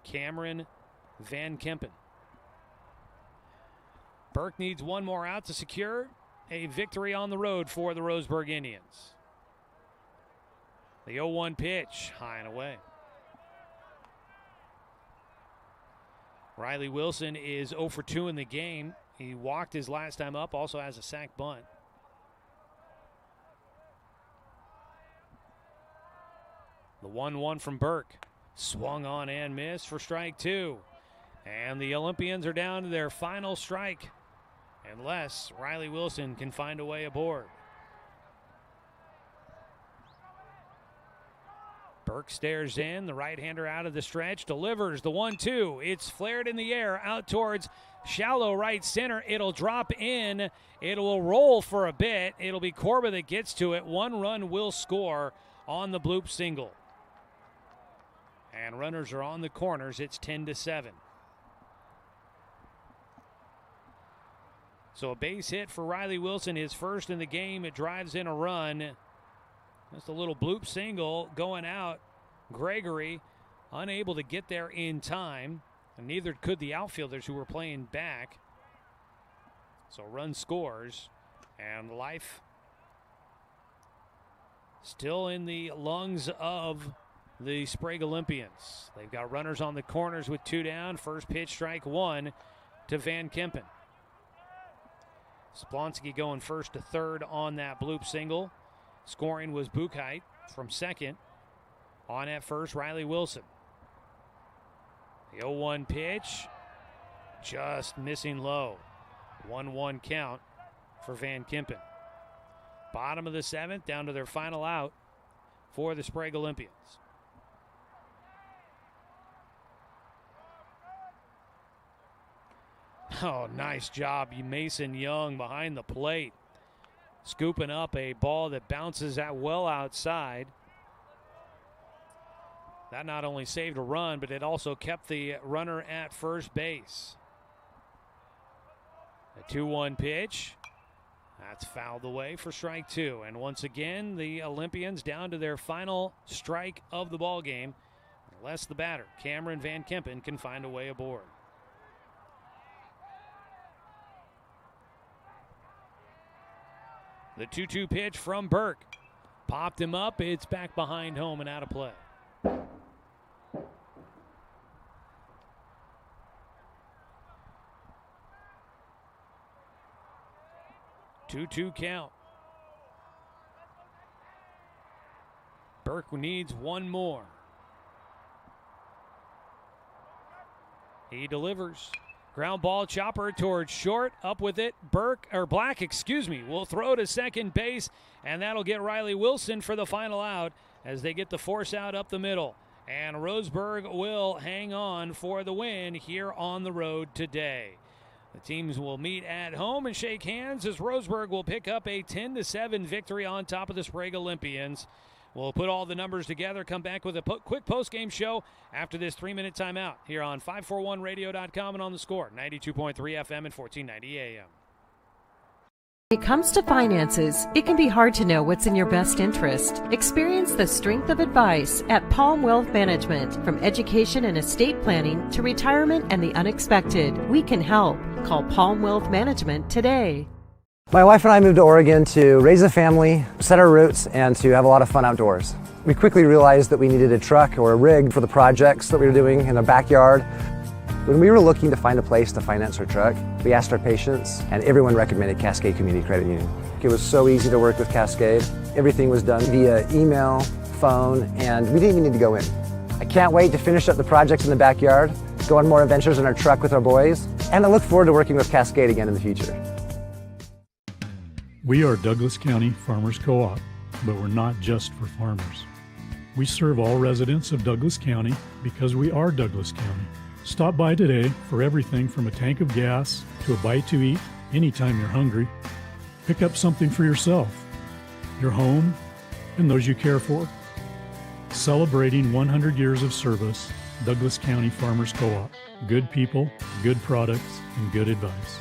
Cameron Van Kempen. Burke needs one more out to secure a victory on the road for the Roseburg Indians. The 0-1 pitch, high and away. Riley Wilson is 0 for 2 in the game. He walked his last time up, also has a sac bunt. The 1-1 from Burke. Swung on and missed for strike 2. And the Olympians are down to their final strike, unless Riley Wilson can find a way aboard. Burke stares in, the right-hander out of the stretch, delivers the 1-2. It's flared in the air out towards shallow right center. It'll drop in. It will roll for a bit. It'll be Corba that gets to it. 1 run will score on the bloop single. And runners are on the corners. It's 10-7. So a base hit for Riley Wilson, his first in the game. It drives in a run. Just a little bloop single going out. Gregory unable to get there in time, and neither could the outfielders who were playing back. So run scores, and life still in the lungs of the Sprague Olympians. They've got runners on the corners with 2 down. First pitch, strike 1 to Van Kempen. Splonsky going first to third on that bloop single. Scoring was Buchheit from second. On at first, Riley Wilson. The 0-1 pitch, just missing low. 1-1 count for Van Kempen. Bottom of the 7th, down to their final out for the Sprague Olympians. Oh, nice job, Mason Young behind the plate. Scooping up a ball that bounces out well outside. That not only saved a run, but it also kept the runner at first base. A 2-1 pitch. That's fouled away for strike 2. And once again, the Olympians down to their final strike of the ball game. Unless the batter, Cameron Van Kempen, can find a way aboard. The 2-2 pitch from Burke. Popped him up. It's back behind home and out of play. Two count. Burke needs one more. He delivers. Ground ball, chopper towards short, up with it. Black, will throw to second base, and that'll get Riley Wilson for the final out as they get the force out up the middle. And Roseburg will hang on for the win here on the road today. The teams will meet at home and shake hands as Roseburg will pick up a 10-7 victory on top of the Sprague Olympians. We'll put all the numbers together, come back with a quick post-game show after this 3-minute timeout here on 541radio.com and on the Score, 92.3 FM and 1490 AM. When it comes to finances, it can be hard to know what's in your best interest. Experience the strength of advice at Palm Wealth Management. From education and estate planning to retirement and the unexpected, we can help. Call Palm Wealth Management today. My wife and I moved to Oregon to raise a family, set our roots, and to have a lot of fun outdoors. We quickly realized that we needed a truck or a rig for the projects that we were doing in the backyard. When we were looking to find a place to finance our truck, we asked our patients, and everyone recommended Cascade Community Credit Union. It was so easy to work with Cascade. Everything was done via email, phone, and we didn't even need to go in. I can't wait to finish up the projects in the backyard, go on more adventures in our truck with our boys, and I look forward to working with Cascade again in the future. We are Douglas County Farmers Co-op, but we're not just for farmers. We serve all residents of Douglas County because we are Douglas County. Stop by today for everything from a tank of gas to a bite to eat anytime you're hungry. Pick up something for yourself, your home, and those you care for. Celebrating 100 years of service, Douglas County Farmers Co-op. Good people, good products, and good advice.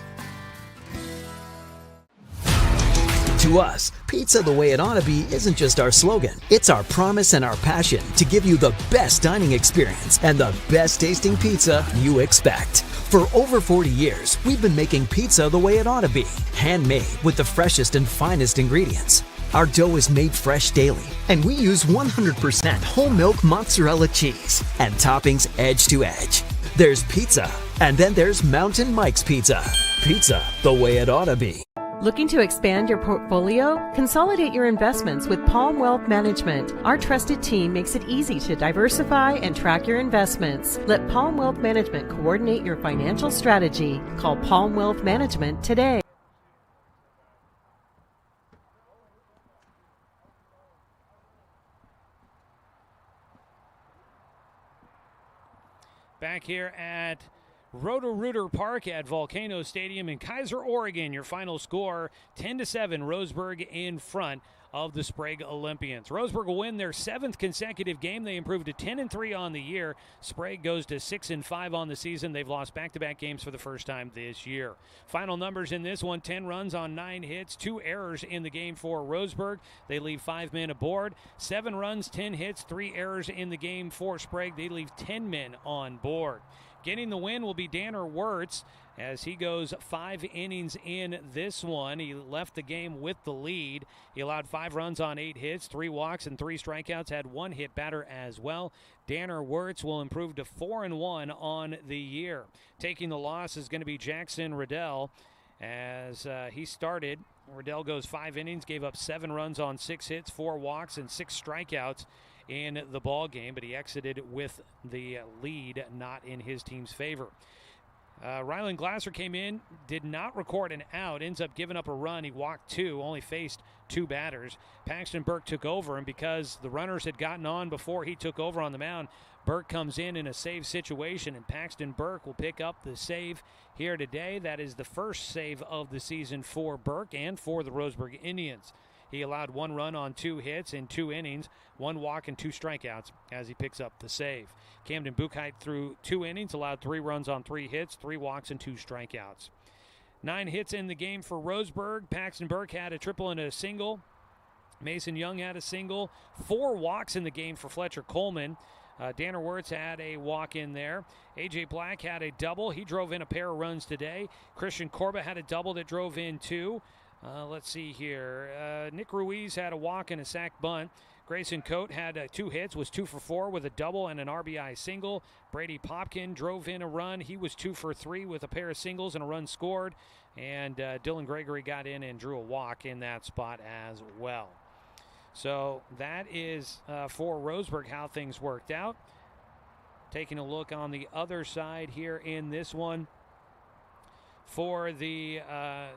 To us, pizza the way it ought to be isn't just our slogan. It's our promise and our passion to give you the best dining experience and the best tasting pizza you expect. For over 40 years, we've been making pizza the way it ought to be. Handmade with the freshest and finest ingredients. Our dough is made fresh daily, and we use 100% whole milk mozzarella cheese and toppings edge to edge. There's pizza, and then there's Mountain Mike's Pizza. Pizza the way it ought to be. Looking to expand your portfolio? Consolidate your investments with Palm Wealth Management. Our trusted team makes it easy to diversify and track your investments. Let Palm Wealth Management coordinate your financial strategy. Call Palm Wealth Management today. Back here at Roto Rooter Park at Volcano Stadium in Keizer, Oregon. Your final score, 10-7, Roseburg in front of the Sprague Olympians. Roseburg will win their 7th consecutive game. They improved to 10-3 on the year. Sprague goes to 6-5 on the season. They've lost back-to-back games for the first time this year. Final numbers in this one, 10 runs on 9 hits, 2 errors in the game for Roseburg. They leave 5 men aboard. 7 runs, 10 hits, 3 errors in the game for Sprague. They leave 10 men on board. Getting the win will be Danner Wirtz as he goes 5 innings in this one. He left the game with the lead. He allowed 5 runs on 8 hits, 3 walks, and 3 strikeouts. Had 1 hit batter as well. Danner Wirtz will improve to 4-1 on the year. Taking the loss is going to be Jackson Riddell as he started. Riddell goes 5 innings, gave up 7 runs on 6 hits, 4 walks, and 6 strikeouts in the ball game, but he exited with the lead not in his team's favor. Rylan Glasser came in, did not record an out, ends up giving up a run. He walked 2, only faced 2 batters. Paxton Burke took over, and because the runners had gotten on before he took over on the mound, Burke comes in a save situation, and Paxton Burke will pick up the save here today. That is the first save of the season for Burke and for the Roseburg Indians. He allowed 1 run on 2 hits in 2 innings, 1 walk and 2 strikeouts as he picks up the save. Camden Buchheit threw 2 innings, allowed 3 runs on 3 hits, 3 walks and 2 strikeouts. 9 hits in the game for Roseburg. Paxton Burke had a triple and a single. Mason Young had a single. 4 walks in the game for Fletcher Coleman. Danner Wirtz had a walk in there. A.J. Black had a double. He drove in a pair of runs today. Christian Corbett had a double that drove in 2. Let's see here. Nick Ruiz had a walk and a sac bunt. Grayson Coate had 2 hits, was 2 for 4 with a double and an RBI single. Brady Popkin drove in a run. He was 2 for 3 with a pair of singles and a run scored. And Dylan Gregory got in and drew a walk in that spot as well. So that is for Roseburg how things worked out. Taking a look on the other side here in this one. For the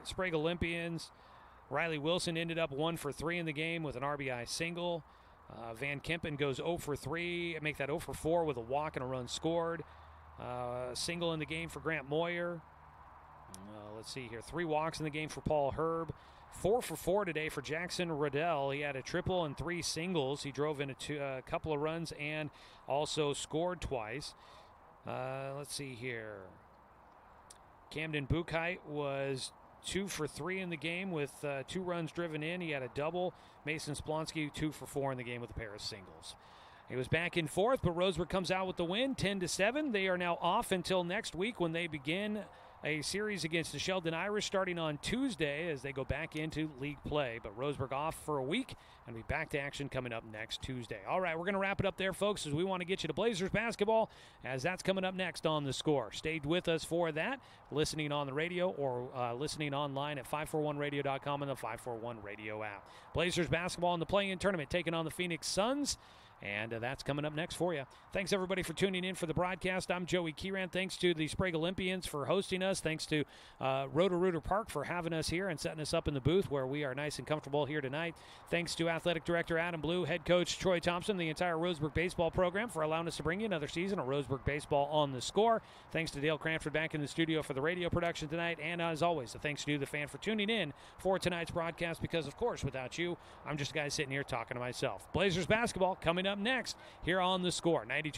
Sprague Olympians, Riley Wilson ended up 1 for 3 in the game with an RBI single. Van Kempen goes 0 for 3, make that 0 for 4 with a walk and a run scored. Single in the game for Grant Moyer. Let's see here, 3 walks in the game for Paul Herb. 4 for 4 today for Jackson Riddell. He had a triple and 3 singles. He drove in a couple of runs and also scored twice. Let's see here. Camden Buchheit was 2 for 3 in the game with 2 runs driven in. He had a double. Mason Splonsky 2 for 4 in the game with a pair of singles. He was back in 4th, but Roseburg comes out with the win, 10-7. They are now off until next week when they begin a series against the Sheldon Irish starting on Tuesday as they go back into league play. But Roseburg off for a week and be back to action coming up next Tuesday. All right, we're going to wrap it up there, folks, as we want to get you to Blazers basketball, as that's coming up next on The Score. Stay with us for that, listening on the radio or listening online at 541radio.com and the 541 radio app. Blazers basketball in the play-in tournament taking on the Phoenix Suns. And that's coming up next for you. Thanks, everybody, for tuning in for the broadcast. I'm Joey Keeran. Thanks to the Sprague Olympians for hosting us. Thanks to Roto Rooter Park for having us here and setting us up in the booth where we are nice and comfortable here tonight. Thanks to Athletic Director Adam Blue, Head Coach Troy Thompson, the entire Roseburg baseball program for allowing us to bring you another season of Roseburg baseball on The Score. Thanks to Dale Cranford back in the studio for the radio production tonight. And as always, a thanks to you, the fan, for tuning in for tonight's broadcast because, of course, without you, I'm just a guy sitting here talking to myself. Blazers basketball coming up next here on The Score. 92.